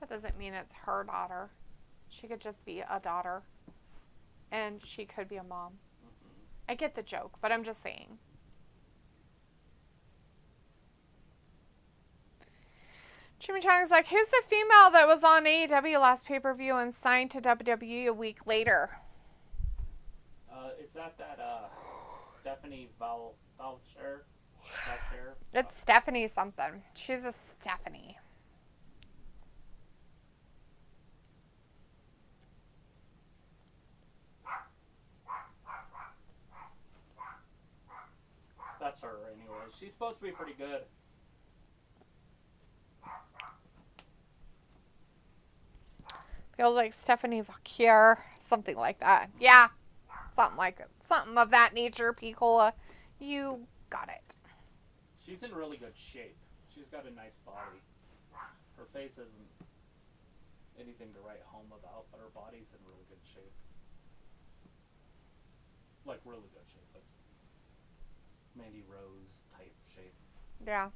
[SPEAKER 2] doesn't mean it's her daughter. She could just be a daughter. And she could be a mom.
[SPEAKER 1] Mm-hmm.
[SPEAKER 2] I get the joke, but I'm just saying. Jimmy Chong's like, who's the female that was on AEW last pay-per-view and signed to WWE a week later?
[SPEAKER 1] Is that Stephanie Voucher?
[SPEAKER 2] It's Stephanie something. She's a Stephanie.
[SPEAKER 1] That's her anyway. She's supposed to be pretty good.
[SPEAKER 2] Feels like Stephanie Vauquier, something like that. Yeah, something like it. Something of that nature, Picola. You got it.
[SPEAKER 1] She's in really good shape. She's got a nice body. Her face isn't anything to write home about, but her body's in really good shape. Like, really good shape. Like Mandy Rose type shape.
[SPEAKER 2] Yeah.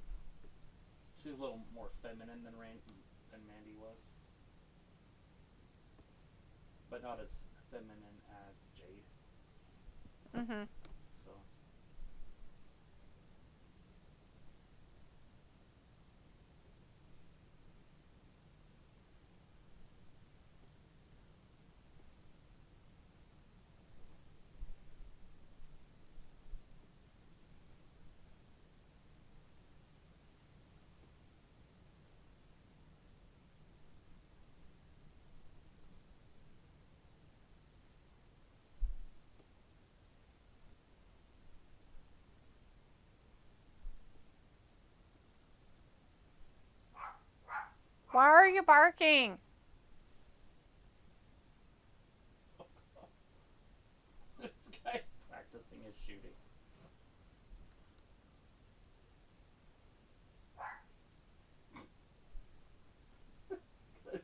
[SPEAKER 1] She's a little more feminine than Mandy was. But not as feminine as Jade.
[SPEAKER 2] Mm-hmm.
[SPEAKER 1] So.
[SPEAKER 2] Why are you barking?
[SPEAKER 1] This guy's practicing his shooting.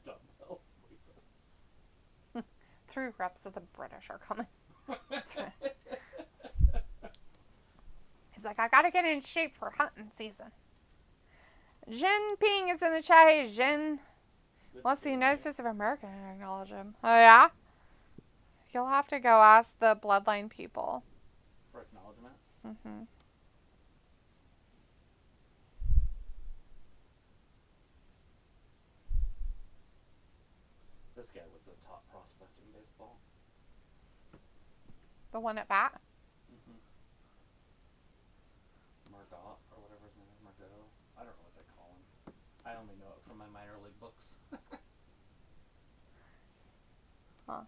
[SPEAKER 1] Dumbbell.
[SPEAKER 2] 3 reps of the British are coming. He's like, I gotta get in shape for hunting season. Jin Ping is in the chat. Hey, Jin. Wants the United States of America to acknowledge him. Oh, yeah? You'll have to go ask the Bloodline people.
[SPEAKER 1] For acknowledgement?
[SPEAKER 2] Mm-hmm.
[SPEAKER 1] This guy was a top prospect in baseball.
[SPEAKER 2] The one at bat?
[SPEAKER 1] Mm-hmm. Margot, or whatever his name is, Margot. I don't know what they call him. I only know it from my minor league books.
[SPEAKER 2] Huh.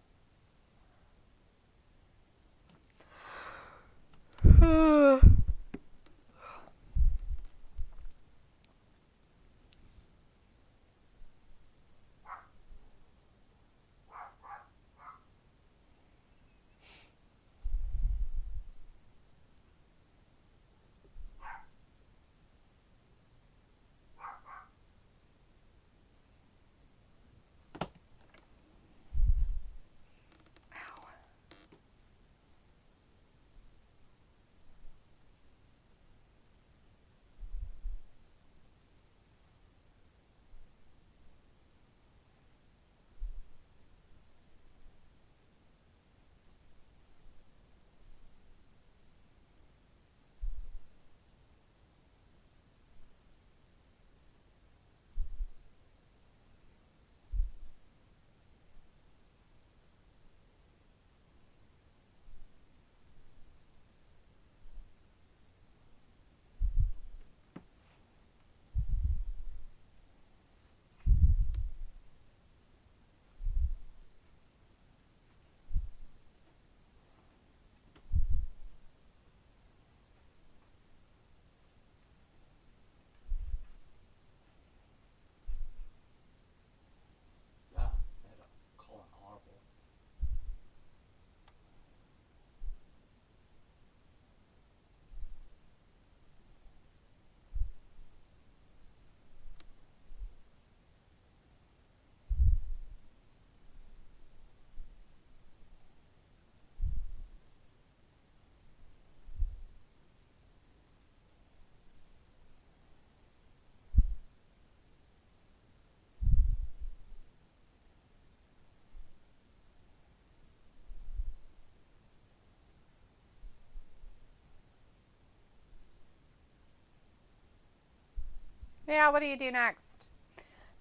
[SPEAKER 2] Yeah, what do you do next?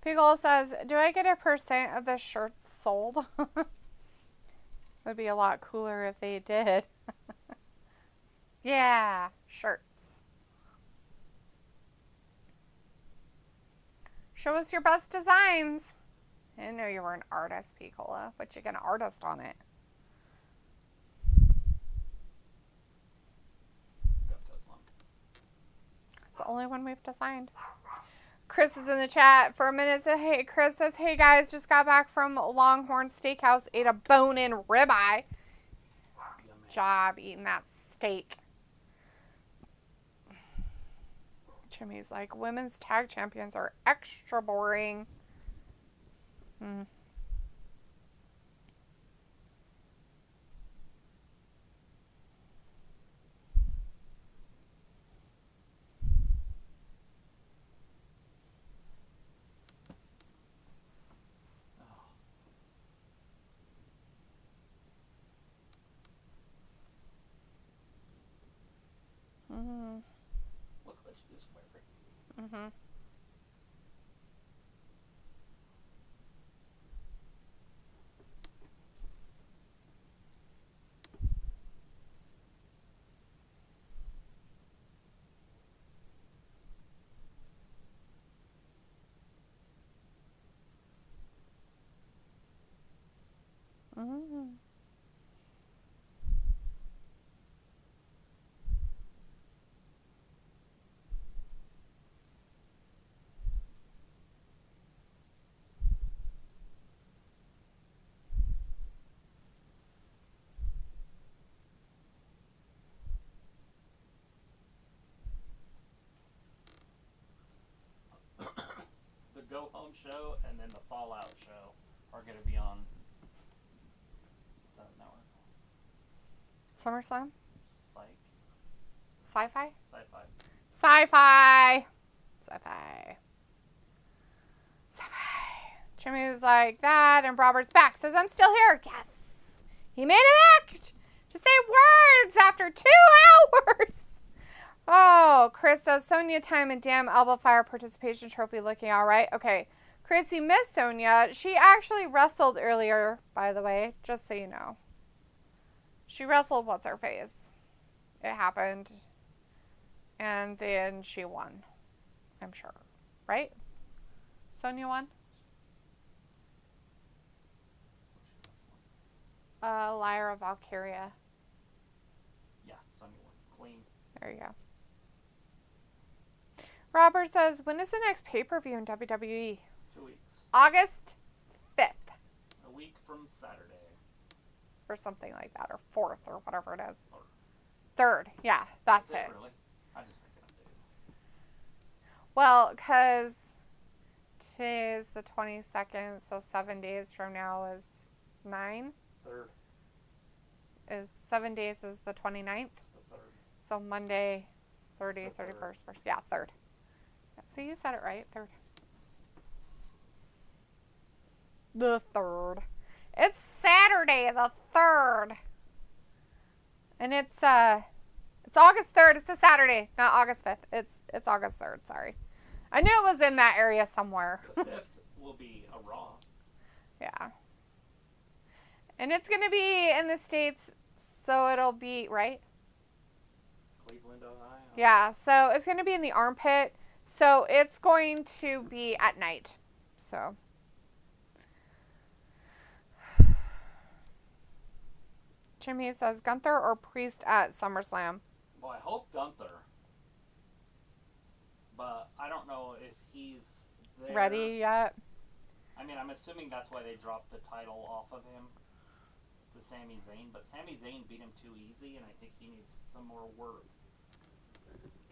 [SPEAKER 2] Pickle says, do I get a % of the shirts sold? Would be a lot cooler if they did. Yeah, shirts. Show us your best designs. I didn't know you were an artist, Piccola, but you can artist on it. It's the only one we've designed. Chris is in the chat for a minute. Hey, Chris says, hey guys, just got back from Longhorn Steakhouse, ate a bone-in ribeye. Job eating that steak. Jimmy's like, women's tag champions are extra boring.
[SPEAKER 1] Look what you just wearing. The Go Home show and then the Fallout show are going to be on. What's that network?
[SPEAKER 2] SummerSlam?
[SPEAKER 1] Sci-fi?
[SPEAKER 2] Sci-fi?
[SPEAKER 1] Sci-fi.
[SPEAKER 2] Sci-fi. Jimmy's like that, and Robert's back. Says, I'm still here. Yes. He made it back to say words after 2 hours. Oh, Chris says, Sonya time and damn elbow fire participation trophy looking all right. Okay, Chris, you missed Sonya. She actually wrestled earlier, by the way, just so you know. She wrestled what's-her-face. It happened. And then she won. I'm sure. Right? Sonya won? Lyra Valkyria.
[SPEAKER 1] Yeah, Sonya won. Clean.
[SPEAKER 2] There you go. Robert says, when is the next pay-per-view in WWE?
[SPEAKER 1] 2 weeks.
[SPEAKER 2] August 5th.
[SPEAKER 1] A week from Saturday.
[SPEAKER 2] Or something like that. Or 4th or whatever it is. 3rd. Yeah, that's it.
[SPEAKER 1] Really? I just make it updated.
[SPEAKER 2] Well, because today is the 22nd, so 7 days from now is 9.
[SPEAKER 1] 3rd.
[SPEAKER 2] 7 days is the 29th.
[SPEAKER 1] The 3rd.
[SPEAKER 2] So Monday, 30th, 31st. 1st. Yeah, 3rd. So you said it right. 3rd. The 3rd. It's Saturday, the 3rd. And it's August 3rd. It's a Saturday, not August 5th. It's August 3rd, sorry. I knew it was in that area somewhere.
[SPEAKER 1] The 5th will be a Raw.
[SPEAKER 2] Yeah. And it's going to be in the States, so it'll be, right?
[SPEAKER 1] Cleveland, Ohio.
[SPEAKER 2] Yeah, so it's going to be in the armpit. So it's going to be at night. So. Jimmy says, Gunther or Priest at SummerSlam?
[SPEAKER 1] Well, I hope Gunther. But I don't know if he's there.
[SPEAKER 2] Ready yet?
[SPEAKER 1] I mean, I'm assuming that's why they dropped the title off of him. The Sami Zayn. But Sami Zayn beat him too easy, and I think he needs some more work.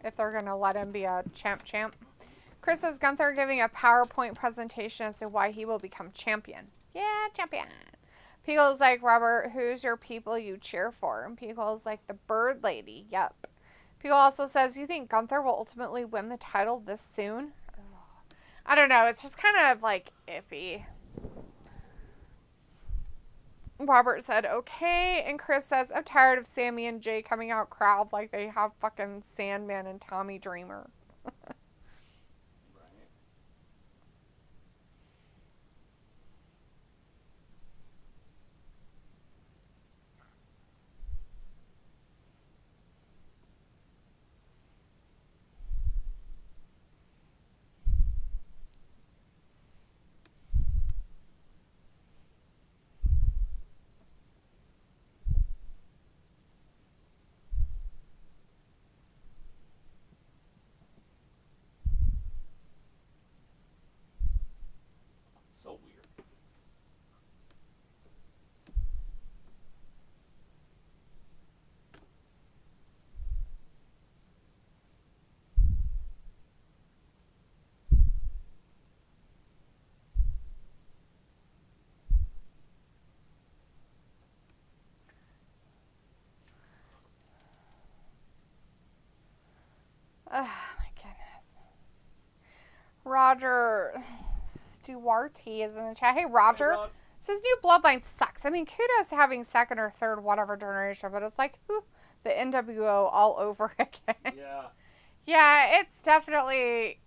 [SPEAKER 2] If they're going to let him be a champ. Chris says, Gunther giving a PowerPoint presentation as to why he will become champion. Yeah, champion. Pickle's like, Robert, who's your people you cheer for? And Pickle's like, the Bird Lady. Yep. Pickle also says, you think Gunther will ultimately win the title this soon? I don't know. It's just kind of like iffy. Robert said, okay. And Chris says, I'm tired of Sammy and Jay coming out crowd like they have fucking Sandman and Tommy Dreamer.
[SPEAKER 1] Right.
[SPEAKER 2] Oh my goodness. Roger Stewart is in the chat. Hey, Roger.
[SPEAKER 1] Hey, Rod.
[SPEAKER 2] Says new bloodline sucks. I mean, kudos to having second or third whatever generation, but it's like, whew, the NWO all over again.
[SPEAKER 1] Yeah.
[SPEAKER 2] Yeah, it's definitely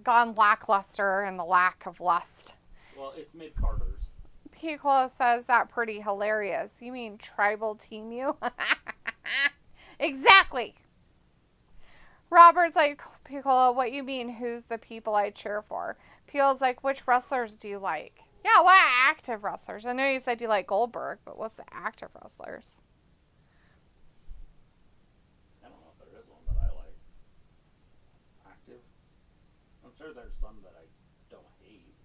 [SPEAKER 2] gone lackluster in the lack of lust.
[SPEAKER 1] Well, it's mid-carders.
[SPEAKER 2] Piccolo says that pretty hilarious. You mean tribal team you? Exactly. Robert's like, Piccolo, what you mean, who's the people I cheer for? Piccolo's like, which wrestlers do you like? Yeah, what active wrestlers? I know you said you like Goldberg, but what's the active wrestlers?
[SPEAKER 1] I don't know if there is one that I like. Active? I'm sure there's some that I don't hate.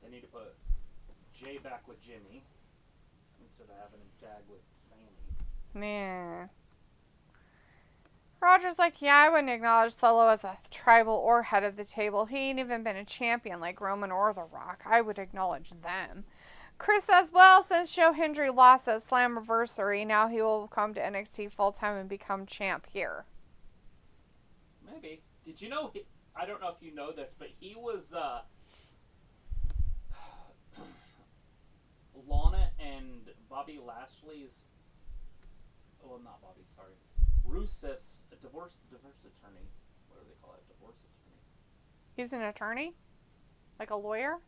[SPEAKER 1] They need to put Jay back with Jimmy instead of having him tag with Sammy.
[SPEAKER 2] Yeah. Roger's like, yeah, I wouldn't acknowledge Solo as a tribal or head of the table. He ain't even been a champion like Roman or The Rock. I would acknowledge them. Chris says, well, since Joe Hendry lost at Slammiversary, now he will come to NXT full-time and become champ here.
[SPEAKER 1] Maybe. Did you know, I don't know if you know this, but he was, Lana and Bobby Lashley's, well, not Bobby, sorry, Rusev's divorce attorney. What do they call it? Divorce attorney.
[SPEAKER 2] He's an attorney? Like a lawyer?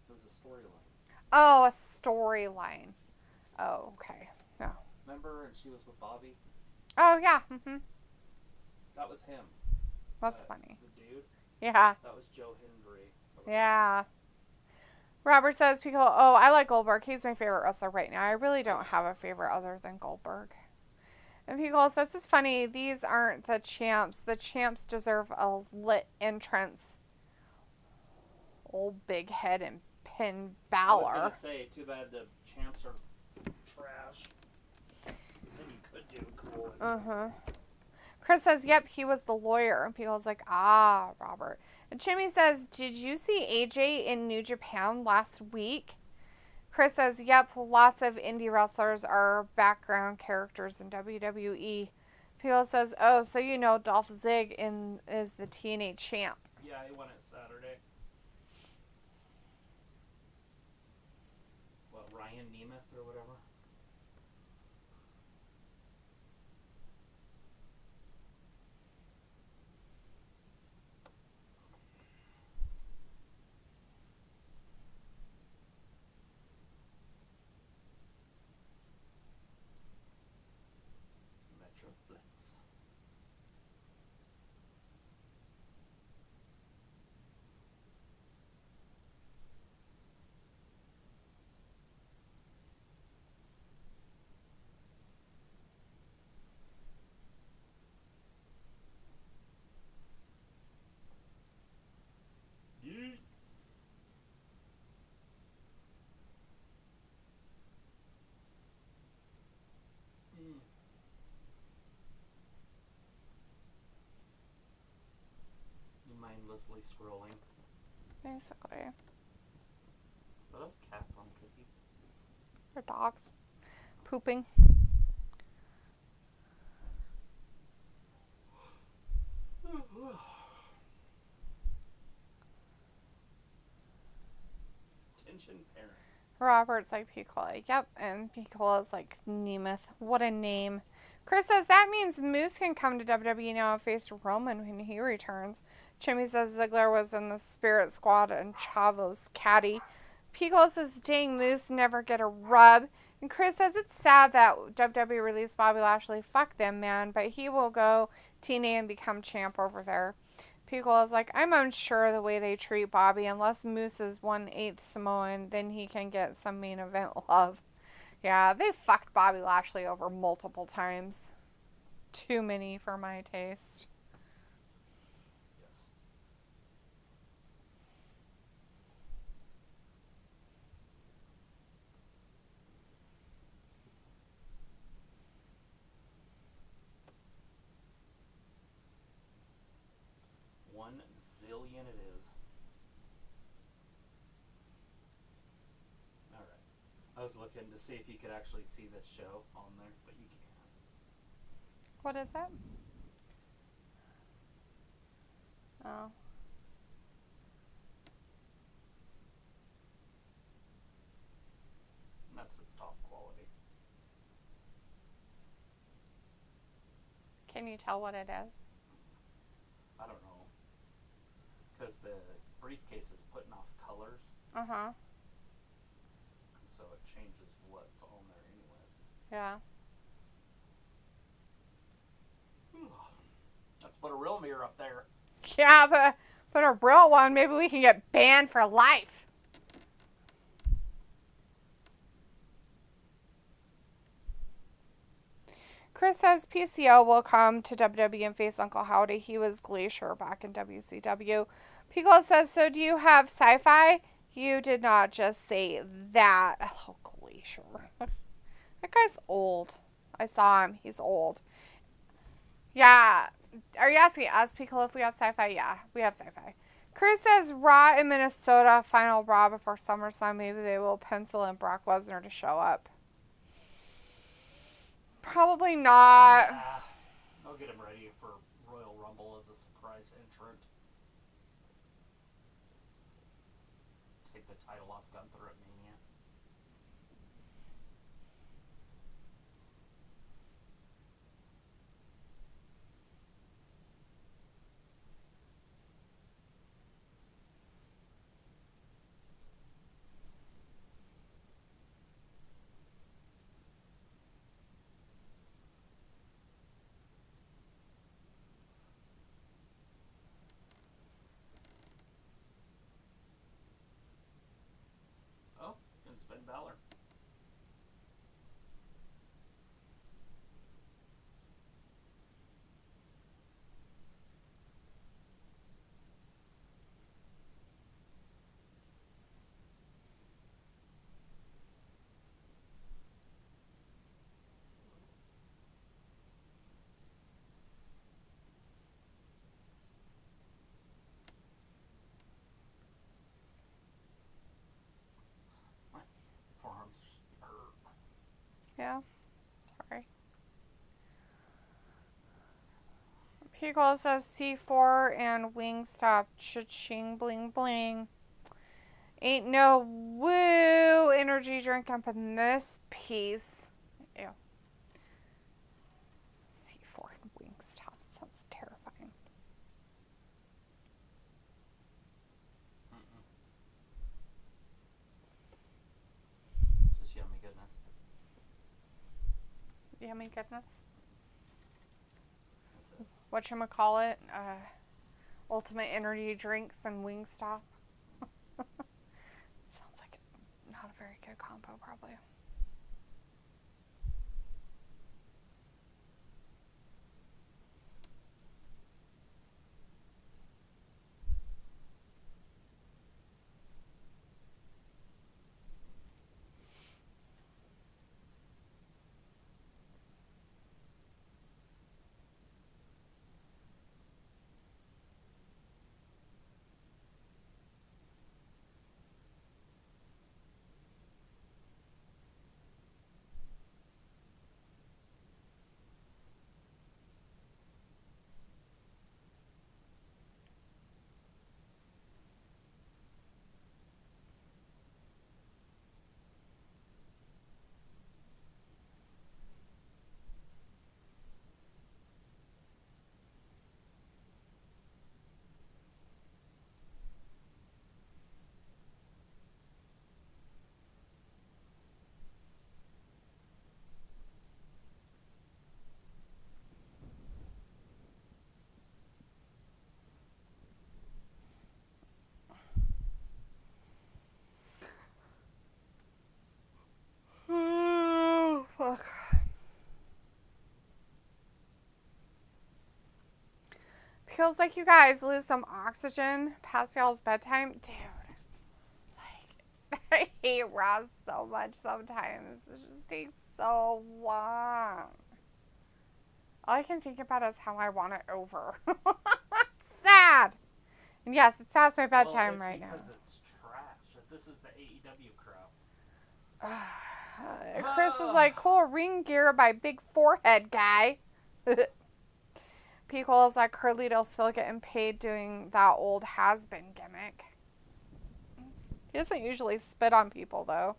[SPEAKER 1] It was a storyline.
[SPEAKER 2] Oh, a storyline. Oh, okay. No.
[SPEAKER 1] Remember, and she was with Bobby?
[SPEAKER 2] Oh, yeah. Mm-hmm.
[SPEAKER 1] That was him.
[SPEAKER 2] That's funny.
[SPEAKER 1] The dude?
[SPEAKER 2] Yeah.
[SPEAKER 1] That was Joe Hendry.
[SPEAKER 2] Yeah. Robert says, Piccolo, oh, I like Goldberg. He's my favorite wrestler right now. I really don't have a favorite other than Goldberg. And Piccolo says, it's funny. These aren't the champs. The champs deserve a lit entrance. Old big head and Finn Balor.
[SPEAKER 1] I was going to say, too bad the champs are trash. Then you could do cool.
[SPEAKER 2] Uh-huh. Chris says, yep, he was the lawyer. And Piccolo's like, ah, Robert. And Jimmy says, did you see AJ in New Japan last week? Chris says, yep, lots of indie wrestlers are background characters in WWE. Piccolo says, oh, so you know Dolph Ziggler is the TNA champ.
[SPEAKER 1] Yeah, he won it Saturday. What, Ryan Nemeth or whatever? Metroflex. Yeet. You mindlessly scrolling.
[SPEAKER 2] Basically.
[SPEAKER 1] Are those cats on Cookie?
[SPEAKER 2] Or dogs. Pooping. Attention parents. Robert's like Piccolo. Yep. And Piccolo's like Nemeth. What a name. Chris says that means Moose can come to WWE now and face Roman when he returns. Jimmy says Ziggler was in the Spirit Squad and Chavo's caddy. Piccolo says, dang, Moose never get a rub. And Chris says it's sad that WWE released Bobby Lashley. Fuck them, man. But he will go TNA and become champ over there. Piccolo's like, I'm unsure the way they treat Bobby. Unless Moose is 1/8 Samoan, then he can get some main event love. Yeah, they fucked Bobby Lashley over multiple times. Too many for my taste.
[SPEAKER 1] Yes. $1 zillion it is. I was looking to see if you could actually see this show on there, but you can't.
[SPEAKER 2] What is it? Oh.
[SPEAKER 1] And that's the top quality.
[SPEAKER 2] Can you tell what it is?
[SPEAKER 1] I don't know. Because the briefcase is putting off colors.
[SPEAKER 2] Uh-huh.
[SPEAKER 1] And so it changes what's on there anyway.
[SPEAKER 2] Yeah.
[SPEAKER 1] Let's put a real mirror up there.
[SPEAKER 2] Yeah, but put a real one. Maybe we can get banned for life. Chris says PCO will come to WWE and face Uncle Howdy. He was Glacier back in WCW. Pico says, so do you have sci-fi? You did not just say that. Oh, Glacier. That guy's old. I saw him. He's old. Yeah. Are you asking us, Pico, if we have sci-fi? Yeah, we have sci-fi. Chris says Raw in Minnesota, final Raw before SummerSlam. Maybe they will pencil in Brock Lesnar to show up. Probably not.
[SPEAKER 1] I'll get him ready for Royal Rumble as a surprise entrant. Take the title off Gunther at Mania. Oh, and Finn Balor. My forearms hurt.
[SPEAKER 2] Yeah. Sorry. Pico says C4 and Wingstop. Cha-ching, bling, bling. Ain't no woo energy drink up in this piece. Ew. C4 and Wingstop. That sounds terrifying.
[SPEAKER 1] Just yummy goodness.
[SPEAKER 2] Yummy goodness.
[SPEAKER 1] That's it.
[SPEAKER 2] Whatchamacallit? Ultimate energy drinks and Wingstop. Sounds like not a very good combo, probably. Fuck. Feels like you guys lose some oxygen past y'all's bedtime. Dude, like, I hate Raw so much sometimes. It just takes so long. All I can think about is how I want it over. It's sad. And yes, it's past my bedtime right now.
[SPEAKER 1] Because it's trash. This is the AEW crowd.
[SPEAKER 2] Chris is like, cool ring gear by big forehead guy. Pico is like, Carlito's still getting paid doing that old has-been gimmick. He doesn't usually spit on people, though.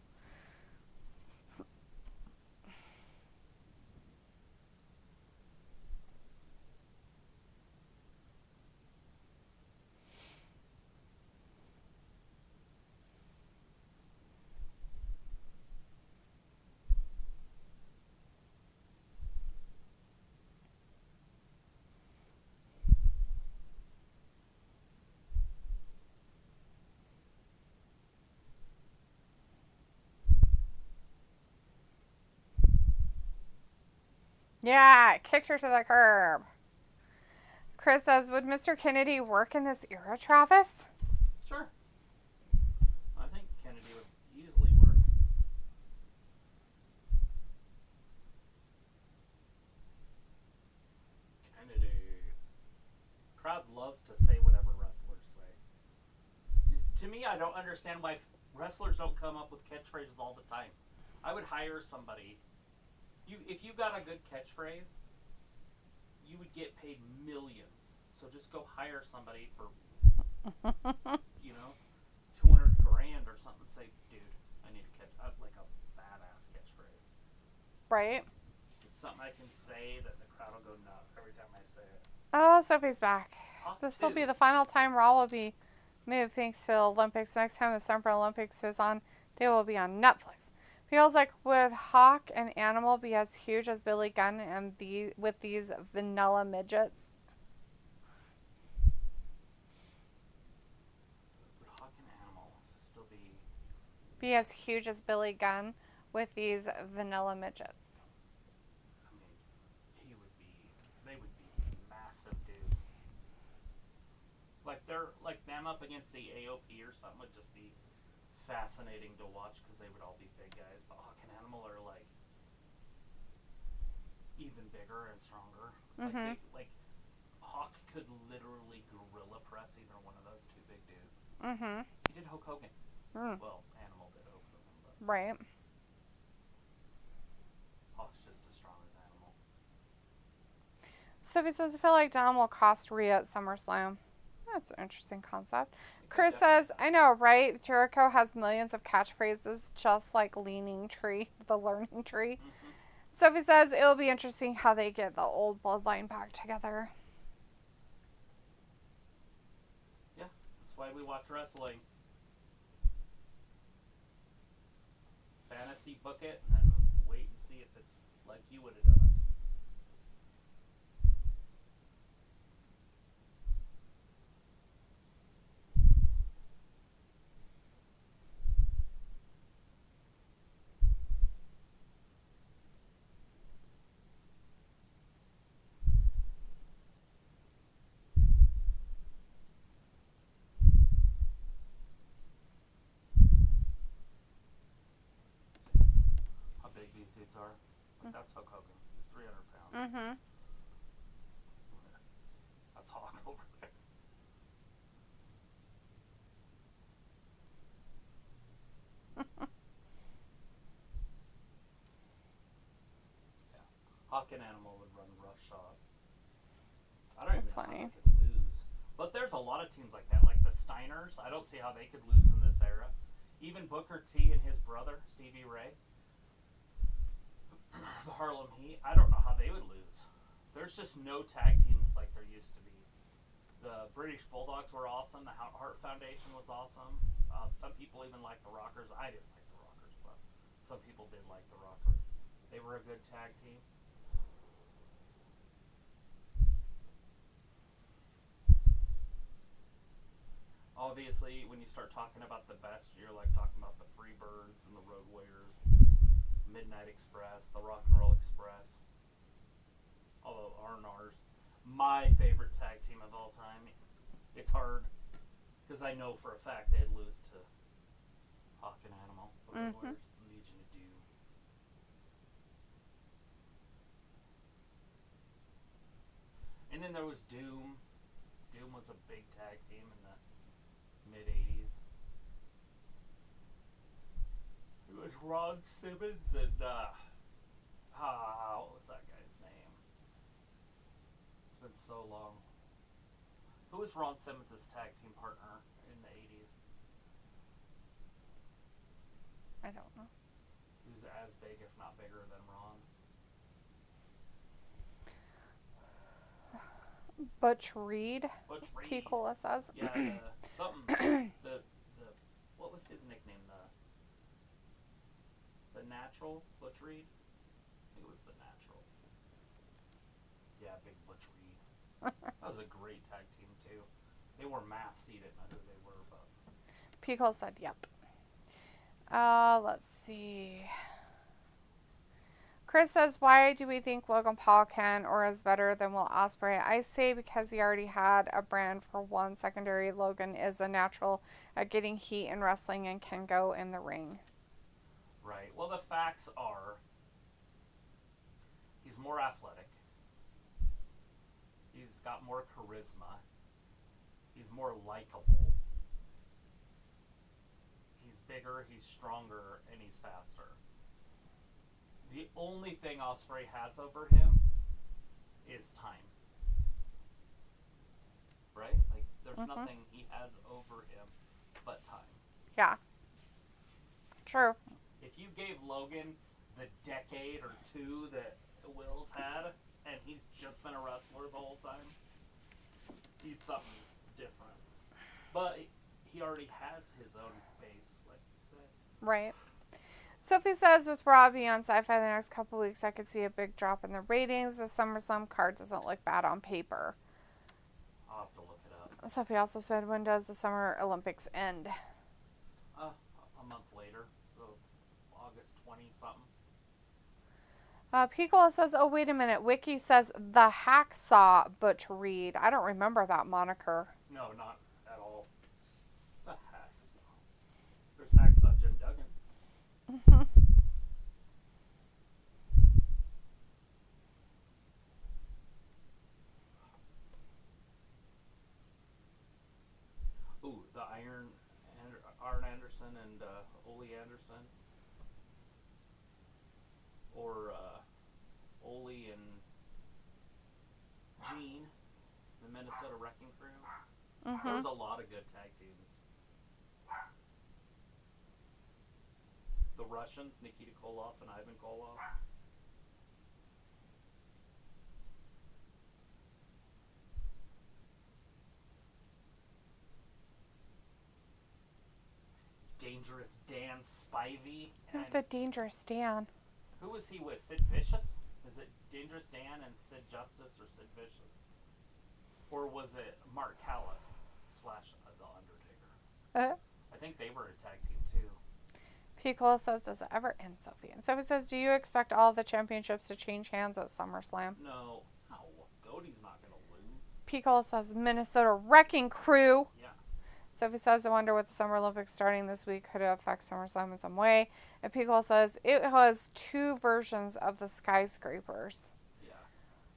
[SPEAKER 2] Yeah, kicked her to the curb. Chris says, would Mr. Kennedy work in this era, Travis?
[SPEAKER 1] Sure. I think Kennedy would easily work. Kennedy. Crowd loves to say whatever wrestlers say. To me, I don't understand why wrestlers don't come up with catchphrases all the time. I would hire somebody. If you got a good catchphrase, you would get paid millions. So just go hire somebody for, $200 grand or something. Say, dude, I need to catch up like a badass catchphrase.
[SPEAKER 2] Right.
[SPEAKER 1] Something I can say that the crowd will go nuts every time I say it.
[SPEAKER 2] Oh, Sophie's back. This will be the final time Raw will be moved thanks to the Olympics. Next time the Summer Olympics is on, they will be on Netflix. Feels like, would Hawk and Animal be as huge as Billy Gunn and with these vanilla midgets?
[SPEAKER 1] Would Hawk and Animal still
[SPEAKER 2] be as huge as Billy Gunn with these vanilla midgets?
[SPEAKER 1] I mean, they would be massive dudes. Like them up against the AOP or something would just be fascinating to watch because they would all be big guys. But Hawk and Animal are like even bigger and stronger.
[SPEAKER 2] Mm-hmm.
[SPEAKER 1] Like Hawk could literally gorilla press either one of those two big dudes.
[SPEAKER 2] Mm-hmm.
[SPEAKER 1] He did Hulk Hogan. Well, Animal did Hulk Hogan, but
[SPEAKER 2] right.
[SPEAKER 1] Hawk's just as strong as Animal.
[SPEAKER 2] Sophie says, I feel like Dom will cost Rhea at SummerSlam. That's an interesting concept. Chris says, I know, right? Jericho has millions of catchphrases, just like Leaning Tree, the Learning Tree.
[SPEAKER 1] Mm-hmm.
[SPEAKER 2] Sophie says, it'll be interesting how they get the old bloodline back together.
[SPEAKER 1] Yeah, that's why we watch wrestling. Fantasy book it, and then wait and see if it's like you would have done it. Big these dudes are. Like, that's Hulk Hogan. He's 300 pounds.
[SPEAKER 2] Mm-hmm.
[SPEAKER 1] That's Hawk over there. Yeah. Hawk and Animal would run roughshod. I don't even know how they could lose. But there's a lot of teams like that. Like the Steiners. I don't see how they could lose in this era. Even Booker T and his brother, Stevie Ray. The Harlem Heat, I don't know how they would lose. There's just no tag teams like there used to be. The British Bulldogs were awesome. The Hart Foundation was awesome. Some people even liked the Rockers. I didn't like the Rockers, but some people did like the Rockers. They were a good tag team. Obviously, when you start talking about the best, you're like talking about the Freebirds and the Road Warriors. Midnight Express, the Rock and Roll Express, although R&R's my favorite tag team of all time. It's hard because I know for a fact they'd lose to Hawk and Animal, the Road Warriors, Legion of Doom. And then there was Doom. Doom was a big tag team in the mid-'80s. It was Ron Simmons and what was that guy's name? It's been so long. Who was Ron Simmons' tag team partner in the 80s?
[SPEAKER 2] I don't know.
[SPEAKER 1] Who's as big, if not bigger, than Ron?
[SPEAKER 2] Butch Reed.
[SPEAKER 1] Butch Reed.
[SPEAKER 2] Kikola says.
[SPEAKER 1] Yeah, the what was his nickname? The Natural Butch Reed. I think it was the Natural. Yeah, big Butch Reed. That was a great tag team too. They were masked, so you didn't know who they were, but.
[SPEAKER 2] Pico said, "Yep." Let's see. Chris says, why do we think Logan Paul can or is better than Will Ospreay? I say because he already had a brand for one. Secondary, Logan is a natural at getting heat in wrestling and can go in the ring.
[SPEAKER 1] Right. Well, the facts are he's more athletic. He's got more charisma. He's more likable. He's bigger, he's stronger, and he's faster. The only thing Ospreay has over him is time. Right? Like, there's nothing he has over him but time.
[SPEAKER 2] Yeah. True.
[SPEAKER 1] If you gave Logan the decade or two that Will's had, and he's just been a wrestler the whole time, he's something different. But he already has his own base, like you said.
[SPEAKER 2] Right. Sophie says, with Raw being on Sci-Fi the next couple weeks, I could see a big drop in the ratings. The SummerSlam card doesn't look bad on paper.
[SPEAKER 1] I'll have to look it up.
[SPEAKER 2] Sophie also said, when does the Summer Olympics end?
[SPEAKER 1] A month later, so August 20-something.
[SPEAKER 2] Picola says, oh, wait a minute. Wiki says, the Hacksaw Butch Reed. I don't remember that moniker.
[SPEAKER 1] No, not at all. The Hacksaw. There's Hacksaw Jim Duggan. Ooh, the Arn Anderson and Ole Anderson. Or Ole and Gene, the Minnesota Wrecking Crew. There's a lot of good tag teams. The Russians, Nikita Koloff and Ivan Koloff. Dangerous Dan Spivey.
[SPEAKER 2] Not the Dangerous Dan.
[SPEAKER 1] Who was he with? Sid Vicious? Is it Dangerous Dan and Sid Justice or Sid Vicious? Or was it Mark Callis / The Undertaker? I think they were a tag team too.
[SPEAKER 2] Picola says, does it ever end, Sophie? And Sophie says, do you expect all the championships to change hands at SummerSlam?
[SPEAKER 1] No. Cody's not going to lose.
[SPEAKER 2] Picola says, Minnesota Wrecking Crew.
[SPEAKER 1] Yeah.
[SPEAKER 2] Sophie says, I wonder what the Summer Olympics starting this week could affect SummerSlam in some way. And Picola says, it has two versions of the skyscrapers.
[SPEAKER 1] Yeah.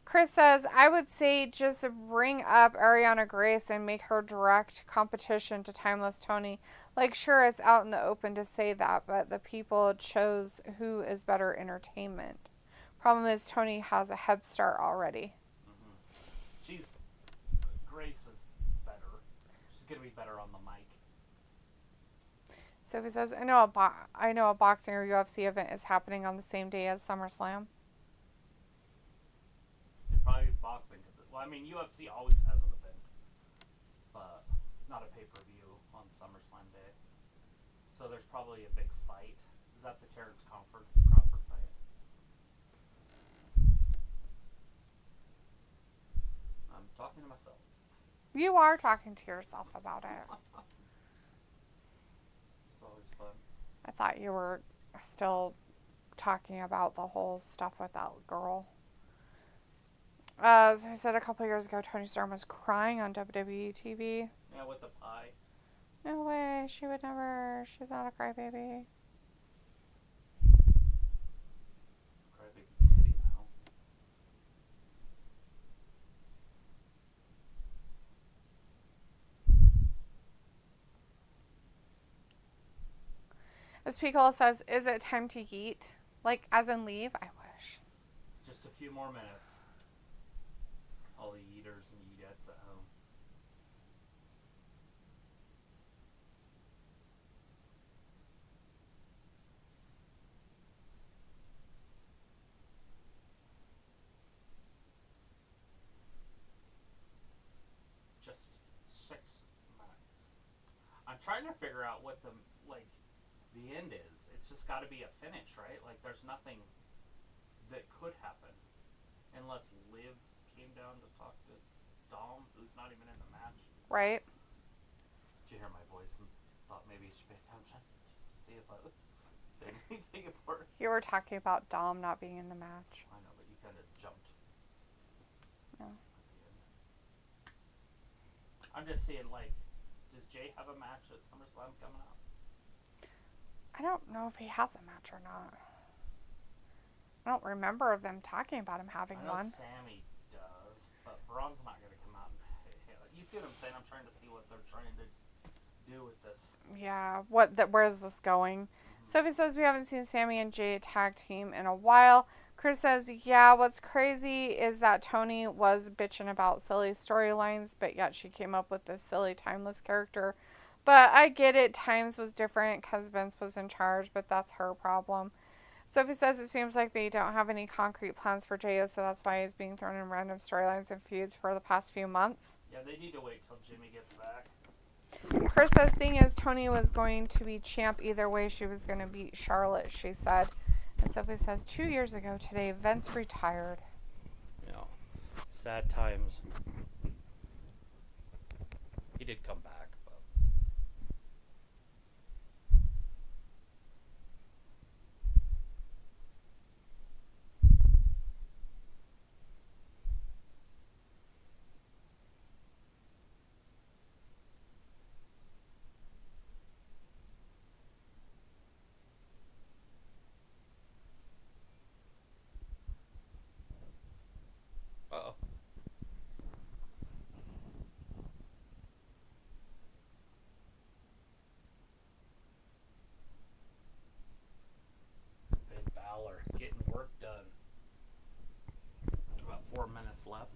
[SPEAKER 2] Chris says, I would say just bring up Ariana Grace and make her direct competition to Timeless Tony. Like, sure, it's out in the open to say that, but the people chose who is better entertainment. Problem is, Tony has a head start already.
[SPEAKER 1] Grace is better. She's going to be better on the mic.
[SPEAKER 2] Sophie says, I know a boxing or UFC event is happening on the same day as SummerSlam.
[SPEAKER 1] It'd probably be boxing. UFC always has an event, but not a pay-per-view on SummerSlam Day. So there's probably a big fight. Is that the Terrence Crawford fight? I'm talking to myself.
[SPEAKER 2] You are talking to yourself about it.
[SPEAKER 1] It's always fun.
[SPEAKER 2] I thought you were still talking about the whole stuff with that girl. As I said a couple years ago, Tony Storm was crying on WWE TV.
[SPEAKER 1] Yeah, with the pie.
[SPEAKER 2] No way, she would never. She's not a crybaby.
[SPEAKER 1] Crybaby titty now.
[SPEAKER 2] As Piccolo says, is it time to yeet? Like, as in leave? I wish.
[SPEAKER 1] Just a few more minutes. All the eaters and eatettes at home. Just 6 minutes. I'm trying to figure out what the end is. It's just got to be a finish, right? Like, there's nothing that could happen unless Liv came down to talk to Dom, who's not even in the match.
[SPEAKER 2] Right.
[SPEAKER 1] Did you hear my voice and thought maybe you should pay attention just to see if I was saying anything important?
[SPEAKER 2] You were talking about Dom not being in the match.
[SPEAKER 1] I know, but you kind of jumped.
[SPEAKER 2] No.
[SPEAKER 1] I'm just seeing, like, does Jay have a match at SummerSlam coming up?
[SPEAKER 2] I don't know if he has a match or not. I don't remember of them talking about him having one.
[SPEAKER 1] Sammy does, but Braun's not going to come out and you see what I'm saying? I'm trying to see what they're trying to do with this.
[SPEAKER 2] Yeah, where is this going? Mm-hmm. Sophie says we haven't seen Sammy and Jay tag team in a while. Chris says, yeah, what's crazy is that Tony was bitching about silly storylines, but yet she came up with this silly timeless character. But I get it, times was different because Vince was in charge, but that's her problem. Sophie says it seems like they don't have any concrete plans for J.O., so that's why he's being thrown in random storylines and feuds for the past few months.
[SPEAKER 1] Yeah, they need to wait till Jimmy gets back.
[SPEAKER 2] Chris says, thing is, Tony was going to be champ either way. She was going to beat Charlotte, she said. And Sophie says, 2 years ago today, Vince retired.
[SPEAKER 1] Yeah, sad times. He did come back. Uh-oh. Finn Balor getting work done. About 4 minutes left.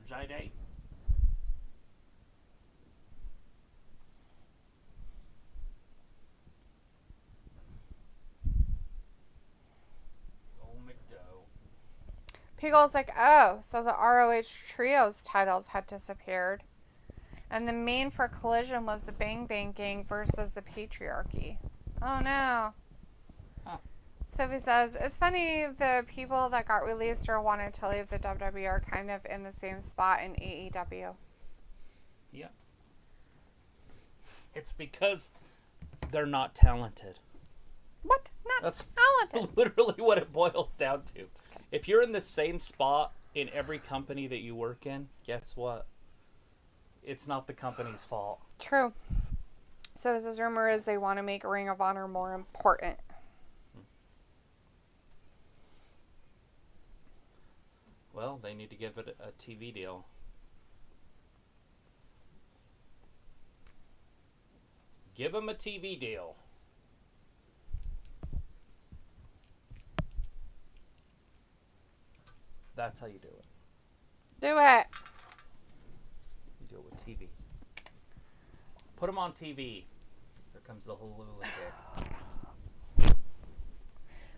[SPEAKER 1] Jide.
[SPEAKER 2] Piggle's like, oh, so the ROH Trios titles had disappeared. And the main for Collision was the Bang Bang Gang versus the Patriarchy. Oh, no.
[SPEAKER 1] Huh.
[SPEAKER 2] Sophie says, it's funny the people that got released or wanted to leave the WWE are kind of in the same spot in AEW.
[SPEAKER 1] Yeah. It's because they're not talented.
[SPEAKER 2] What? Not
[SPEAKER 1] That's
[SPEAKER 2] talented.
[SPEAKER 1] literally what it boils down to. If you're in the same spot in every company that you work in, guess what? It's not the company's fault.
[SPEAKER 2] True. So this rumor is they want to make Ring of Honor more important.
[SPEAKER 1] Well, they need to give it a TV deal. Give them a TV deal. That's how you do it.
[SPEAKER 2] Do it.
[SPEAKER 1] You do it with TV. Put them on TV. Here comes the Hulu kick.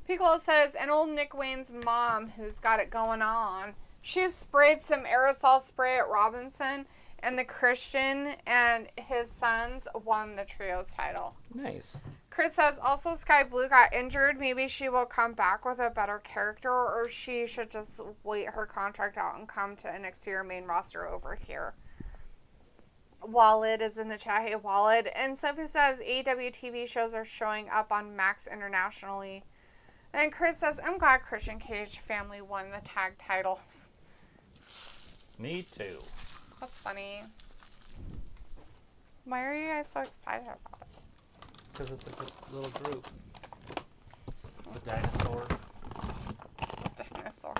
[SPEAKER 2] Piccolo says, and old Nick Wayne's mom, who's got it going on, she sprayed some aerosol spray at Robinson, and the Christian and his sons won the trios title.
[SPEAKER 1] Nice.
[SPEAKER 2] Chris says, also Sky Blue got injured. Maybe she will come back with a better character, or she should just wait her contract out and come to NXT or main roster over here. Wallet is in the chat. Hey, Wallet. And Sophie says, AEW TV shows are showing up on Max internationally. And Chris says, I'm glad Christian Cage family won the tag titles.
[SPEAKER 1] Me too.
[SPEAKER 2] That's funny. Why are you guys so excited about it?
[SPEAKER 1] Because it's a good little group. It's a dinosaur.
[SPEAKER 2] It's a dinosaur.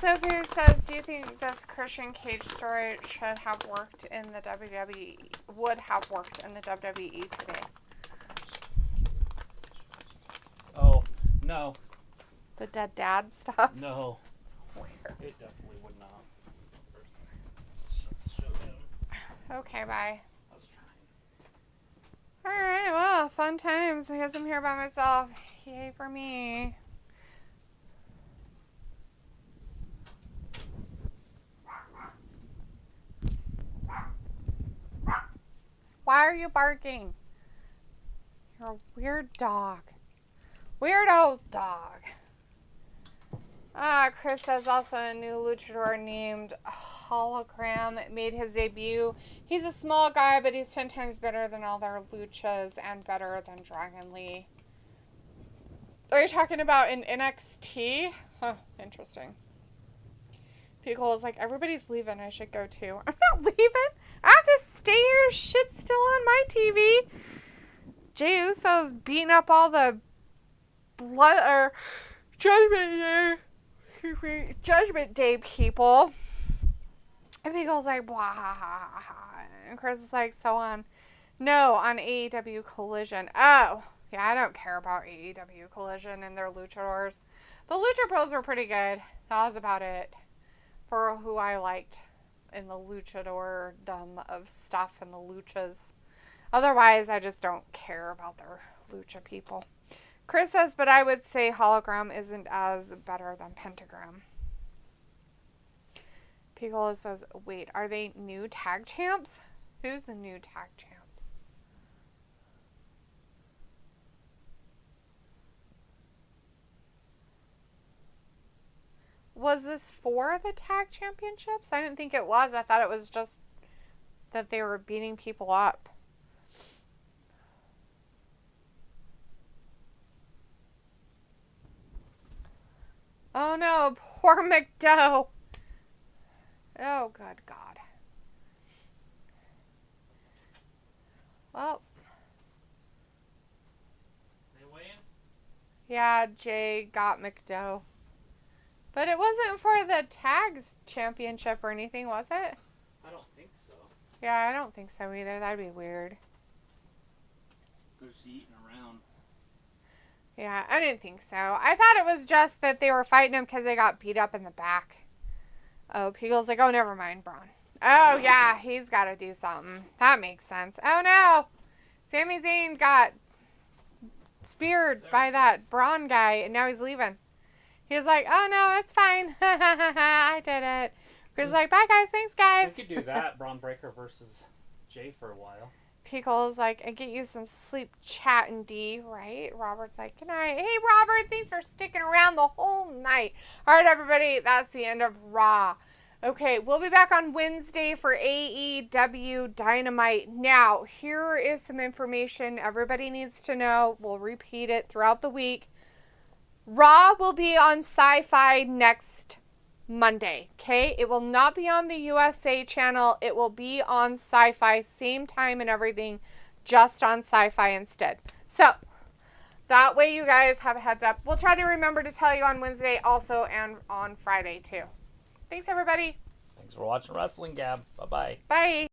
[SPEAKER 2] Sophie says, do you think this Christian Cage story should have worked in the WWE, would have worked in the WWE today?
[SPEAKER 1] Oh, no.
[SPEAKER 2] The dead dad stuff?
[SPEAKER 1] No.
[SPEAKER 2] It's weird.
[SPEAKER 1] It definitely would not. Show him.
[SPEAKER 2] Okay, bye.
[SPEAKER 1] I was trying.
[SPEAKER 2] Alright, well, fun times. I guess I'm here by myself. Yay for me. Why are you barking? You're a weird dog. Weird old dog. Chris says also a new luchador named Hologram made his debut. He's a small guy, but he's 10 times better than all their luchas and better than Dragon Lee. Are you talking about in NXT? Huh, interesting. Pickle is like, everybody's leaving. I should go too. I'm not leaving. I have to stay here. Shit's still on my TV. Jey Uso's beating up all the Judgment Day people. And Pickle's like, blah. And Chris is like, so on. No, on AEW Collision. Oh, yeah, I don't care about AEW Collision and their luchadors. The Lucha Bros were pretty good. That was about it for who I liked in the luchador-dom of stuff and the luchas. Otherwise, I just don't care about their lucha people. Chris says, but I would say Hologram isn't as better than Pentagram. Picola says, wait, are they new tag champs? Who's the new tag champs? Was this for the tag championships? I didn't think it was. I thought it was just that they were beating people up. Oh no, poor McDowell. Oh, good God. Well.
[SPEAKER 1] They win?
[SPEAKER 2] Yeah, Jay got McDowell. But it wasn't for the tags championship or anything, was it?
[SPEAKER 1] I don't think so.
[SPEAKER 2] Yeah, I don't think so either. That'd be weird.
[SPEAKER 1] Because she's eating around.
[SPEAKER 2] Yeah, I didn't think so. I thought it was just that they were fighting him because they got beat up in the back. Oh, Peagle's like, oh, never mind, Braun. Oh, yeah, he's got to do something. That makes sense. Oh, no. Sami Zayn got speared by that Braun guy, and now he's leaving. He's like, oh, no, it's fine. I did it. Chris like, bye, guys. Thanks, guys.
[SPEAKER 1] We could do that, Braun Breaker versus Jay for a while.
[SPEAKER 2] Pickle's like, I get you some sleep, chat, and D, right? Robert's like, good night. Hey, Robert, thanks for sticking around the whole night. All right, everybody, that's the end of Raw. Okay, we'll be back on Wednesday for AEW Dynamite. Now, here is some information everybody needs to know. We'll repeat it throughout the week. Raw will be on Sci-Fi next Monday, okay? It will not be on the USA channel. It will be on Sci-Fi, same time and everything, just on Sci-Fi instead. So, that way you guys have a heads up. We'll try to remember to tell you on Wednesday also and on Friday too. Thanks, everybody.
[SPEAKER 1] Thanks for watching Wrestling Gab. Bye-bye.
[SPEAKER 2] Bye.